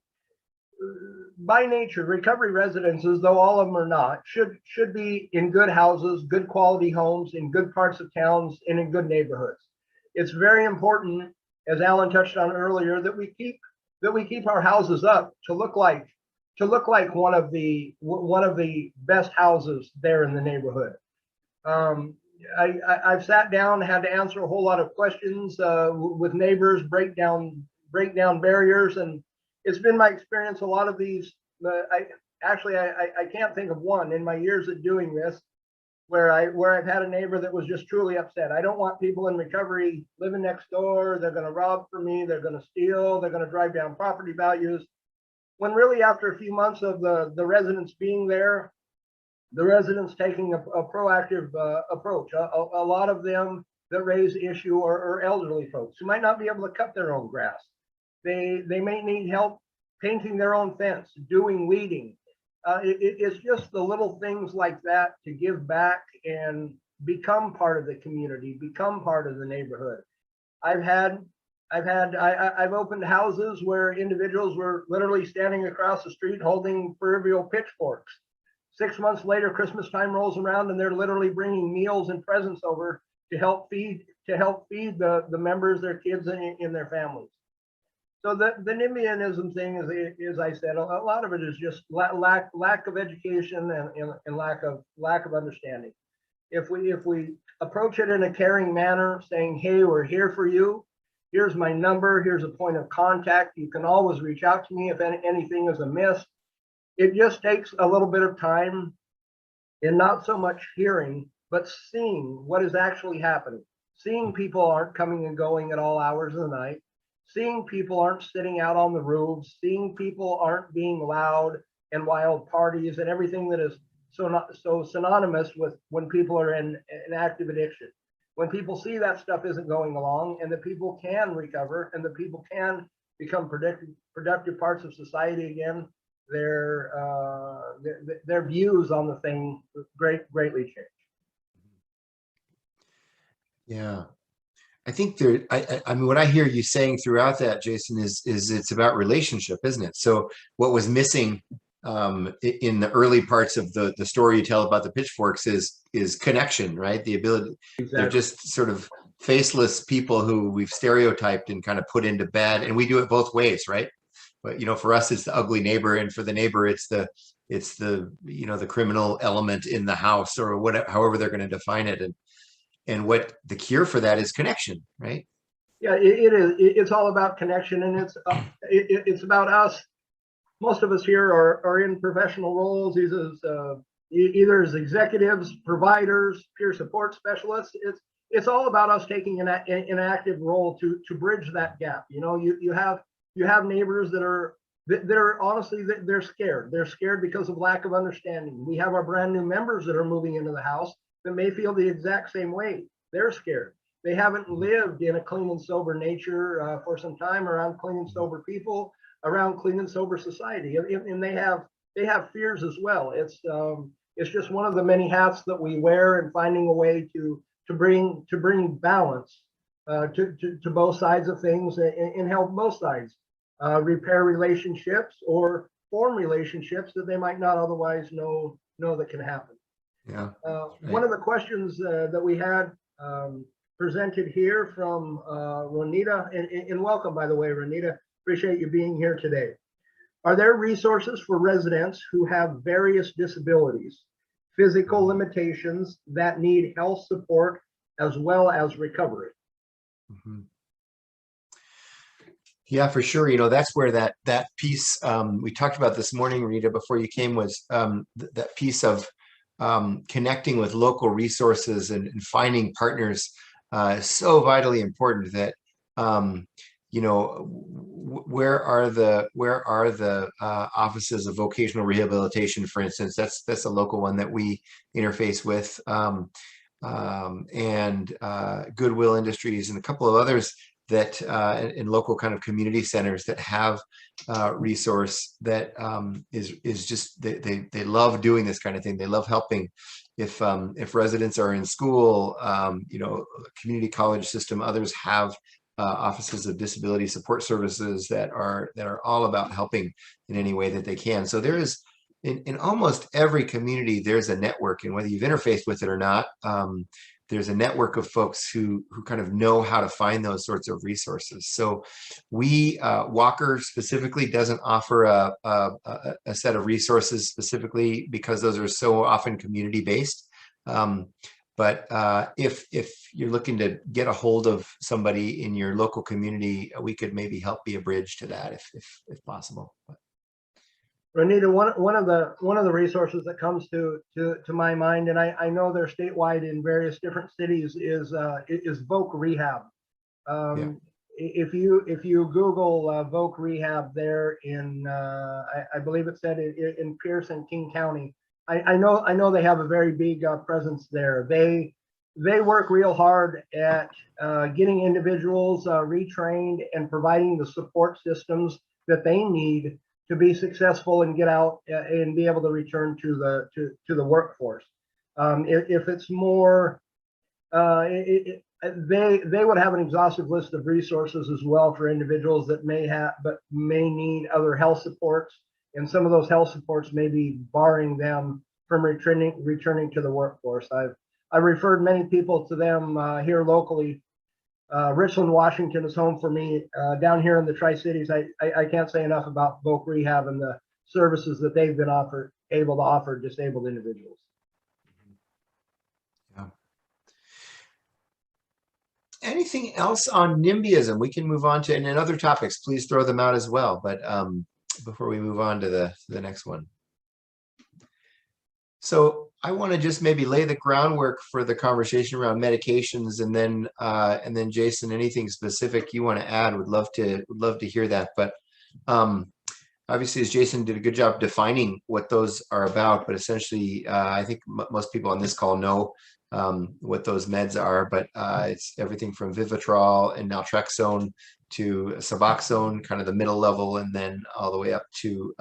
by nature, recovery residences, though all of them are not, should be in good houses, good quality homes, in good parts of towns, and in good neighborhoods. It's very important, as Alan touched on earlier, that we keep our houses up to look like one of the best houses there in the neighborhood. I've sat down, had to answer a whole lot of questions with neighbors, break down barriers, and it's been my experience. A lot of these, I can't think of one in my years of doing this where I've had a neighbor that was just truly upset. I don't want people in recovery living next door. They're going to rob from me. They're going to steal. They're going to drive down property values. When really, after a few months of the residents being there, the residents taking a proactive approach. A lot of them that raise issue are elderly folks who might not be able to cut their own grass. They may need help painting their own fence, doing weeding. It's just the little things like that to give back and become part of the community, become part of the neighborhood. I've opened houses where individuals were literally standing across the street holding proverbial pitchforks. 6 months later, Christmas time rolls around and they're literally bringing meals and presents over to help feed the members, their kids, and their families. So the NIMBYism thing is, as I said, a lot of it is just lack of education and lack of understanding. If we approach it in a caring manner, saying, hey, we're here for you. Here's my number. Here's a point of contact. You can always reach out to me if anything is amiss. It just takes a little bit of time and not so much hearing, but seeing what is actually happening. Seeing people aren't coming and going at all hours of the night. Seeing people aren't sitting out on the roofs. Seeing people aren't being loud and wild parties and everything that is so synonymous with when people are in active addiction. When people see that stuff isn't going along and that people can recover and that people can become productive parts of society again, their views on the thing greatly change. Yeah. I think I mean, what I hear you saying throughout that, Jason, is it's about relationship, isn't it? So what was missing in the early parts of the story you tell about the pitchforks is connection, right? The ability. Exactly. They're just sort of faceless people who we've stereotyped and kind of put into bed, and we do it both ways, right? But for us, it's the ugly neighbor, and for the neighbor, it's the the criminal element in the house, or whatever, however they're going to define it. And what the cure for that is connection, right? Yeah, it is. It's all about connection, and it's about us. Most of us here are in professional roles, either as executives, providers, peer support specialists. It's all about us taking an active role to bridge that gap. You have neighbors that are honestly, they're scared. They're scared because of lack of understanding. We have our brand new members that are moving into the house that may feel the exact same way. They're scared. They haven't lived in a clean and sober nature for some time, around clean and sober people, around clean and sober society, and they have fears as well. It's just one of the many hats that we wear, and finding a way to bring balance to both sides of things and help both sides repair relationships or form relationships that they might not otherwise know that can happen. Yeah. One of the questions that we had presented here from Ronita, and welcome, by the way, Ronita. Appreciate you being here today. Are there resources for residents who have various disabilities, physical limitations that need health support as well as recovery? Mm-hmm. Yeah, for sure. You know, that's where that piece we talked about this morning, Rita, before you came, was that piece of connecting with local resources and finding partners is so vitally important. That you know, where are the offices of vocational rehabilitation, for instance? That's a local one that we interface with, and Goodwill Industries and a couple of others that in local kind of community centers that have resource that is just they love doing this kind of thing. They love helping. If residents are in school, you know, community college system, others have offices of disability support services that are all about helping in any way that they can. So there is in almost every community there's a network, and whether you've interfaced with it or not, there's a network of folks who kind of know how to find those sorts of resources. So we, Walker specifically doesn't offer a set of resources specifically because those are so often community based. But if you're looking to get a hold of somebody in your local community, we could maybe help be a bridge to that if possible. Ronita, one of the resources that comes to my mind, and I know they're statewide in various different cities, is Voc Rehab. Yeah. If you Google Voc Rehab there in I believe it said in Pierce and King County, I know they have a very big presence there. They work real hard at getting individuals retrained and providing the support systems that they need to be successful and get out and be able to return to the workforce. If it's more, they would have an exhaustive list of resources as well for individuals that may need other health supports, and some of those health supports may be barring them from returning to the workforce. I've referred many people to them here locally. Richland, Washington is home for me. Down here in the Tri-Cities, I can't say enough about Voc Rehab and the services that they've been able to offer disabled individuals. Yeah. Anything else on NIMBYism? We can move on to, and in other topics, please throw them out as well. But before we move on to the next one. So I want to just maybe lay the groundwork for the conversation around medications, and then Jason, anything specific you want to add, would love to hear that. But obviously, as Jason did a good job defining what those are about, but essentially, I think most people on this call know what those meds are. But it's everything from Vivitrol and naltrexone to Suboxone, kind of the middle level, and then all the way up to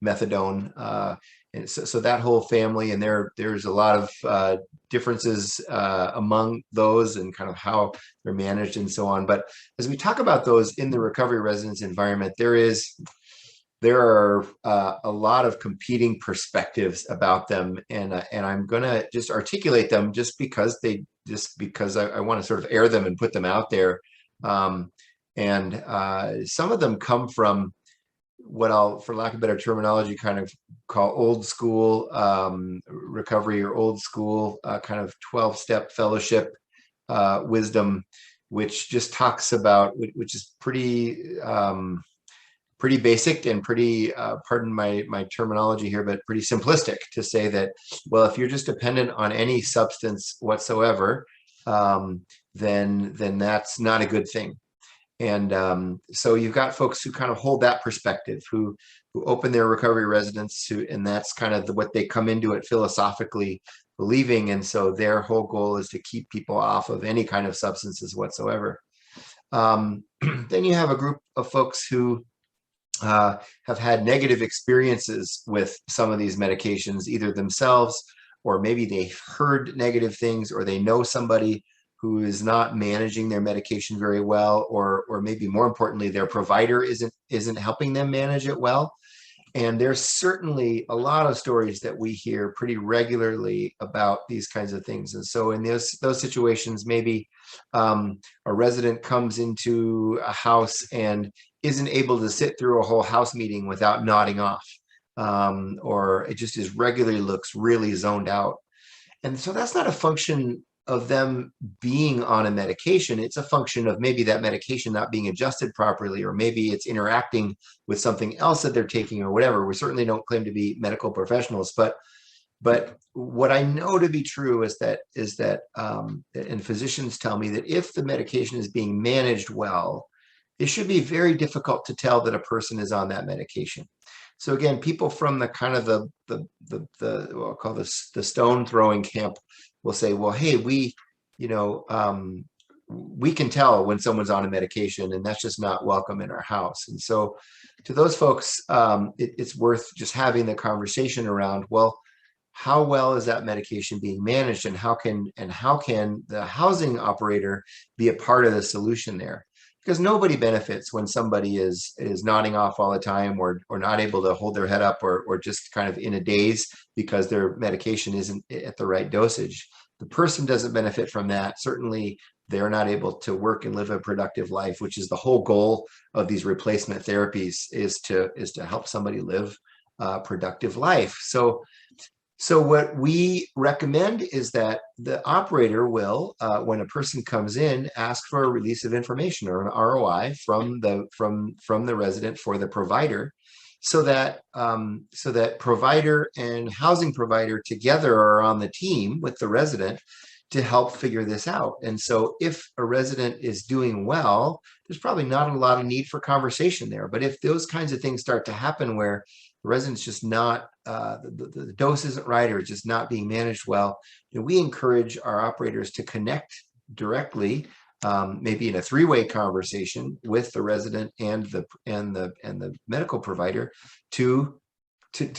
methadone. And so that whole family, and there's a lot of differences among those and kind of how they're managed and so on. But as we talk about those in the recovery residence environment, there are a lot of competing perspectives about them, and I'm gonna just articulate them just because I want to sort of air them and put them out there. And some of them come from what I'll, for lack of better terminology, kind of call old school recovery, or old school kind of 12-step fellowship wisdom, which just talks about, which is pretty basic and pretty, pardon my terminology here, but pretty simplistic to say that, well, if you're just dependent on any substance whatsoever, then that's not a good thing. And so you've got folks who kind of hold that perspective, who open their recovery residence, and that's kind of what they come into it philosophically believing. And so their whole goal is to keep people off of any kind of substances whatsoever. Then you have a group of folks who have had negative experiences with some of these medications, either themselves, or maybe they've heard negative things, or they know somebody who is not managing their medication very well, or maybe more importantly, their provider isn't helping them manage it well. And there's certainly a lot of stories that we hear pretty regularly about these kinds of things. And so in those situations, maybe a resident comes into a house and isn't able to sit through a whole house meeting without nodding off, or it just is regularly looks really zoned out. And so that's not a function of them being on a medication. It's a function of maybe that medication not being adjusted properly, or maybe it's interacting with something else that they're taking or whatever. We certainly don't claim to be medical professionals, but what I know to be true is that and physicians tell me that if the medication is being managed well, it should be very difficult to tell that a person is on that medication. So again, people from the kind of the what I'll call this the stone throwing camp will say, well, hey, we can tell when someone's on a medication, and that's just not welcome in our house. And so to those folks, it's worth just having the conversation around, well, how well is that medication being managed, and how can the housing operator be a part of the solution there? Because nobody benefits when somebody is nodding off all the time, or not able to hold their head up, or just kind of in a daze because their medication isn't at the right dosage. The person doesn't benefit from that. Certainly, they're not able to work and live a productive life, which is the whole goal of these replacement therapies, is to help somebody live a productive life. So what we recommend is that the operator will, when a person comes in, ask for a release of information or an ROI from the resident for the provider, so that provider and housing provider together are on the team with the resident to help figure this out. And so if a resident is doing well, there's probably not a lot of need for conversation there. But if those kinds of things start to happen where the resident's just not, the dose isn't right, or just not being managed well, we encourage our operators to connect directly, maybe in a three-way conversation with the resident and the medical provider to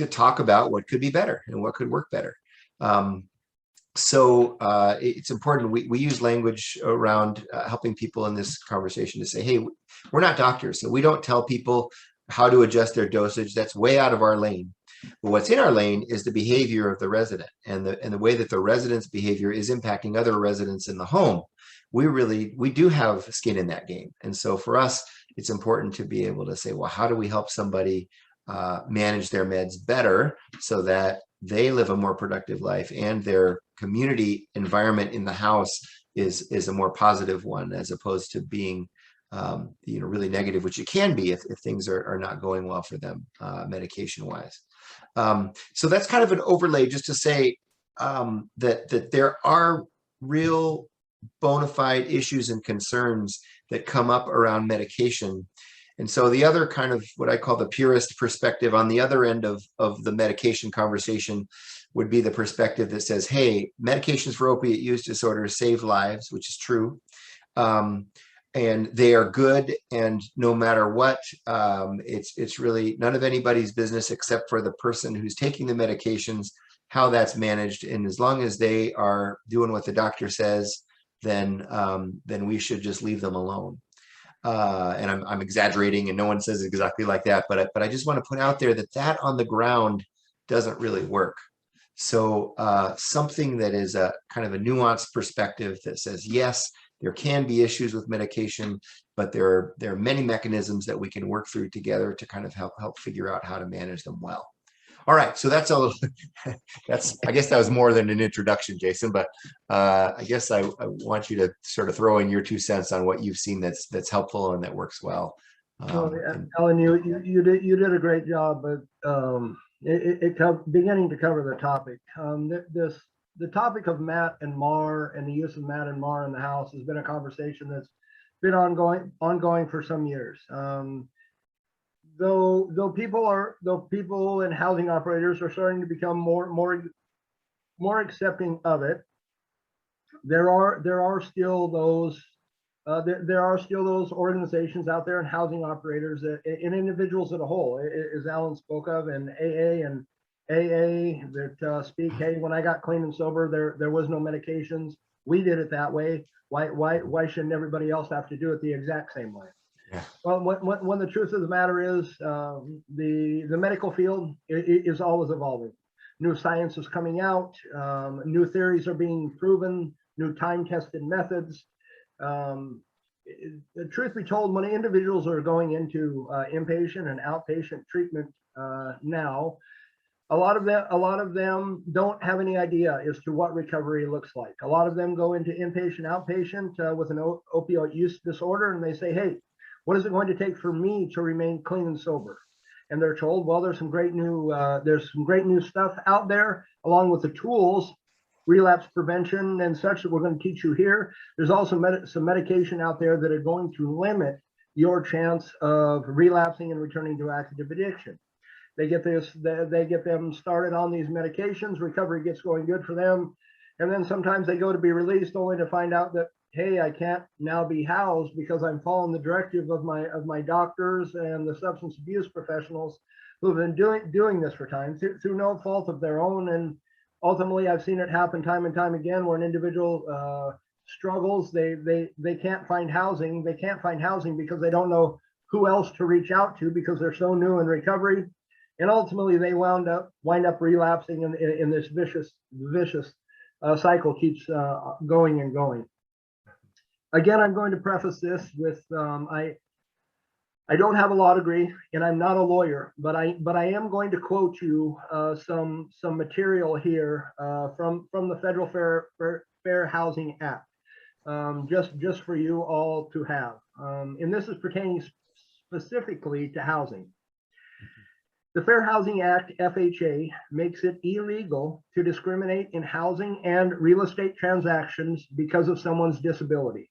talk about what could be better and what could work better. So it's important. We use language around helping people in this conversation to say, hey, we're not doctors, so we don't tell people how to adjust their dosage. That's way out of our lane. But what's in our lane is the behavior of the resident, and the way that the resident's behavior is impacting other residents in the home. We do have skin in that game. And so for us, it's important to be able to say, well, how do we help somebody manage their meds better so that they live a more productive life and their community environment in the house is a more positive one, as opposed to being really negative, which it can be if things are not going well for them medication wise. So that's kind of an overlay just to say that there are real bona fide issues and concerns that come up around medication. And so the other kind of what I call the purist perspective on the other end of the medication conversation would be the perspective that says, hey, medications for opiate use disorders save lives, which is true. And they are good, and no matter what, it's really none of anybody's business except for the person who's taking the medications, how that's managed. And as long as they are doing what the doctor says, then we should just leave them alone. And I'm exaggerating, and no one says exactly like that, but I just want to put out there that on the ground doesn't really work. So something that is a kind of a nuanced perspective that says, yes, there can be issues with medication, but there are many mechanisms that we can work through together to kind of help figure out how to manage them well. All right, so that's I guess that was more than an introduction, Jason, but I guess I want you to sort of throw in your 2 cents on what you've seen that's helpful and that works well. Alan, you did a great job, but beginning to cover the topic. The topic of MAT and MARR and the use of MAT and MARR in the house has been a conversation that's been ongoing for some years. Though people and housing operators are starting to become more accepting of it, there are still those organizations out there and housing operators and individuals as a whole, as Alan spoke of, and AA that speak, hey, when I got clean and sober, there was no medications. We did it that way. Why shouldn't everybody else have to do it the exact same way? Yeah. Well, when the truth of the matter is, the medical field is always evolving. New science is coming out, new theories are being proven, new time-tested methods. The truth be told, when individuals are going into inpatient and outpatient treatment now, a lot of them don't have any idea as to what recovery looks like. A lot of them go into inpatient, outpatient with an opioid use disorder, and they say, "Hey, what is it going to take for me to remain clean and sober?" And they're told, "Well, there's some great new stuff out there, along with the tools, relapse prevention and such, that we're going to teach you here. There's also some medication out there that are going to limit your chance of relapsing and returning to active addiction." They get them started on these medications. Recovery gets going good for them, and then sometimes they go to be released, only to find out that, hey, I can't now be housed because I'm following the directive of my doctors and the substance abuse professionals who've been doing this for time through no fault of their own. And ultimately, I've seen it happen time and time again, where an individual struggles. They can't find housing. They can't find housing because they don't know who else to reach out to, because they're so new in recovery. And ultimately, they wind up relapsing, in this vicious cycle keeps going and going. Again, I'm going to preface this with I don't have a law degree, and I'm not a lawyer, but I am going to quote you some material here from the Federal Fair Housing Act, just for you all to have. And this is pertaining specifically to housing. The Fair Housing Act, FHA, makes it illegal to discriminate in housing and real estate transactions because of someone's disability.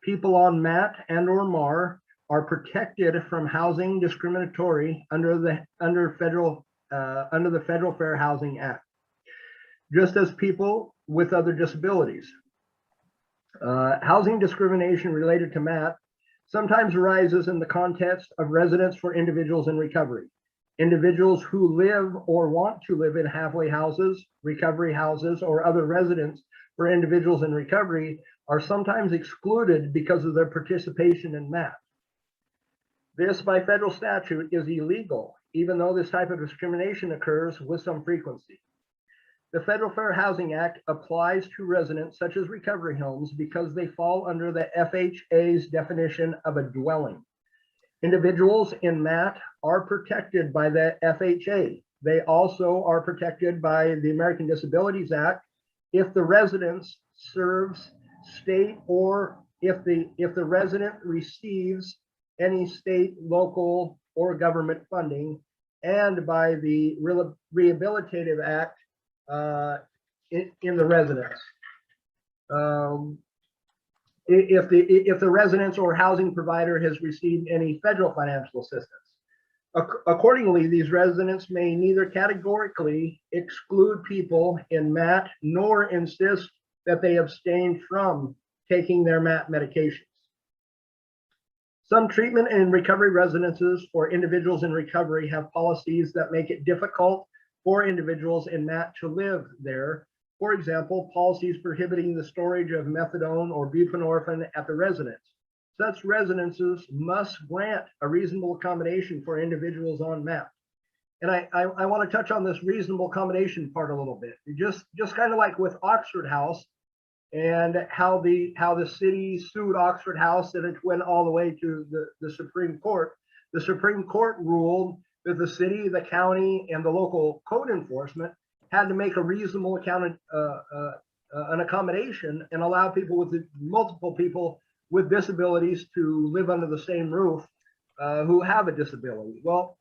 People on MAT and or MARR are protected from housing discriminatory under the Federal Fair Housing Act, just as people with other disabilities. Housing discrimination related to MAT sometimes arises in the context of residence for individuals in recovery. Individuals who live or want to live in halfway houses, recovery houses, or other residents for individuals in recovery are sometimes excluded because of their participation in MAT. This, by federal statute, is illegal, even though this type of discrimination occurs with some frequency. The Federal Fair Housing Act applies to residents such as recovery homes because they fall under the FHA's definition of a dwelling. Individuals in MAT are protected by the FHA. They also are protected by the American Disabilities Act if the residence serves state, or if the resident receives any state, local, or government funding, and by the Rehabilitative Act in the residence. If the residence or housing provider has received any federal financial assistance. Accordingly, these residents may neither categorically exclude people in MAT nor insist that they abstain from taking their MAT medications. Some treatment and recovery residences for individuals in recovery have policies that make it difficult for individuals in MAT to live there. For example, policies prohibiting the storage of methadone or buprenorphine at the residence. Such residences must grant a reasonable accommodation for individuals on MAT. And I want to touch on this reasonable accommodation part a little bit. Just kind of like with Oxford House, and how the city sued Oxford House, and it went all the way to the Supreme Court. The Supreme Court ruled that the city, the county, and the local code enforcement had to make a reasonable an accommodation and allow multiple people with disabilities to live under the same roof who have a disability. Well,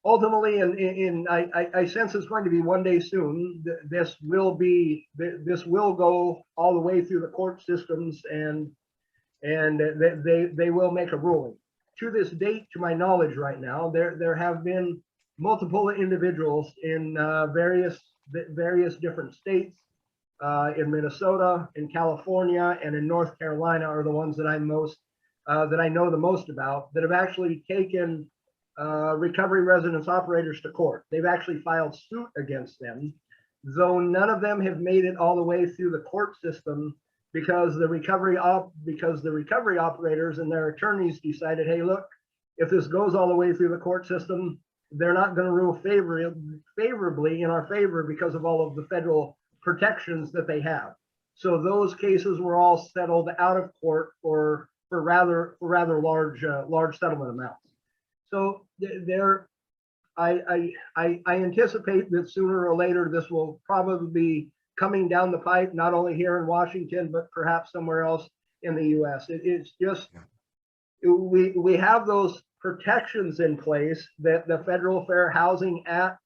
ultimately, I sense it's going to be one day soon. This will go all the way through the court systems, and they will make a ruling. To this date, to my knowledge right now, there have been multiple individuals in various different states, in Minnesota, in California, and in North Carolina are the ones that I know the most about, that have actually taken recovery residence operators to court. They've actually filed suit against them, though none of them have made it all the way through the court system because the recovery operators and their attorneys decided, hey, look, if this goes all the way through the court system, they're not going to rule favorably in our favor because of all of the federal protections that they have. So those cases were all settled out of court for rather large settlement amounts. So I anticipate that sooner or later this will probably be coming down the pipe, not only here in Washington, but perhaps somewhere else in the U.S. It's just, we have those protections in place that the Federal Fair Housing Act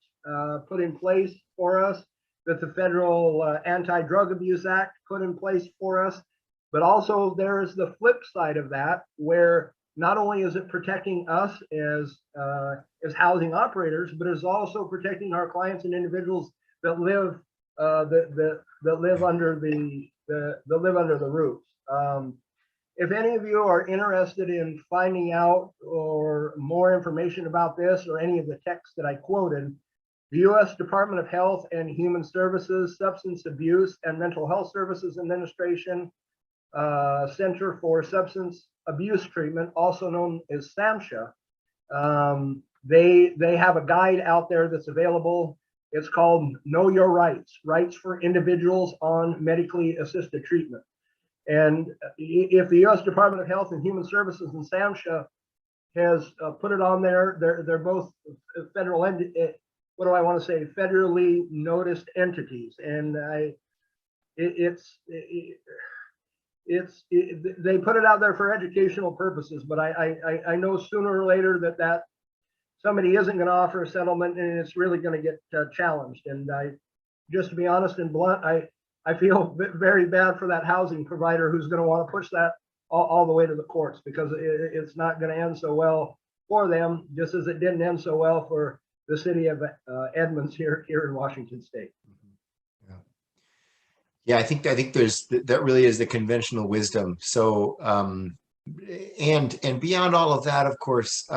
put in place for us, that the Federal Anti-Drug Abuse Act put in place for us. But also there is the flip side of that, where not only is it protecting us as housing operators, but it's also protecting our clients and individuals that live that live under the roofs. If any of you are interested in finding out or more information about this or any of the texts that I quoted, the U.S. Department of Health and Human Services, Substance Abuse and Mental Health Services Administration, Center for Substance Abuse Treatment, also known as SAMHSA, they have a guide out there that's available. It's called Know Your Rights, Rights for Individuals on Medically Assisted Treatment. And if the U.S. Department of Health and Human Services and SAMHSA has put it on there, they're both federal, what do I want to say, federally noticed entities. And they put it out there for educational purposes, but I know sooner or later that somebody isn't going to offer a settlement and it's really going to get challenged. And just to be honest and blunt, I feel very bad for that housing provider who's going to want to push that all the way to the courts, because it's not going to end so well for them, just as it didn't end so well for the city of Edmonds here in Washington State. Yeah, I think that really is the conventional wisdom. So and beyond all of that, of course,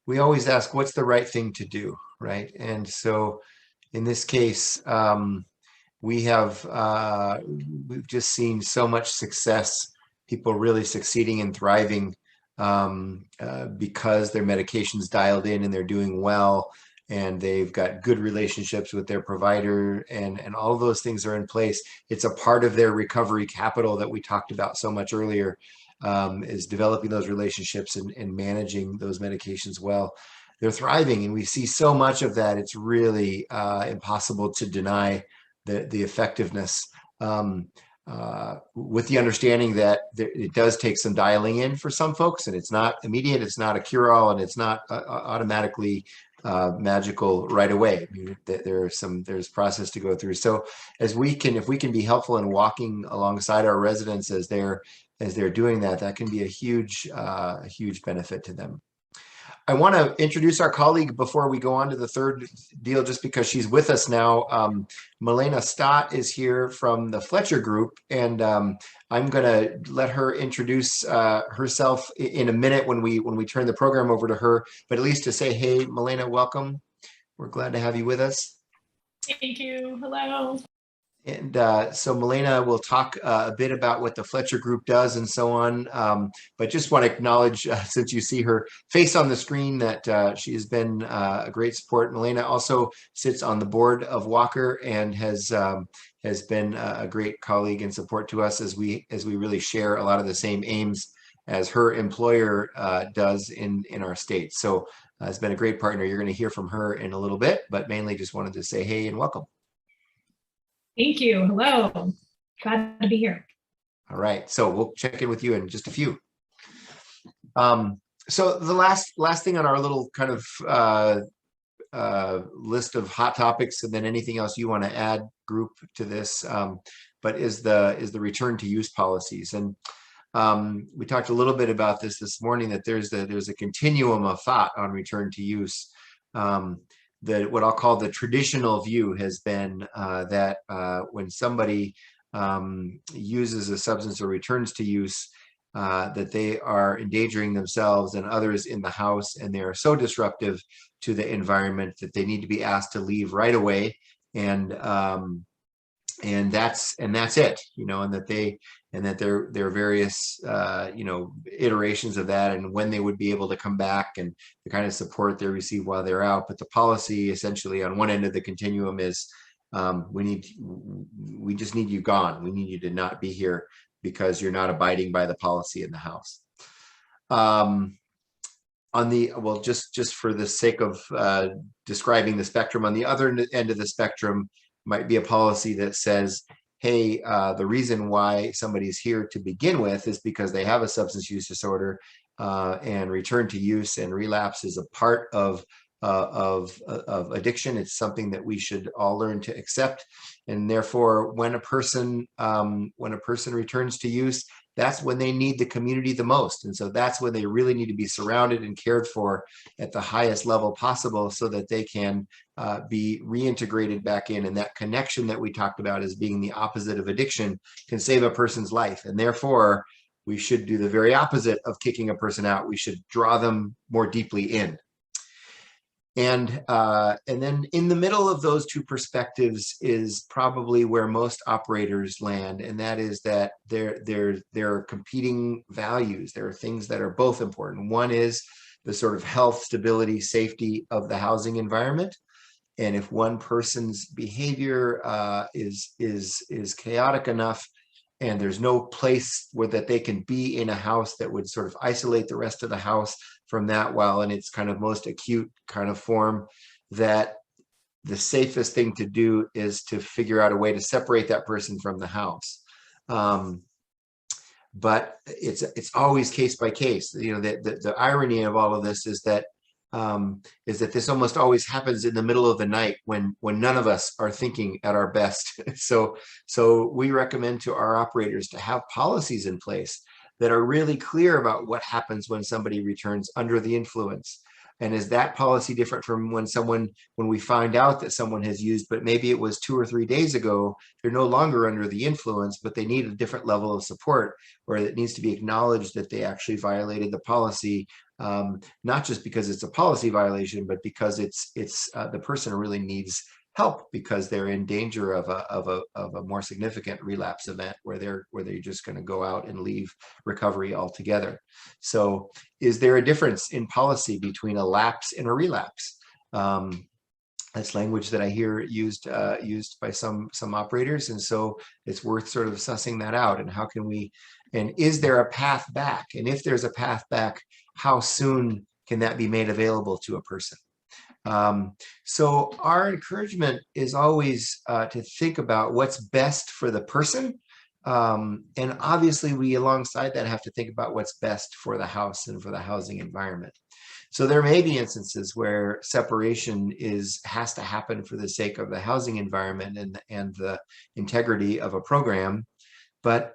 we always ask, what's the right thing to do, right? And so in this case, we've just seen so much success, people really succeeding and thriving because their medication's dialed in and they're doing well, and they've got good relationships with their provider, and all of those things are in place. It's a part of their recovery capital that we talked about so much earlier, is developing those relationships and managing those medications well. They're thriving, and we see so much of that. It's really impossible to deny the effectiveness, with the understanding that it does take some dialing in for some folks, and it's not immediate, it's not a cure-all, and it's not automatically magical right away. I mean, there's process to go through. So if we can be helpful in walking alongside our residents as they're doing that, that can be a huge benefit to them. I want to introduce our colleague before we go on to the third deal, just because she's with us now. Milena Stott is here from the Fletcher Group, and I'm going to let her introduce herself in a minute when we turn the program over to her. But at least to say, hey, Milena, welcome. We're glad to have you with us. Thank you. Hello. And so Milena will talk a bit about what the Fletcher Group does and so on. But just want to acknowledge, since you see her face on the screen, that she has been a great support. Milena also sits on the board of Walker and has been a great colleague and support to us as we really share a lot of the same aims as her employer does in our state. So it's been a great partner. You're going to hear from her in a little bit, but mainly just wanted to say hey and welcome. Thank you. Hello. Glad to be here. All right. So we'll check in with you in just a few. So the last thing on our little kind of list of hot topics, and then anything else you want to add, group, to this, but is the return to use policies. And we talked a little bit about this morning, that there's a continuum of thought on return to use. What I'll call the traditional view has been that when somebody uses a substance or returns to use, that they are endangering themselves and others in the house, and they are so disruptive to the environment that they need to be asked to leave right away. And and that's it, you know, and that there are various you know, iterations of that, and when they would be able to come back and the kind of support they receive while they're out. But the policy essentially on one end of the continuum is we just need you gone. We need you to not be here because you're not abiding by the policy in the house. On the, well, just for the sake of describing the spectrum, on the other end of the spectrum might be a policy that says, hey, the reason why somebody's here to begin with is because they have a substance use disorder, and return to use and relapse is a part of addiction. It's something that we should all learn to accept, and therefore, when a person returns to use, that's when they need the community the most. And so that's when they really need to be surrounded and cared for at the highest level possible so that they can be reintegrated back in. And that connection that we talked about as being the opposite of addiction can save a person's life. And therefore, we should do the very opposite of kicking a person out. We should draw them more deeply in. And then in the middle of those two perspectives is probably where most operators land, and that is that there are competing values. There are things that are both important. One is the sort of health, stability, safety of the housing environment. And if one person's behavior is chaotic enough, and there's no place where that they can be in a house that would sort of isolate the rest of the house from that while in its kind of most acute kind of form, that the safest thing to do is to figure out a way to separate that person from the house. But it's always case by case. You know, the irony of all of this is that this almost always happens in the middle of the night when none of us are thinking at our best. So we recommend to our operators to have policies in place that are really clear about what happens when somebody returns under the influence. And is that policy different from when we find out that someone has used, but maybe it was 2 or 3 days ago, they're no longer under the influence, but they need a different level of support, or it needs to be acknowledged that they actually violated the policy, not just because it's a policy violation, but because it's the person really needs help because they're in danger of a more significant relapse event where they're just going to go out and leave recovery altogether. So is there a difference in policy between a lapse and a relapse? That's language that I hear used by some operators, and so it's worth sort of sussing that out. And how can we, and is there a path back? And if there's a path back, how soon can that be made available to a person? So our encouragement is always to think about what's best for the person. And obviously we alongside that have to think about what's best for the house and for the housing environment. So there may be instances where separation has to happen for the sake of the housing environment and the integrity of a program, but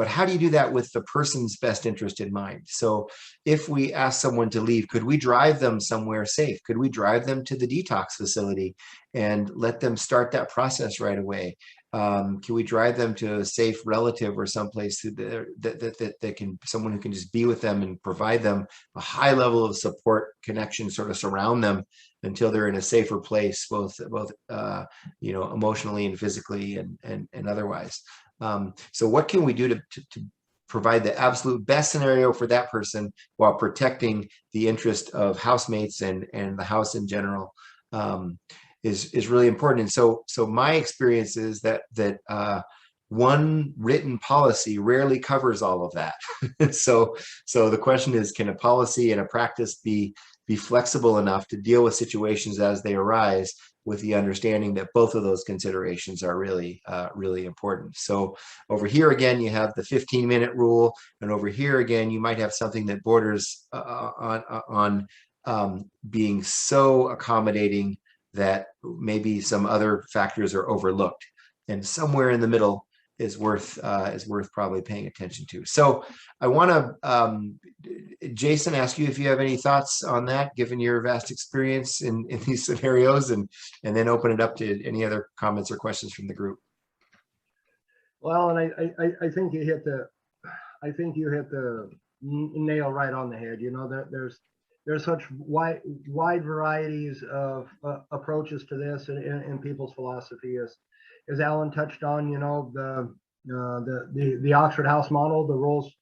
how do you do that with the person's best interest in mind? So if we ask someone to leave, could we drive them somewhere safe? Could we drive them to the detox facility and let them start that process right away? Can we drive them to a safe relative or someplace that can, someone who can just be with them and provide them a high level of support, connection, sort of surround them until they're in a safer place, both you know, emotionally and physically and otherwise. So what can we do to provide the absolute best scenario for that person while protecting the interest of housemates and the house in general is really important. And so my experience is that one written policy rarely covers all of that. So the question is, can a policy and a practice be flexible enough to deal with situations as they arise, with the understanding that both of those considerations are really, really important. So over here, again, you have the 15-minute rule. And over here, again, you might have something that borders on being so accommodating that maybe some other factors are overlooked. And somewhere in the middle is worth probably paying attention to. So I want to, Jason, ask you if you have any thoughts on that, given your vast experience in these scenarios, and then open it up to any other comments or questions from the group. Well, and I think you hit the nail right on the head. You know, that there's such wide varieties of approaches to this in people's philosophy as Alan touched on, you know, the Oxford House model, the roles,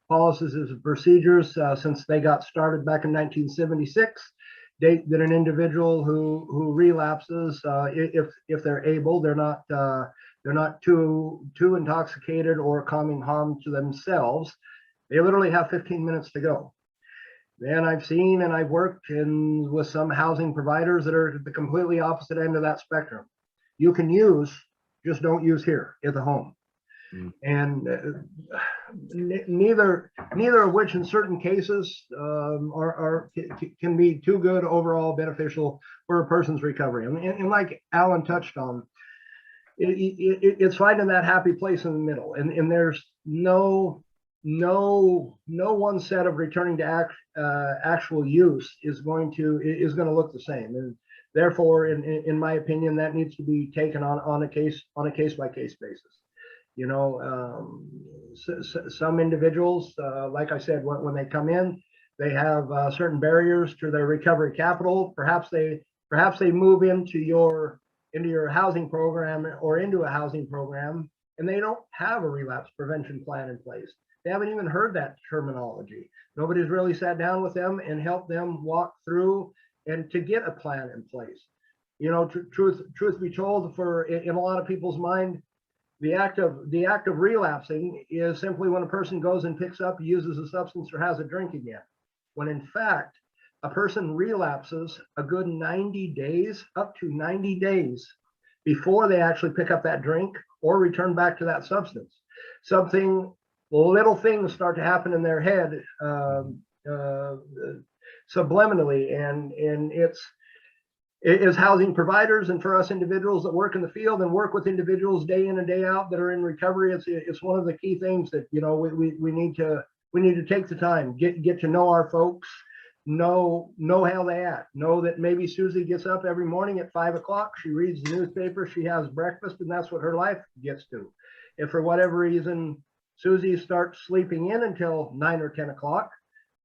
policies, and procedures, since they got started back in 1976, date that an individual who relapses, if they're able, they're not too intoxicated or causing harm to themselves, they literally have 15 minutes to go. And I've seen and I've worked with some housing providers that are at the completely opposite end of that spectrum. You can use, just don't use here at the home. And neither of which in certain cases can be too good overall beneficial for a person's recovery. And like Alan touched on, it's finding that happy place in the middle. And there's no one set of returning to actual use is going to look the same. And therefore, in my opinion, that needs to be taken on a case by case basis. You know, some individuals, like I said, when they come in, they have certain barriers to their recovery capital. Perhaps they move into your housing program or into a housing program, and they don't have a relapse prevention plan in place. They haven't even heard that terminology. Nobody's really sat down with them and helped them walk through and to get a plan in place. You know, truth be told, in a lot of people's mind, the act of relapsing is simply when a person goes and picks up, uses a substance, or has a drink again. When in fact, a person relapses a good 90 days, up to 90 days, before they actually pick up that drink or return back to that substance. Little things start to happen in their head subliminally, and it's housing providers and for us individuals that work in the field and work with individuals day in and day out that are in recovery. It's one of the key things that, you know, we need to take the time, get to know our folks, know how they act, know that maybe Susie gets up every morning at 5 o'clock, she reads the newspaper, she has breakfast, and that's what her life gets to. If for whatever reason Susie starts sleeping in until 9 or 10 o'clock,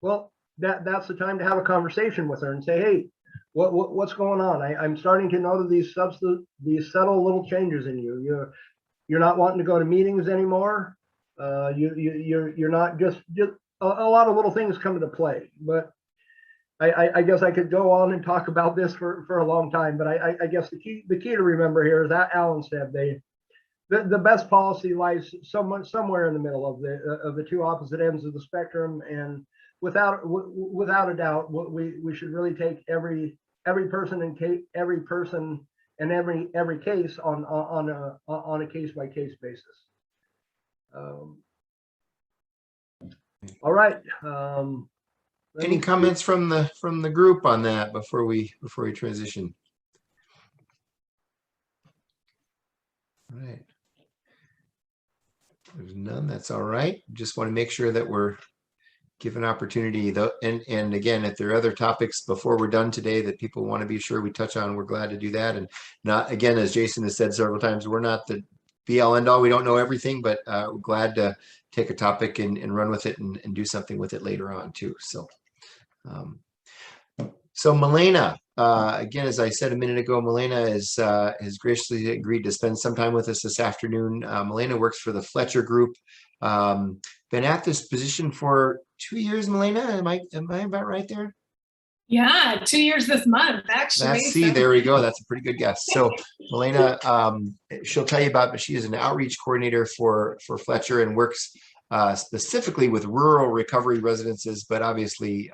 well, that's the time to have a conversation with her and say, hey, what's going on? I'm starting to notice these subtle little changes in you. You're not wanting to go to meetings anymore. You're not just a lot of little things come into play. But I guess I could go on and talk about this for a long time. But I guess the key to remember here is that Alan said the best policy lies somewhere in the middle of the two opposite ends of the spectrum. And without a doubt, we should really take every person and every case on a case by case basis. All right. Any comments from the group on that before we transition? All right. There's none. That's all right. Just want to make sure that we're given opportunity though. And again, if there are other topics before we're done today that people want to be sure we touch on, we're glad to do that. And not, again, as Jason has said several times, we're not the be all end all. We don't know everything, but we're glad to take a topic and run with it and do something with it later on too. So, Milena, again, as I said a minute ago, Milena has graciously agreed to spend some time with us this afternoon. Milena works for the Fletcher Group. Been at this position for 2 years, Milena. Am I about right there? Yeah, 2 years this month, actually. See, there we go. That's a pretty good guess. So Milena, she'll tell you about, but she is an outreach coordinator for Fletcher and works specifically with rural recovery residences, but obviously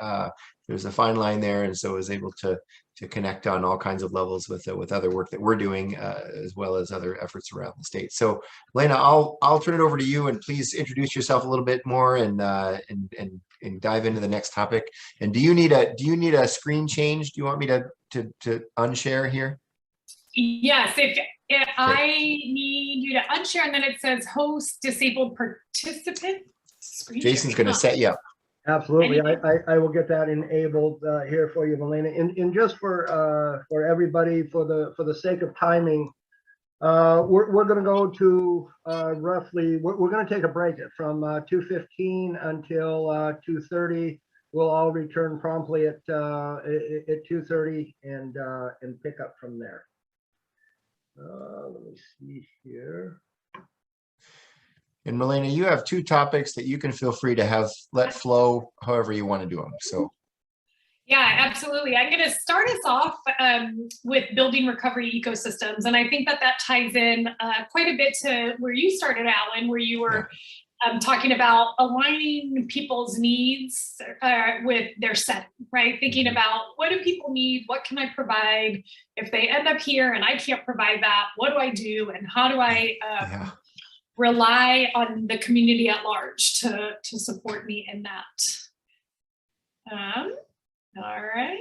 there's a fine line there, and so is able to connect on all kinds of levels with other work that we're doing, as well as other efforts around the state. So, Milena, I'll turn it over to you, and please introduce yourself a little bit more and dive into the next topic. And do you need a screen change? Do you want me to unshare here? Yes, if I need you to unshare, and then it says host disabled participant. Jason's going to set you up. Absolutely, I will get that enabled here for you, Milena. And just for everybody, for the sake of timing, we're going to go to roughly. We're going to take a break from 2:15 until 2:30. We'll all return promptly at 2:30 and pick up from there. Let me see here. And Melena, you have two topics that you can feel free to let flow however you want to do them. So yeah, absolutely. I'm going to start us off with building recovery ecosystems. And I think that ties in quite a bit to where you started, Alan, where you were talking about aligning people's needs with their setting, right? Thinking about what do people need? What can I provide? If they end up here and I can't provide that, what do I do? And how do I rely on the community at large to support me in that? All right.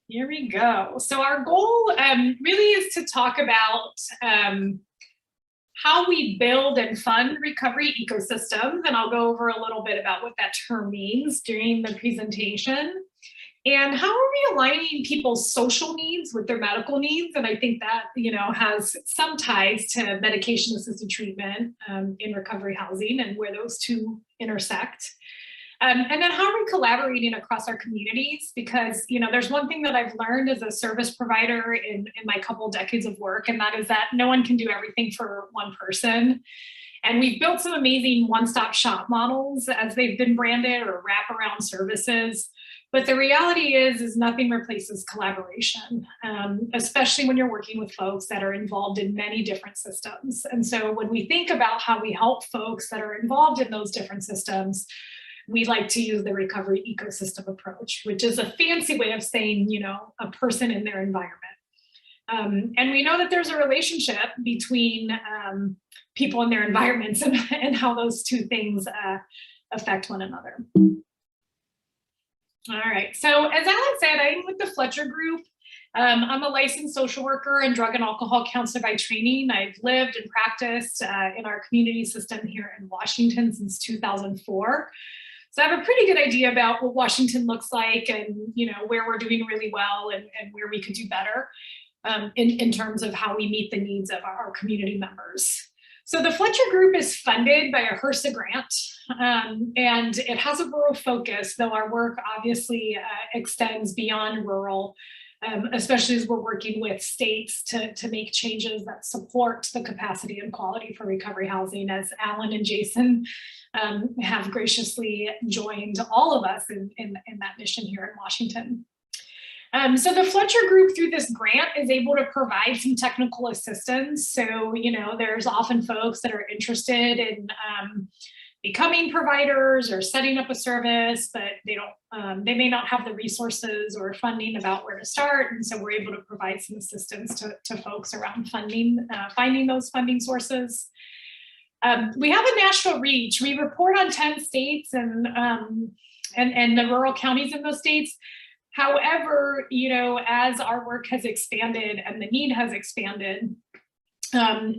Here we go. So our goal really is to talk about how we build and fund recovery ecosystems. And I'll go over a little bit about what that term means during the presentation. And how are we aligning people's social needs with their medical needs? And I think that, has some ties to medication-assisted treatment in recovery housing and where those two intersect. And then how are we collaborating across our communities? Because, there's one thing that I've learned as a service provider in my couple decades of work, and that is that no one can do everything for one person. And we've built some amazing one-stop shop models as they've been branded, or wraparound services. But the reality is nothing replaces collaboration, especially when you're working with folks that are involved in many different systems. And so when we think about how we help folks that are involved in those different systems, we like to use the recovery ecosystem approach, which is a fancy way of saying, a person in their environment. And we know that there's a relationship between people and their environments and how those two things affect one another. All right, so as Alan said, I'm with the Fletcher Group. I'm a licensed social worker and drug and alcohol counselor by training. I've lived and practiced in our community system here in Washington since 2004. So I have a pretty good idea about what Washington looks like and, where we're doing really well and where we could do better in terms of how we meet the needs of our community members. So the Fletcher Group is funded by a HRSA grant, and it has a rural focus, though our work obviously extends beyond rural, especially as we're working with states to make changes that support the capacity and quality for recovery housing, as Alan and Jason have graciously joined all of us in that mission here in Washington. So the Fletcher Group, through this grant, is able to provide some technical assistance. So, there's often folks that are interested in becoming providers or setting up a service, but they may not have the resources or funding about where to start. And so we're able to provide some assistance to folks around funding, finding those funding sources. We have a national reach. We report on 10 states and the rural counties in those states. However, as our work has expanded and the need has expanded,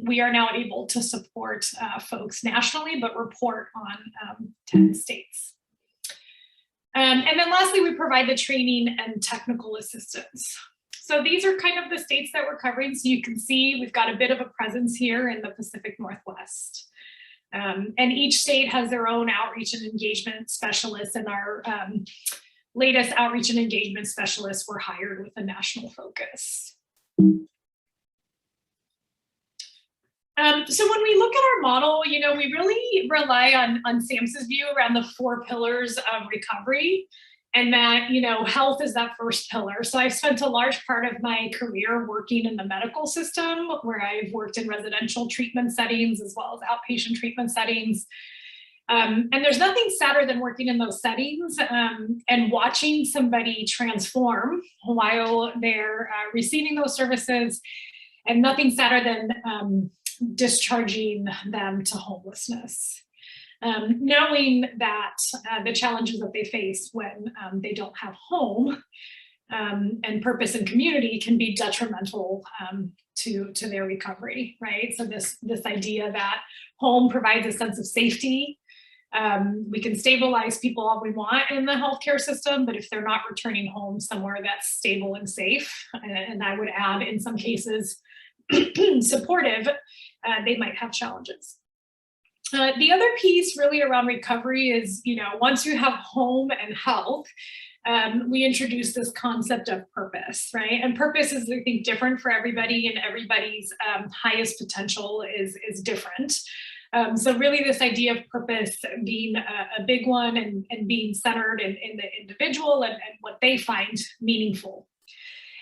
we are now able to support folks nationally, but report on 10 states. And then lastly, we provide the training and technical assistance. So these are kind of the states that we're covering. So you can see we've got a bit of a presence here in the Pacific Northwest. And each state has their own outreach and engagement specialists, and our latest outreach and engagement specialists were hired with a national focus. So when we look at our model, we really rely on Sam's view around the 4 pillars of recovery, and that, health is that first pillar. So I've spent a large part of my career working in the medical system, where I've worked in residential treatment settings as well as outpatient treatment settings. And there's nothing sadder than working in those settings and watching somebody transform while they're receiving those services, and nothing sadder than discharging them to homelessness. Knowing that the challenges that they face when they don't have home and purpose and community can be detrimental to their recovery, right? So this idea that home provides a sense of safety. We can stabilize people all we want in the healthcare system, but if they're not returning home somewhere that's stable and safe, and I would add in some cases supportive, they might have challenges. The other piece really around recovery is, once you have home and health, we introduced this concept of purpose, right? And purpose is, I think, different for everybody, and everybody's highest potential is different. So really this idea of purpose being a big one, and being centered in the individual and what they find meaningful.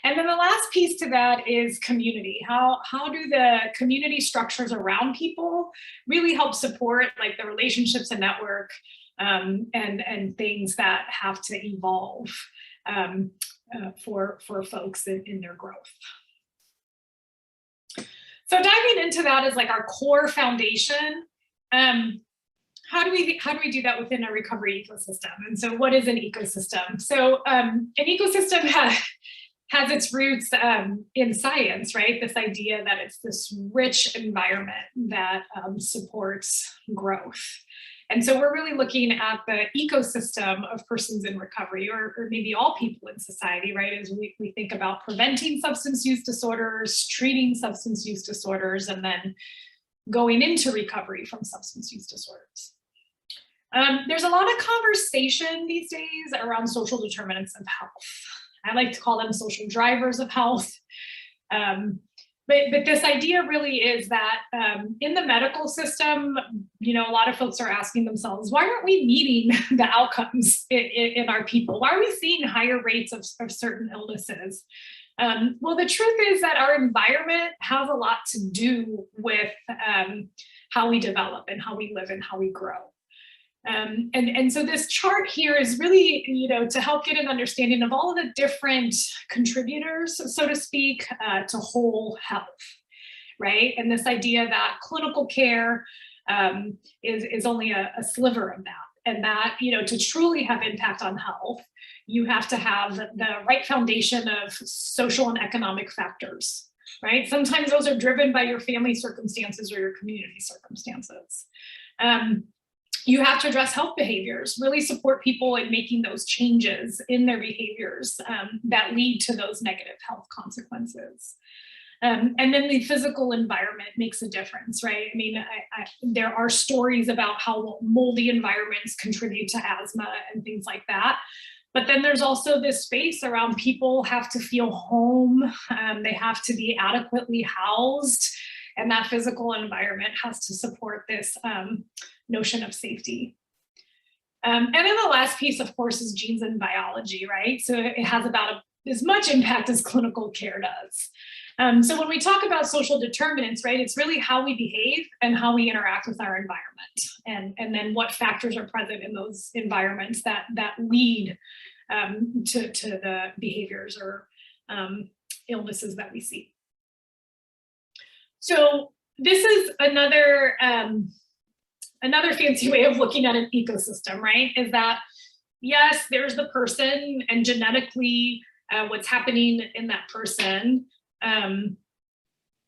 And then the last piece to that is community. How do the community structures around people really help support like the relationships and network and things that have to evolve for folks in their growth. So diving into that is like our core foundation. How do we do that within a recovery ecosystem? And so what is an ecosystem? So an ecosystem has its roots in science, right? This idea that it's this rich environment that supports growth. And so we're really looking at the ecosystem of persons in recovery, or maybe all people in society, right? As we think about preventing substance use disorders, treating substance use disorders, and then going into recovery from substance use disorders. There's a lot of conversation these days around social determinants of health. I like to call them social drivers of health. But this idea really is that in the medical system, a lot of folks are asking themselves, why aren't we meeting the outcomes in our people? Why are we seeing higher rates of certain illnesses? Well, the truth is that our environment has a lot to do with how we develop and how we live and how we grow. And so this chart here is really, to help get an understanding of all of the different contributors, so to speak, to whole health, right? And this idea that clinical care is only a sliver of that. And that, to truly have impact on health, you have to have the right foundation of social and economic factors, right? Sometimes those are driven by your family circumstances or your community circumstances. You have to address health behaviors, really support people in making those changes in their behaviors that lead to those negative health consequences. And then the physical environment makes a difference, right? I mean, there are stories about how moldy environments contribute to asthma and things like that. But then there's also this space around people have to feel home, they have to be adequately housed, and that physical environment has to support this notion of safety. And then the last piece, of course, is genes and biology, right? So it has about as much impact as clinical care does. So when we talk about social determinants, right, it's really how we behave and how we interact with our environment, and then what factors are present in those environments that lead to the behaviors or illnesses that we see. So this is another fancy way of looking at an ecosystem, right? Is that, yes, there's the person and genetically what's happening in that person. And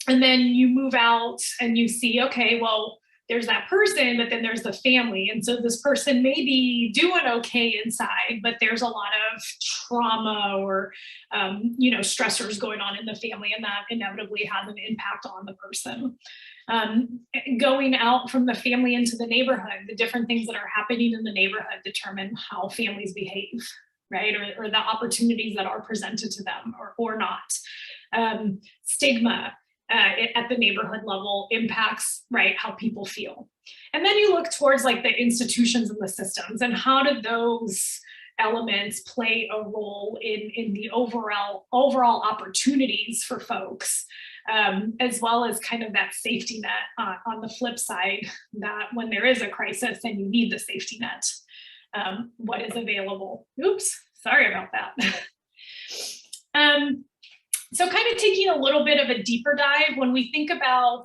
then you move out and you see, okay, well, there's that person, but then there's the family. And so this person may be doing okay inside, but there's a lot of trauma or, stressors going on in the family, and that inevitably has an impact on the person. Going out from the family into the neighborhood, the different things that are happening in the neighborhood determine how families behave, right? Or the opportunities that are presented to them or not. Stigma at the neighborhood level impacts, right, how people feel. And then you look towards like the institutions and the systems, and how do those elements play a role in the overall opportunities for folks, as well as kind of that safety net on the flip side, that when there is a crisis and you need the safety net, what is available. Oops, sorry about that. So kind of taking a little bit of a deeper dive, when we think about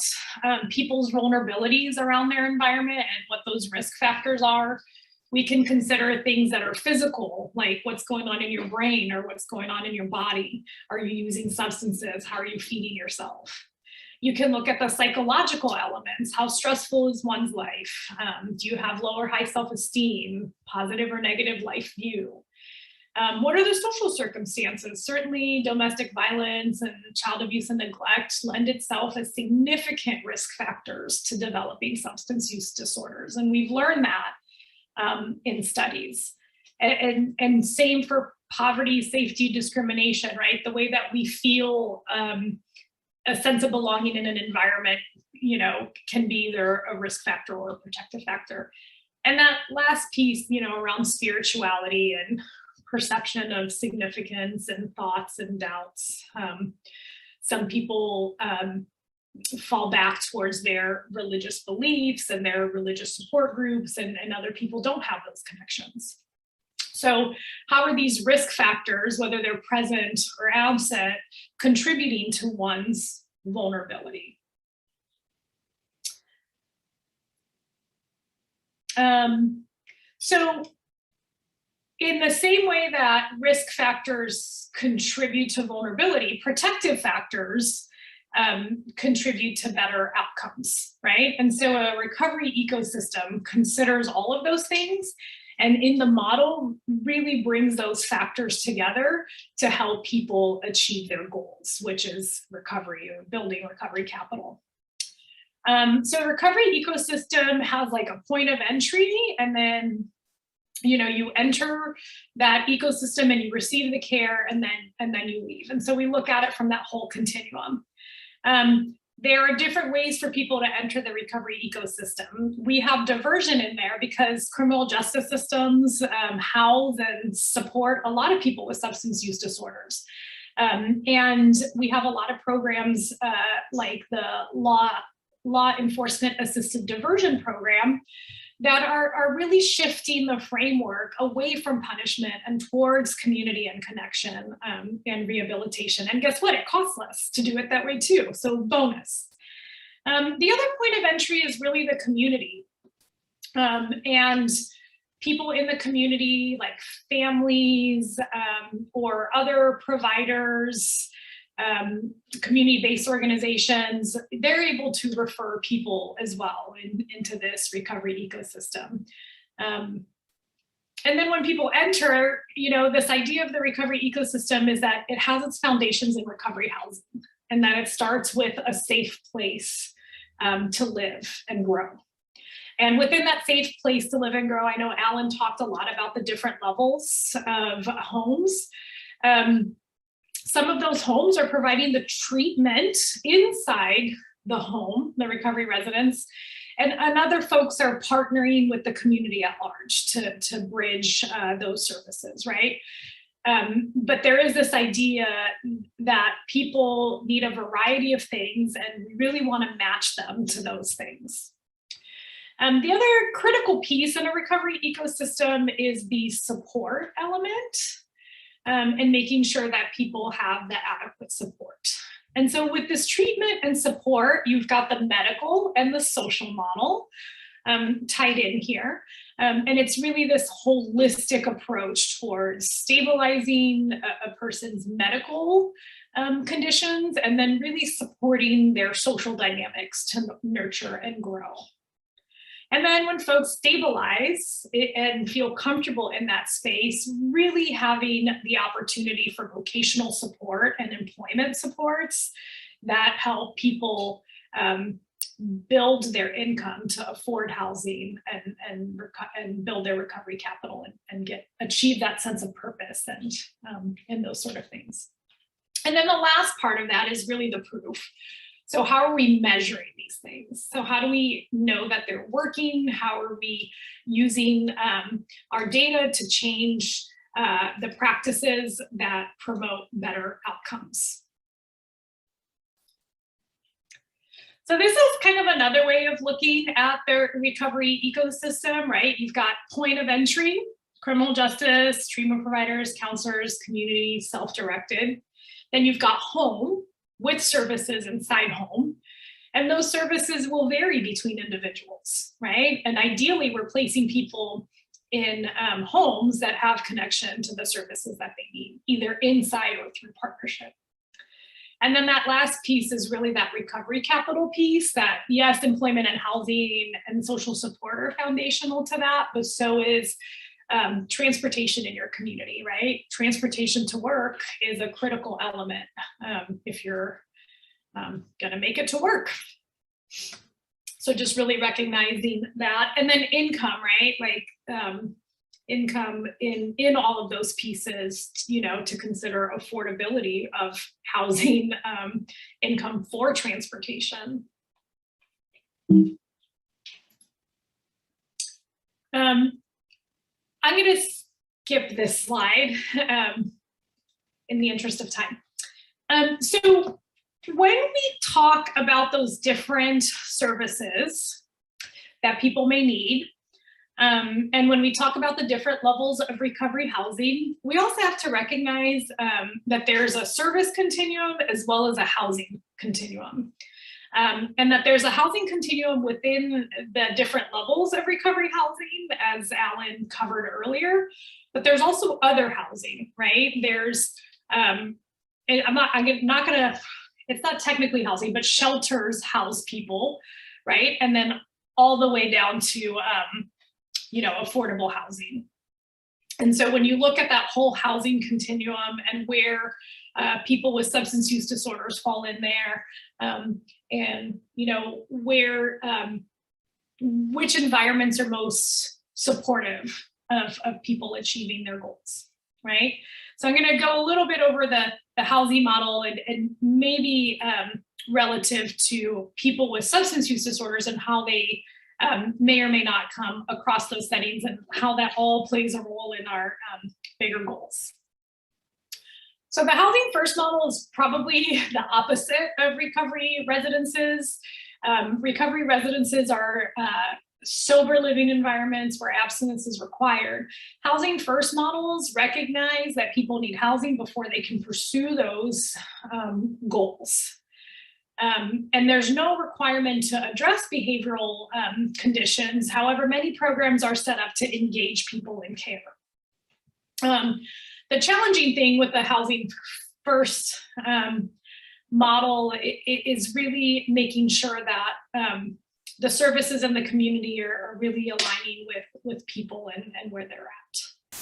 people's vulnerabilities around their environment and what those risk factors are, we can consider things that are physical, like what's going on in your brain or what's going on in your body. Are you using substances? How are you feeding yourself? You can look at the psychological elements. How stressful is one's life? Do you have low or high self-esteem, positive or negative life view? What are the social circumstances? Certainly domestic violence and child abuse and neglect lend itself as significant risk factors to developing substance use disorders. And we've learned that in studies. And same for poverty, safety, discrimination, right? The way that we feel a sense of belonging in an environment, you know, can be either a risk factor or a protective factor. And that last piece, you know, around spirituality and perception of significance and thoughts and doubts. Some people fall back towards their religious beliefs and their religious support groups, and other people don't have those connections. So how are these risk factors, whether they're present or absent, contributing to one's vulnerability? So in the same way that risk factors contribute to vulnerability, protective factors contribute to better outcomes, right? And so a recovery ecosystem considers all of those things, and in the model really brings those factors together to help people achieve their goals, which is recovery or building recovery capital. So recovery ecosystem has like a point of entry, and then, you know, you enter that ecosystem and you receive the care, and then you leave. And so we look at it from that whole continuum. There are different ways for people to enter the recovery ecosystem. We have diversion in there because criminal justice systems house and support a lot of people with substance use disorders. And we have a lot of programs like the law enforcement assisted diversion program that are really shifting the framework away from punishment and towards community and connection and rehabilitation. And guess what? It costs less to do it that way too. So bonus. The other point of entry is really the community. And people in the community, like families or other providers, community-based organizations, they're able to refer people as well into this recovery ecosystem. And then when people enter, you know, this idea of the recovery ecosystem is that it has its foundations in recovery housing, and that it starts with a safe place to live and grow. And within that safe place to live and grow, I know Alan talked a lot about the different levels of homes. Some of those homes are providing the treatment inside the home, the recovery residence, and other folks are partnering with the community at large to bridge those services, right? But there is this idea that people need a variety of things, and we really want to match them to those things. The other critical piece in a recovery ecosystem is the support element. And making sure that people have the adequate support. And so with this treatment and support, you've got the medical and the social model tied in here. And it's really this holistic approach towards stabilizing a person's medical conditions, and then really supporting their social dynamics to nurture and grow. And then when folks stabilize and feel comfortable in that space, really having the opportunity for vocational support and employment supports that help people build their income to afford housing and build their recovery capital and achieve that sense of purpose and those sort of things. And then the last part of that is really the proof. So how are we measuring these things? So how do we know that they're working? How are we using our data to change the practices that promote better outcomes? So this is kind of another way of looking at the recovery ecosystem, right? You've got point of entry, criminal justice, treatment providers, counselors, community, self-directed. Then you've got home, with services inside home. And those services will vary between individuals, right? And ideally, we're placing people in homes that have connection to the services that they need, either inside or through partnership. And then that last piece is really that recovery capital piece that, yes, employment and housing and social support are foundational to that, but so is transportation in your community, right? Transportation to work is a critical element if you're gonna make it to work. So just really recognizing that. And then income, right? Like income in all of those pieces, to consider affordability of housing, income for transportation. I'm going to skip this slide in the interest of time. So when we talk about those different services that people may need, and when we talk about the different levels of recovery housing, we also have to recognize that there's a service continuum as well as a housing continuum. And that there's a housing continuum within the different levels of recovery housing, as Alan covered earlier, but there's also other housing, right? There's, it's not technically housing, but shelters house people, right? And then all the way down to, affordable housing. And so when you look at that whole housing continuum and where people with substance use disorders fall in there, and where which environments are most supportive of people achieving their goals, right? So I'm going to go a little bit over the housing model and maybe relative to people with substance use disorders and how they may or may not come across those settings and how that all plays a role in our bigger goals. So the housing first model is probably the opposite of recovery residences. Recovery residences are sober living environments where abstinence is required. Housing first models recognize that people need housing before they can pursue those goals. And there's no requirement to address behavioral conditions. However, many programs are set up to engage people in care. The challenging thing with the housing first model is really making sure that the services in the community are really aligning with people and where they're at.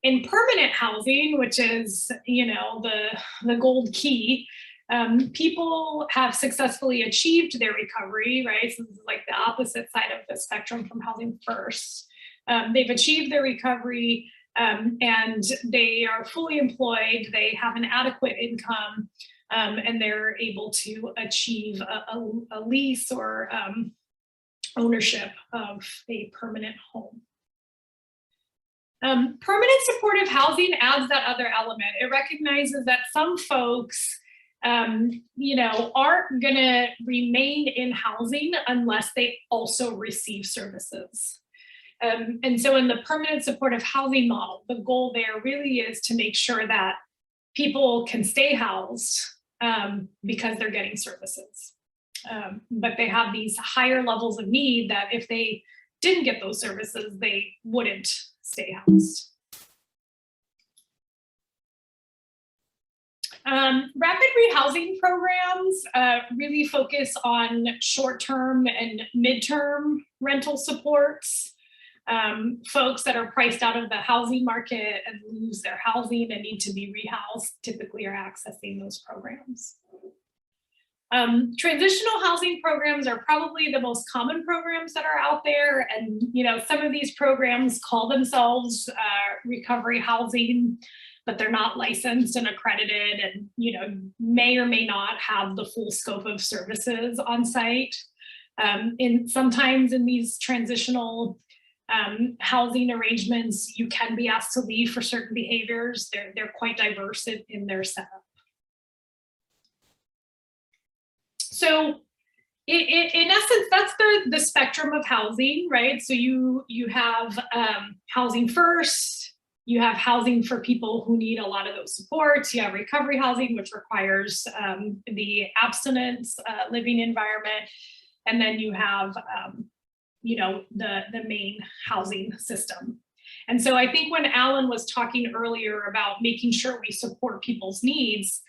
In permanent housing, which is, the gold key, people have successfly achieved their recovery, right? So this is like the opposite side of the spectrum from housing first. They've achieved their recovery and they are fully employed, they have an adequate income, and they're able to achieve a lease or ownership of a permanent home. Permanent supportive housing adds that other element. It recognizes that some folks aren't going to remain in housing unless they also receive services. And so in the permanent supportive housing model, the goal there really is to make sure that people can stay housed because they're getting services. But they have these higher levels of need that if they didn't get those services, they wouldn't stay housed. Rapid rehousing programs really focus on short-term and mid-term rental supports. Folks that are priced out of the housing market and lose their housing and need to be rehoused typically are accessing those programs. Transitional housing programs are probably the most common programs that are out there. And, some of these programs call themselves recovery housing, but they're not licensed and accredited and, may or may not have the full scope of services on site. Sometimes in these transitional housing arrangements, you can be asked to leave for certain behaviors. They're quite diverse in their setup. So in essence, that's the spectrum of housing, right? So you have housing first, you have housing for people who need a lot of those supports, you have recovery housing, which requires the abstinence living environment, and then you have the main housing system. And so I think when Alan was talking earlier about making sure we support people's needs,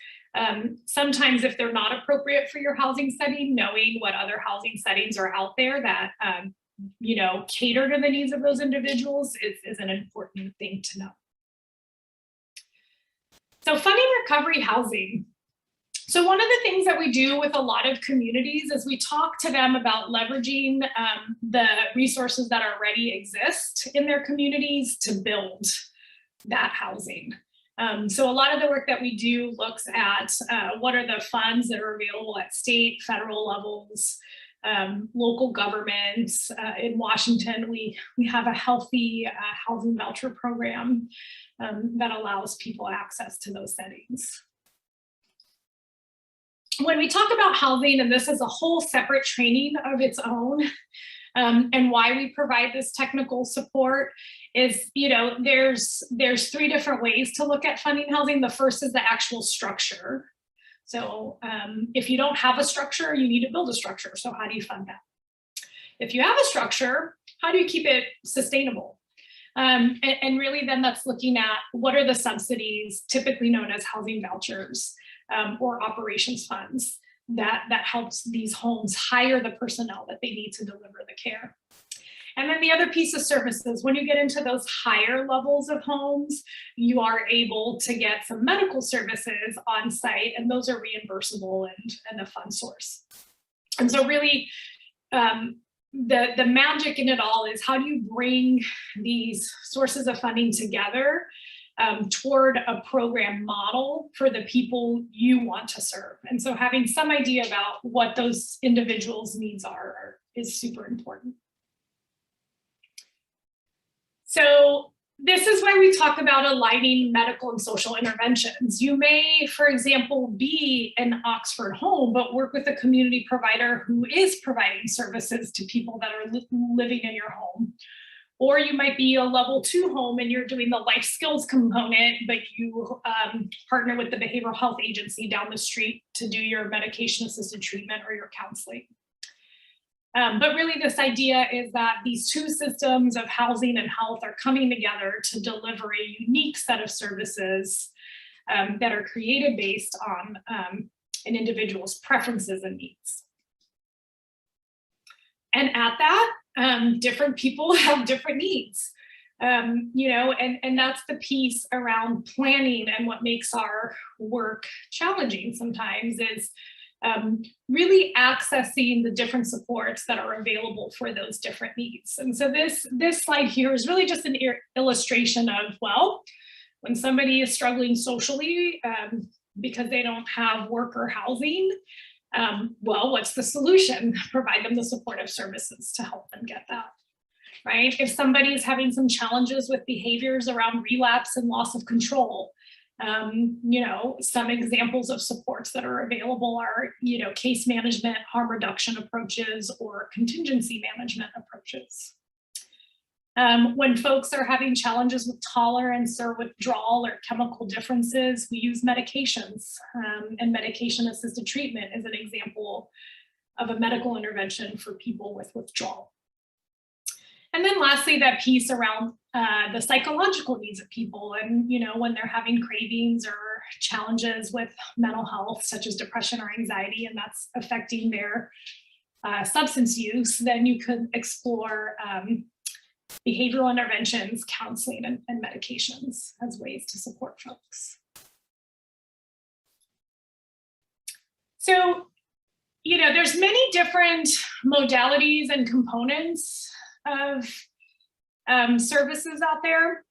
sometimes if they're not appropriate for your housing setting, knowing what other housing settings are out there that cater to the needs of those individuals is an important thing to know. So funding recovery housing. So one of the things that we do with a lot of communities is we talk to them about leveraging the resources that already exist in their communities to build that housing. So a lot of the work that we do looks at what are the funds that are available at state, federal levels, local governments. In Washington, we have a healthy housing voucher program that allows people access to those settings. When we talk about housing, and this is a whole separate training of its own, and why we provide this technical support is, there's 3 different ways to look at funding housing. The first is the actual structure. So if you don't have a structure, you need to build a structure. So how do you fund that? If you have a structure, how do you keep it sustainable? And really then that's looking at what are the subsidies, typically known as housing vouchers, or operations funds that helps these homes hire the personnel that they need to deliver the care. And then the other piece of services, when you get into those higher levels of homes, you are able to get some medical services on site, and those are reimbursable and a fund source. And so really, the magic in it all is how do you bring these sources of funding together toward a program model for the people you want to serve. And so having some idea about what those individuals' needs are is super important. So this is why we talk about aligning medical and social interventions. You may, for example, be an Oxford home, but work with a community provider who is providing services to people that are living in your home. Or you might be a level 2 home and you're doing the life skills component, but you partner with the behavioral health agency down the street to do your medication assisted treatment or your counseling. But really this idea is that these 2 systems of housing and health are coming together to deliver a unique set of services that are created based on an individual's preferences and needs. And at that, different people have different needs, and that's the piece around planning, and what makes our work challenging sometimes is really accessing the different supports that are available for those different needs. And so this slide here is really just an illustration of, well, when somebody is struggling socially because they don't have work or housing, well, what's the solution? Provide them the supportive services to help them get that, right? If somebody is having some challenges with behaviors around relapse and loss of control, some examples of supports that are available are, case management, harm reduction approaches, or contingency management approaches. When folks are having challenges with tolerance or withdrawal or chemical differences, we use medications, and medication-assisted treatment is an example of a medical intervention for people with withdrawal. And then lastly, that piece around the psychological needs of people, and when they're having cravings or challenges with mental health, such as depression or anxiety, and that's affecting their substance use, then you could explore behavioral interventions, counseling, and medications as ways to support folks. So, there's many different modalities and components of services out there,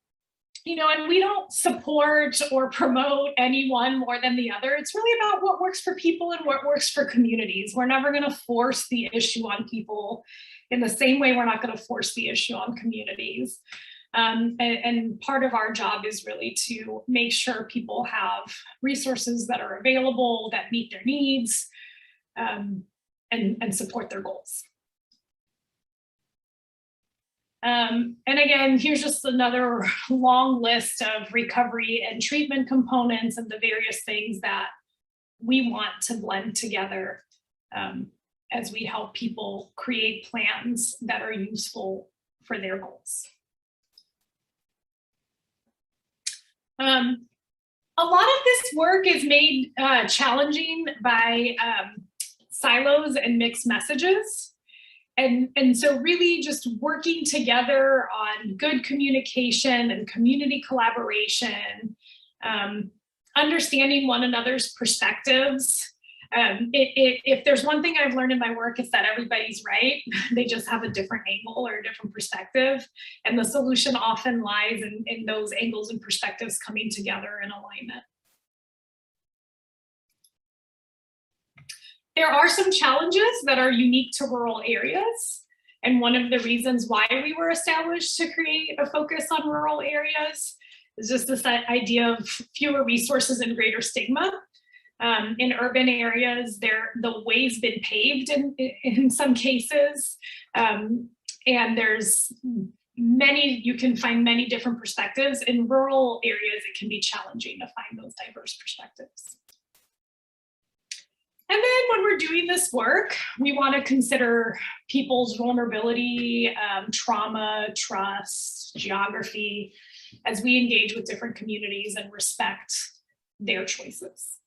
and we don't support or promote any one more than the other. It's really about what works for people and what works for communities. We're never going to force the issue on people in the same way we're not going to force the issue on communities. And part of our job is really to make sure people have resources that are available, that meet their needs, and support their goals. And again, here's just another long list of recovery and treatment components and the various things that we want to blend together as we help people create plans that are useful for their goals. A lot of this work is made challenging by silos and mixed messages. And so really just working together on good communication and community collaboration understanding one another's perspectives. If there's one thing I've learned in my work, it's that everybody's right. They just have a different angle or a different perspective. And the solution often lies in those angles and perspectives coming together in alignment. There are some challenges that are unique to rural areas. And one of the reasons why we were established to create a focus on rural areas is just this idea of fewer resources and greater stigma. In urban areas, the way's been paved in some cases. And there's you can find many different perspectives. In rural areas, it can be challenging to find those diverse perspectives. And then when we're doing this work, we want to consider people's vulnerability, trauma, trust, geography, as we engage with different communities and respect their choices.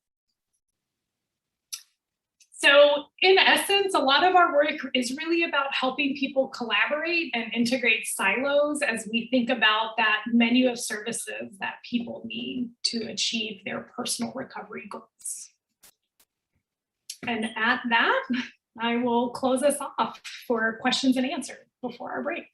So in essence, a lot of our work is really about helping people collaborate and integrate silos as we think about that menu of services that people need to achieve their personal recovery goals. And at that, I will close us off for questions and answers before our break.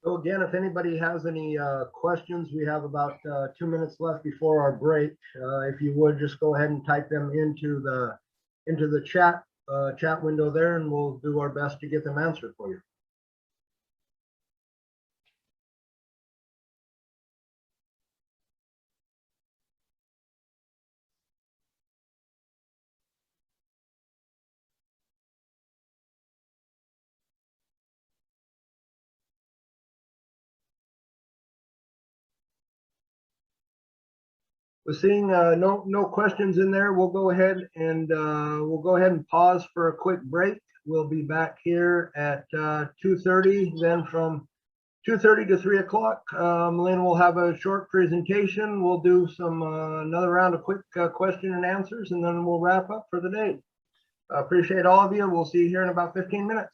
So again, if anybody has any questions, we have about 2 minutes left before our break. If you would just go ahead and type them into the chat window there, and we'll do our best to get them answered for you. We're seeing no questions in there. We'll go ahead and pause for a quick break. We'll be back here at 2:30. Then from 2:30 to 3 o'clock, Melina will have a short presentation. We'll do some another round of quick question and answers, and then we'll wrap up for the day. I appreciate all of you. We'll see you here in about 15 minutes.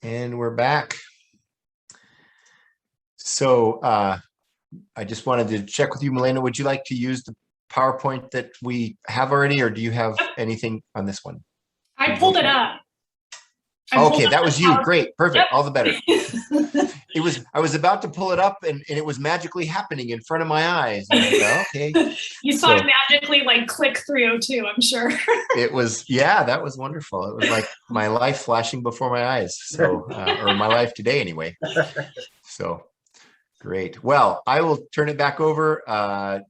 And we're back. So I just wanted to check with you, Milena. Would you like to use the PowerPoint that we have already, or do you have anything on this one? I pulled it up. Okay, that was you. Great, perfect. Yep. All the better. I was about to pull it up, and it was magically happening in front of my eyes. And I thought, okay. You saw it magically like click 302, I'm sure. It was, yeah, that was wonderful. It was like my life flashing before my eyes. So, or my life today anyway. So great. Well, I will turn it back over.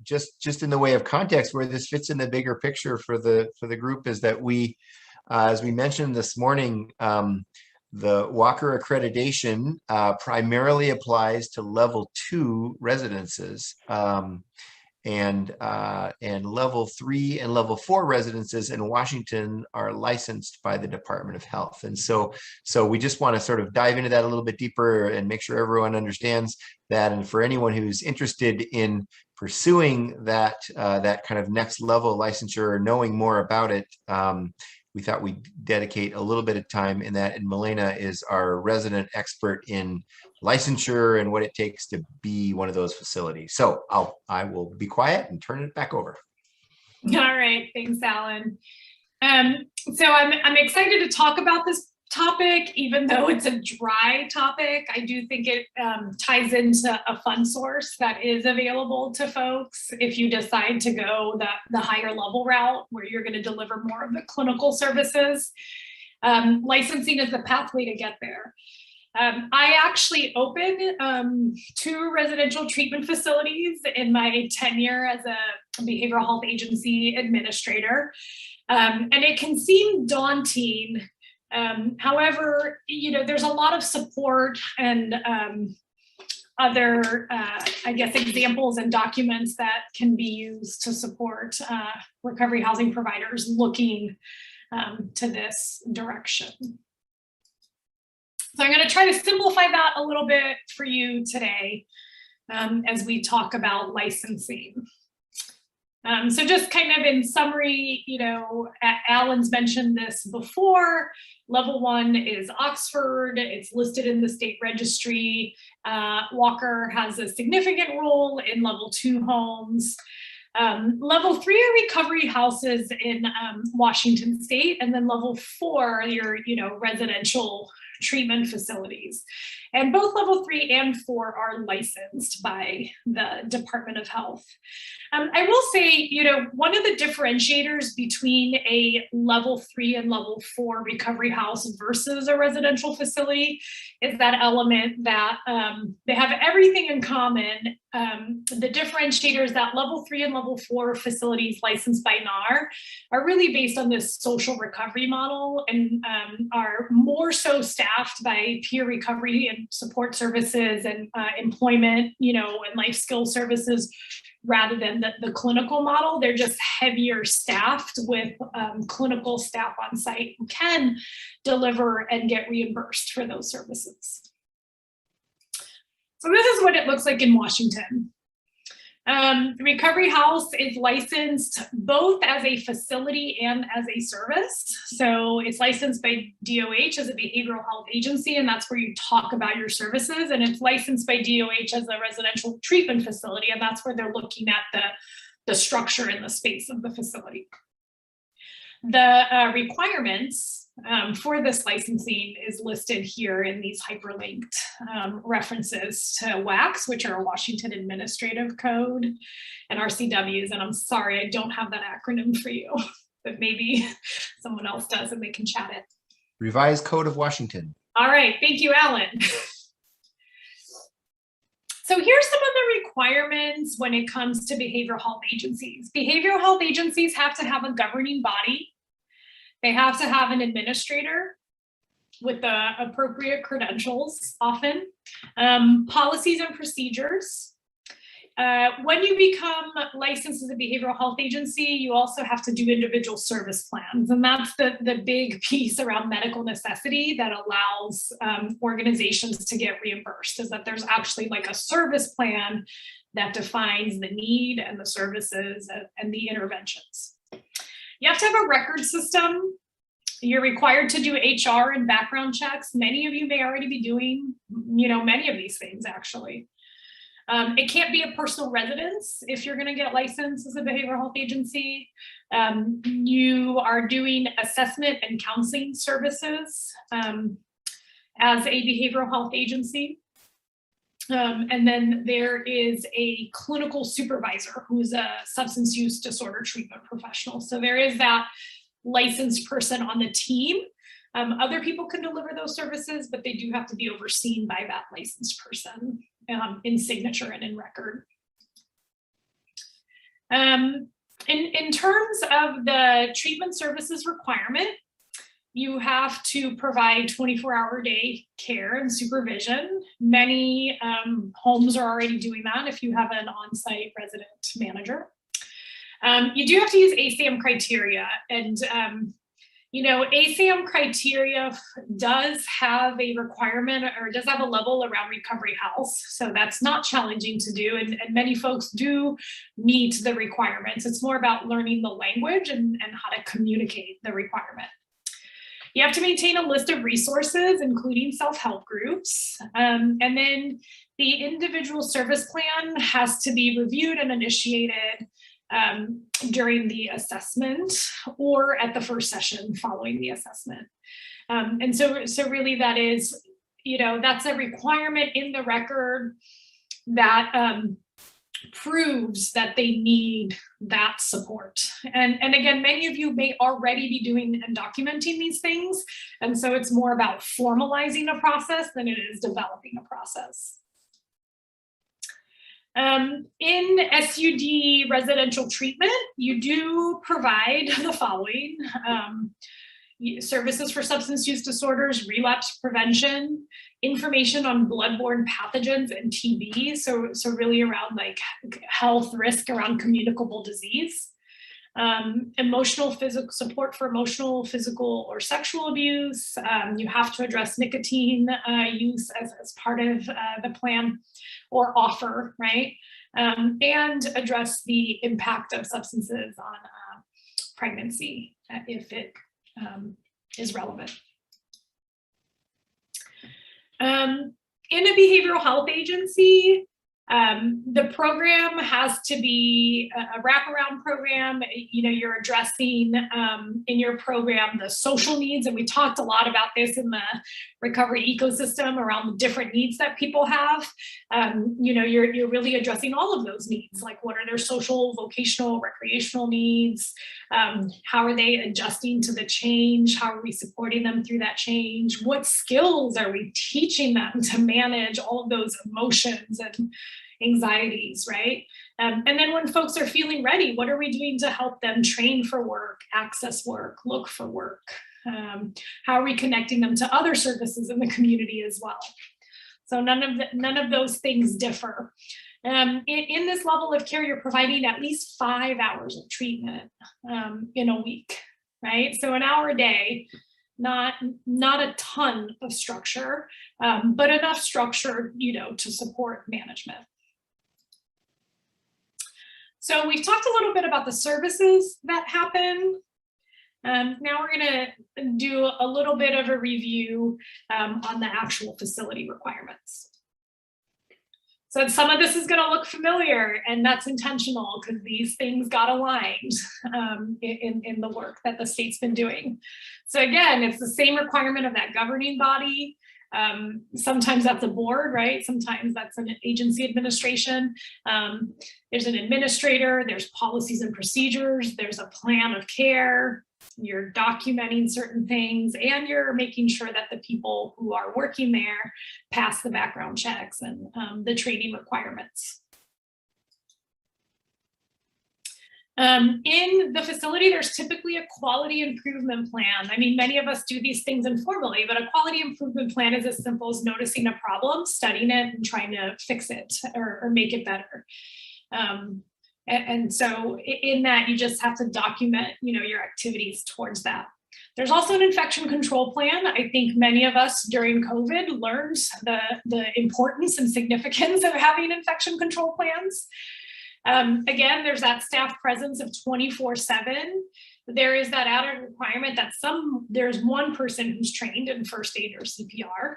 Just in the way of context, where this fits in the bigger picture for the group is that we, as we mentioned this morning, the Walker accreditation primarily applies to level 2 residences, and level 3 and level 4 residences in Washington are licensed by the Department of Health. And so we just want to sort of dive into that a little bit deeper and make sure everyone understands that. And for anyone who's interested in pursuing that that kind of next level licensure or knowing more about it, we thought we'd dedicate a little bit of time in that. And Milena is our resident expert in licensure and what it takes to be one of those facilities. So I will be quiet and turn it back over. All right, thanks, Alan. So I'm excited to talk about this topic, even though it's a dry topic. I do think it ties into a fund source that is available to folks if you decide to go the higher level route where you're going to deliver more of the clinical services. Licensing is the pathway to get there. I actually opened 2 residential treatment facilities in my tenure as a behavioral health agency administrator, and it can seem daunting. However, there's a lot of support and other, I guess, examples and documents that can be used to support recovery housing providers looking to this direction. So I'm going to try to simplify that a little bit for you today as we talk about licensing. So just kind of in summary, Alan's mentioned this before. Level 1 is Oxford. It's listed in the state registry. Walker has a significant role in level 2 homes. Level 3 are recovery houses in Washington state, and then level 4 are your, residential treatment facilities. And both level 3 and 4 are licensed by the Department of Health. I will say, one of the differentiators between a level 3 and level 4 recovery house versus a residential facility is that element that they have everything in common. The differentiator is that level 3 and level 4 facilities licensed by NARR are really based on this social recovery model and are more so staffed by peer recovery and support services and employment, and life skill services rather than the clinical model. They're just heavier staffed with clinical staff on site who can deliver and get reimbursed for those services. So this is what it looks like in Washington. The recovery house is licensed both as a facility and as a service. So it's licensed by DOH as a behavioral health agency, and that's where you talk about your services. And it's licensed by DOH as a residential treatment facility, and that's where they're looking at the structure and the space of the facility. The requirements for this licensing is listed here in these hyperlinked references to WACs, which are a Washington Administrative Code, and RCWs. And I'm sorry, I don't have that acronym for you, but maybe someone else does and they can chat it. Revised Code of Washington. All right, thank you, Alan. So here's some of the requirements when it comes to behavioral health agencies. Behavioral health agencies have to have a governing body. They have to have an administrator with the appropriate credentials often, policies and procedures. When you become licensed as a behavioral health agency, you also have to do individual service plans. And that's the big piece around medical necessity that allows organizations to get reimbursed, is that there's actually like a service plan that defines the need and the services and the interventions. You have to have a record system You're required to do HR and background checks. Many of you may already be doing, many of these things actually. It can't be a personal residence if you're going to get licensed as a behavioral health agency. You are doing assessment and counseling services as a behavioral health agency. And then there is a clinical supervisor who's a substance use disorder treatment professional. So there is that licensed person on the team. Other people can deliver those services, but they do have to be overseen by that licensed person in signature and in record. In terms of the treatment services requirement, you have to provide 24-hour-a-day care and supervision. Many homes are already doing that if you have an on-site resident manager. You do have to use ASAM criteria, and ASAM criteria does have a requirement or does have a level around recovery health. So that's not challenging to do. And many folks do meet the requirements. It's more about learning the language and how to communicate the requirement. You have to maintain a list of resources, including self-help groups. And then the individual service plan has to be reviewed and initiated during the assessment or at the first session following the assessment. And so really that is, that's a requirement in the record that proves that they need that support. And again, many of you may already be doing and documenting these things. And so it's more about formalizing a process than it is developing a process. In SUD residential treatment, you do provide the following: services for substance use disorders, relapse prevention, information on bloodborne pathogens and TB. So really around like health risk around communicable disease. Emotional, physical support for emotional, physical, or sexual abuse. You have to address nicotine use as part of the plan or offer, right? And address the impact of substances on pregnancy if it is relevant. In a behavioral health agency, the program has to be a wraparound program. You're addressing in your program the social needs, and we talked a lot about this in the recovery ecosystem around the different needs that people have. You're really addressing all of those needs, like what are their social, vocational, recreational needs? How are they adjusting to the change? How are we supporting them through that change? What skills are we teaching them to manage all of those emotions and anxieties, right? And then when folks are feeling ready, what are we doing to help them train for work, access work, look for work? How are we connecting them to other services in the community as well? So none of those things differ. In this level of care, you're providing at least 5 hours of treatment in a week, right? So an hour a day, not a ton of structure, but enough structure, to support management. So we've talked a little bit about the services that happen. Now we're going to do a little bit of a review on the actual facility requirements. So some of this is going to look familiar, and that's intentional because these things got aligned in the work that the state's been doing. So again, it's the same requirement of that governing body. Sometimes that's a board, right? Sometimes that's an agency administration. There's an administrator, there's policies and procedures, there's a plan of care, you're documenting certain things, and you're making sure that the people who are working there pass the background checks and the training requirements. In the facility, there's typically a quality improvement plan. I mean, many of us do these things informally, but a quality improvement plan is as simple as noticing a problem, studying it, and trying to fix it or make it better. And so in that, you just have to document, your activities towards that. There's also an infection control plan. I think many of us during COVID learned the importance and significance of having infection control plans. Again, there's that staff presence of 24/7. there is that added requirement that there's one person who's trained in first aid or CPR.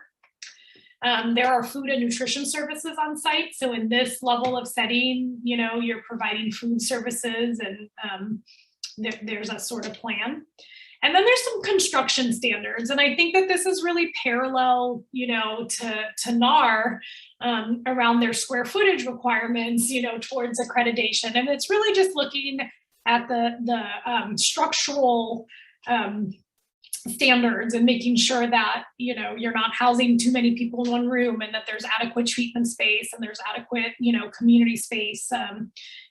There are food and nutrition services on site. So in this level of setting, you know, you're providing food services, and there's a sort of plan. And then there's some construction standards. And I think that this is really parallel, you know, to NARR around their square footage requirements, you know, towards accreditation. And it's really just looking at the structural standards and making sure that, you know, you're not housing too many people in one room, and that there's adequate treatment space, and there's adequate, you know, community space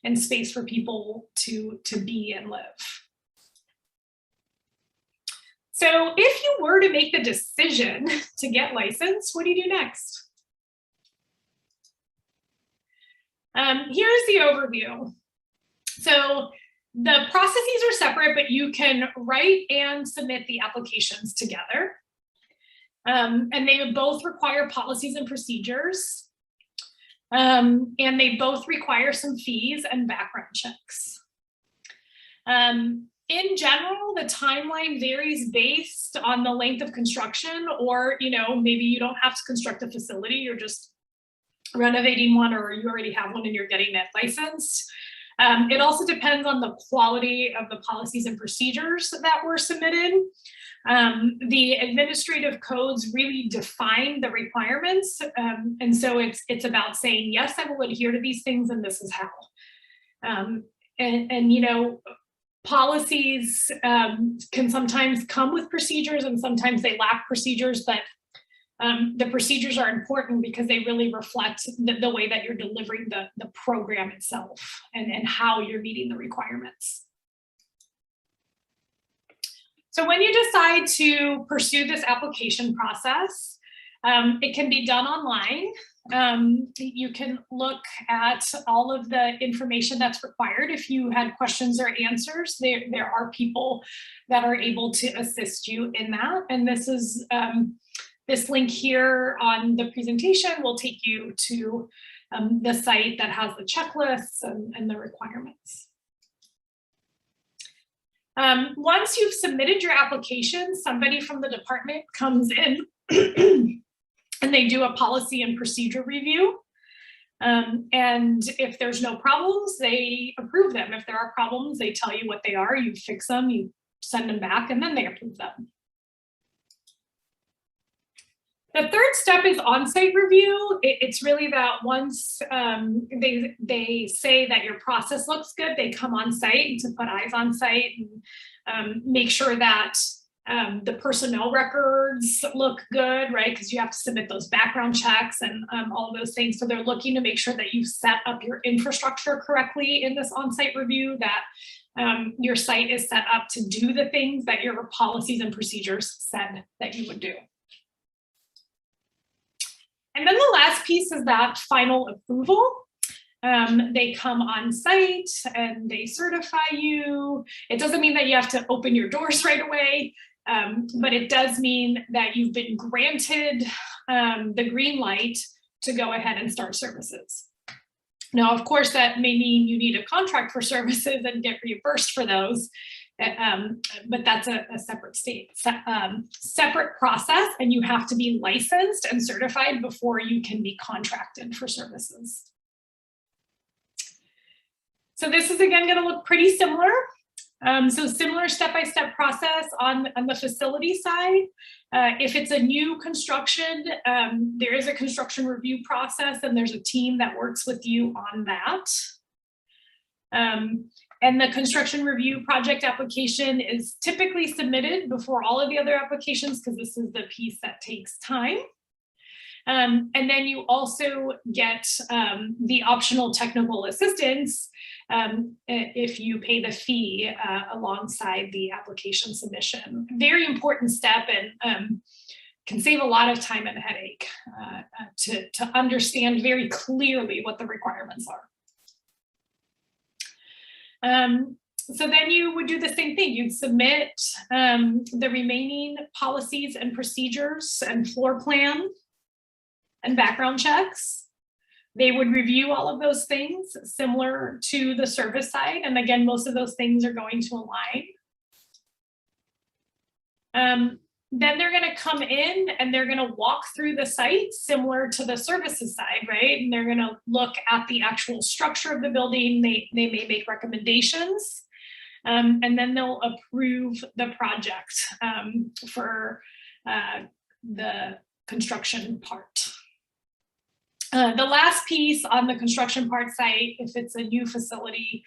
and space for people to be and live. So if you were to make the decision to get licensed, what do you do next? Here's the overview. So the processes are separate, but you can write and submit the applications together. And they both require policies and procedures. And they both require some fees and background checks. In general, the timeline varies based on the length of construction, or, you know, maybe you don't have to construct a facility, you're just renovating one, or you already have one and you're getting it licensed. It also depends on the quality of the policies and procedures that were submitted. The administrative codes really define the requirements. And so it's about saying, yes, I will adhere to these things, and this is how. And you know, policies can sometimes come with procedures, and sometimes they lack procedures, but the procedures are important because they really reflect the way that you're delivering the program itself, and how you're meeting the requirements. So when you decide to pursue this application process, it can be done online. You can look at all of the information that's required. If you had questions or answers, there are people that are able to assist you in that. And this is this link here on the presentation will take you to the site that has the checklists and the requirements. Once you've submitted your application, somebody from the department comes in and they do a policy and procedure review. And if there's no problems, they approve them. If there are problems, they tell you what they are, you fix them, you send them back, and then they approve them. The third step is on-site review. It's really that once they say that your process looks good, they come on site to put eyes on site and make sure that the personnel records look good, right? Because you have to submit those background checks and all of those things. So they're looking to make sure that you've set up your infrastructure correctly in this on-site review, that your site is set up to do the things that your policies and procedures said that you would do. And then the last piece is that final approval. They come on site and they certify you. It doesn't mean that you have to open your doors right away, but it does mean that you've been granted the green light to go ahead and start services. Now, of course, that may mean you need a contract for services and get reimbursed for those. But that's a separate separate process, and you have to be licensed and certified before you can be contracted for services. So this is again going to look pretty similar. So similar step-by-step process on the facility side. If it's a new construction, there is a construction review process, and there's a team that works with you on that. And the construction review project application is typically submitted before all of the other applications, because this is the piece that takes time. And then you also get the optional technical assistance if you pay the fee alongside the application submission. Very important step, and can save a lot of time and headache to understand very clearly what the requirements are. So then you would do the same thing. You'd submit the remaining policies and procedures and floor plan and background checks. They would review all of those things similar to the service side. And again, most of those things are going to align. Then they're going to come in and they're going to walk through the site similar to the services side, right? And they're going to look at the actual structure of the building. They may make recommendations, and then they'll approve the project for the construction part. The last piece on the construction part site, if it's a new facility,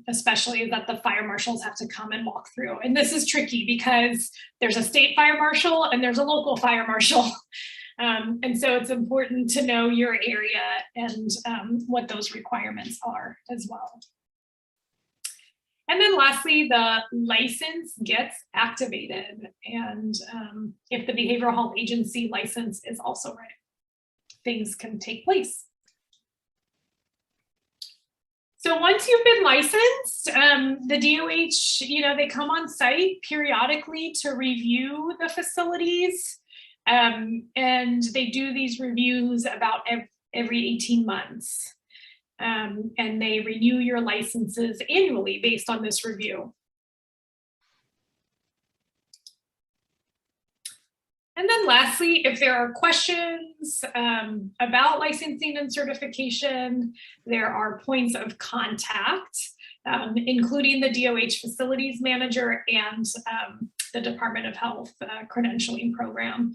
especially, that the fire marshals have to come and walk through. And this is tricky because there's a state fire marshal and there's a local fire marshal. And so it's important to know your area and what those requirements are as well. And then lastly, the license gets activated. And if the behavioral health agency license is also ready, things can take place. So once you've been licensed, the DOH, they come on site periodically to review the facilities, and they do these reviews about every 18 months. And they renew your licenses annually based on this review. And then lastly, if there are questions about licensing and certification, there are points of contact, including the DOH facilities manager and the Department of Health credentialing program.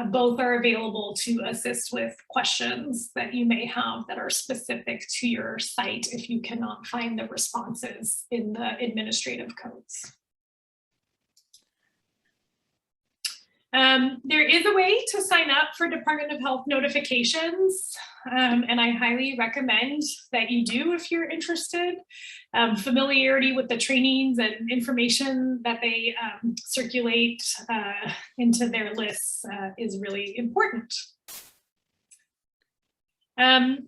Both are available to assist with questions that you may have that are specific to your site if you cannot find the responses in the administrative codes. There is a way to sign up for Department of Health notifications, and I highly recommend that you do if you're interested. Familiarity with the trainings and information that they circulate into their lists is really important. In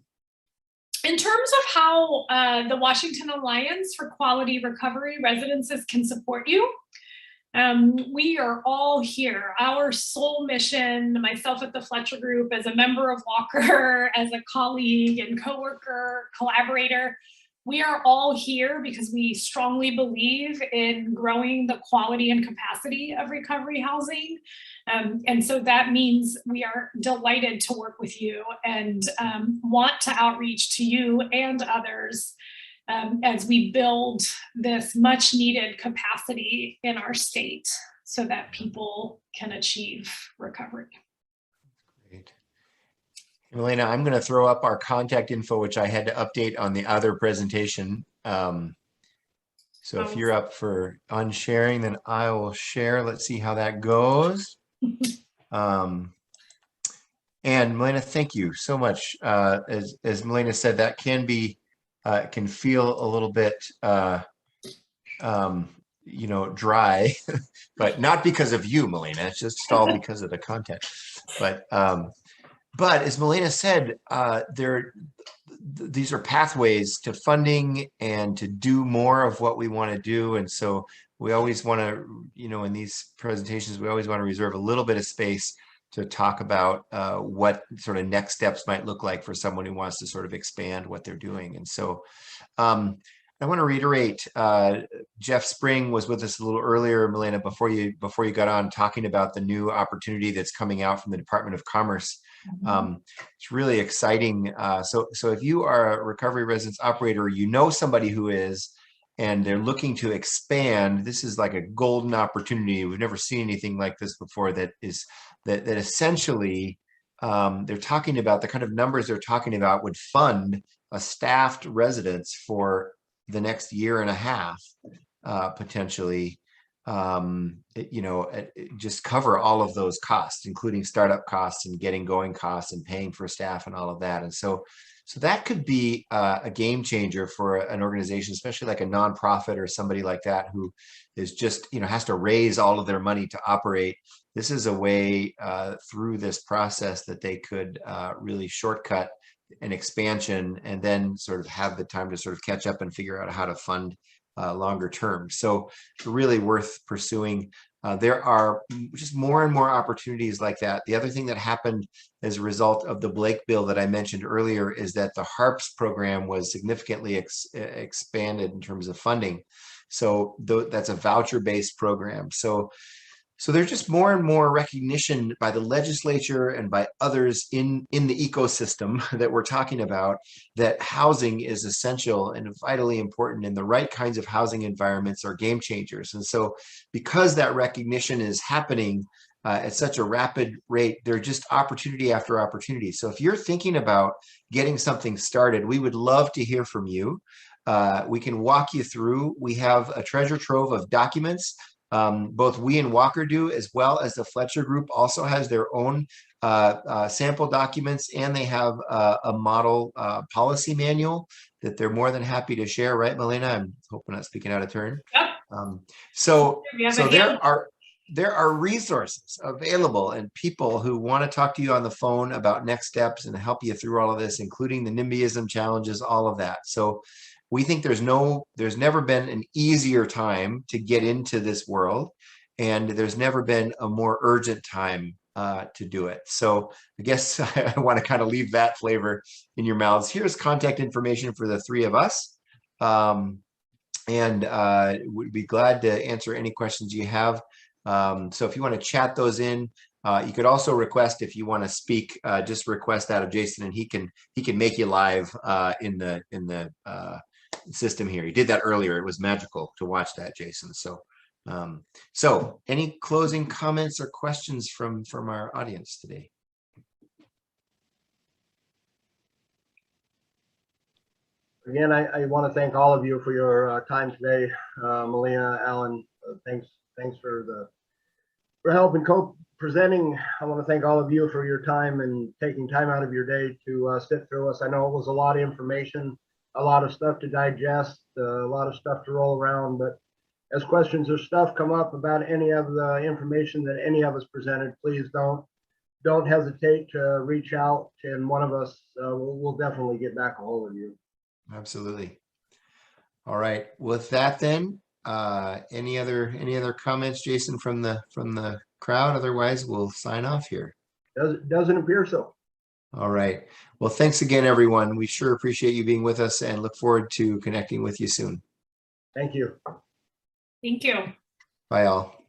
terms of how the Washington Alliance for Quality Recovery Residences can support you, we are all here. Our sole mission, myself at the Fletcher Group, as a member of Walker, as a colleague and coworker, collaborator, we are all here because we strongly believe in growing the quality and capacity of recovery housing. And so that means we are delighted to work with you and want to outreach to you and others as we build this much needed capacity in our state so that people can achieve recovery. Great. Milena, I'm going to throw up our contact info, which I had to update on the other presentation. So if you're up for unsharing, then I will share. Let's see how that goes. And Milena, thank you so much. As Milena said, that can be can feel a little bit, dry, but not because of you, Milena. It's just all because of the content. But as Milena said, these are pathways to funding and to do more of what we want to do. And so we always want to, in these presentations, we always want to reserve a little bit of space to talk about what sort of next steps might look like for someone who wants to sort of expand what they're doing. And so I want to reiterate, Jeff Spring was with us a little earlier, Milena, before you got on, talking about the new opportunity that's coming out from the Department of Commerce. It's really exciting. So if you are a recovery residence operator, somebody who is, and they're looking to expand, this is like a golden opportunity. We've never seen anything like this before. That essentially they're talking about the kind of numbers they're talking about would fund a staffed residence for the next year and a half, potentially, just cover all of those costs, including startup costs and getting going costs and paying for staff and all of that. And so that could be a game changer for an organization, especially like a nonprofit or somebody like that who is just, has to raise all of their money to operate. This is a way through this process that they could really shortcut an expansion and then sort of have the time to sort of catch up and figure out how to fund longer term. So really worth pursuing. There are just more and more opportunities like that. The other thing that happened as a result of the Blake bill that I mentioned earlier is that the HARPS program was significantly expanded in terms of funding. So that's a voucher-based program. So So there's just more and more recognition by the legislature and by others in the ecosystem that we're talking about that housing is essential and vitally important, and the right kinds of housing environments are game changers. And so because that recognition is happening at such a rapid rate, there's just opportunity after opportunity. So if you're thinking about getting something started, we would love to hear from you. We can walk you through. We have a treasure trove of documents. Both we and Walker do, as well as the Fletcher group also has their own sample documents, and they have a model policy manual that they're more than happy to share, right, Melina? I'm hoping I'm not speaking out of turn. Yep. So there are resources available and people who want to talk to you on the phone about next steps and help you through all of this, including the NIMBYism challenges, all of that. So we think there's never been an easier time to get into this world, and there's never been a more urgent time to do it. So I guess I want to kind of leave that flavor in your mouths. Here's contact information for the three of us. And we'd be glad to answer any questions you have. So if you want to chat those in, you could also request, if you want to speak, just request that of Jason, and he can make you live in the system here. He did that earlier. It was magical to watch that, Jason. So so any closing comments or questions from our audience today? Again, I want to thank all of you for your time today. Melina, Alan, thanks for helping co-presenting. I want to thank all of you for your time and taking time out of your day to sit through us. I know it was a lot of information, a lot of stuff to digest, a lot of stuff to roll around, but as questions or stuff come up about any of the information that any of us presented, please don't hesitate to reach out, and one of us will definitely get back a hold of you. Absolutely. All right. With that, then, any other comments, Jason, from the crowd? Otherwise, we'll sign off here. Doesn't appear so. All right. Well, thanks again, everyone. We sure appreciate you being with us and look forward to connecting with you soon. Thank you. Thank you. Bye, all.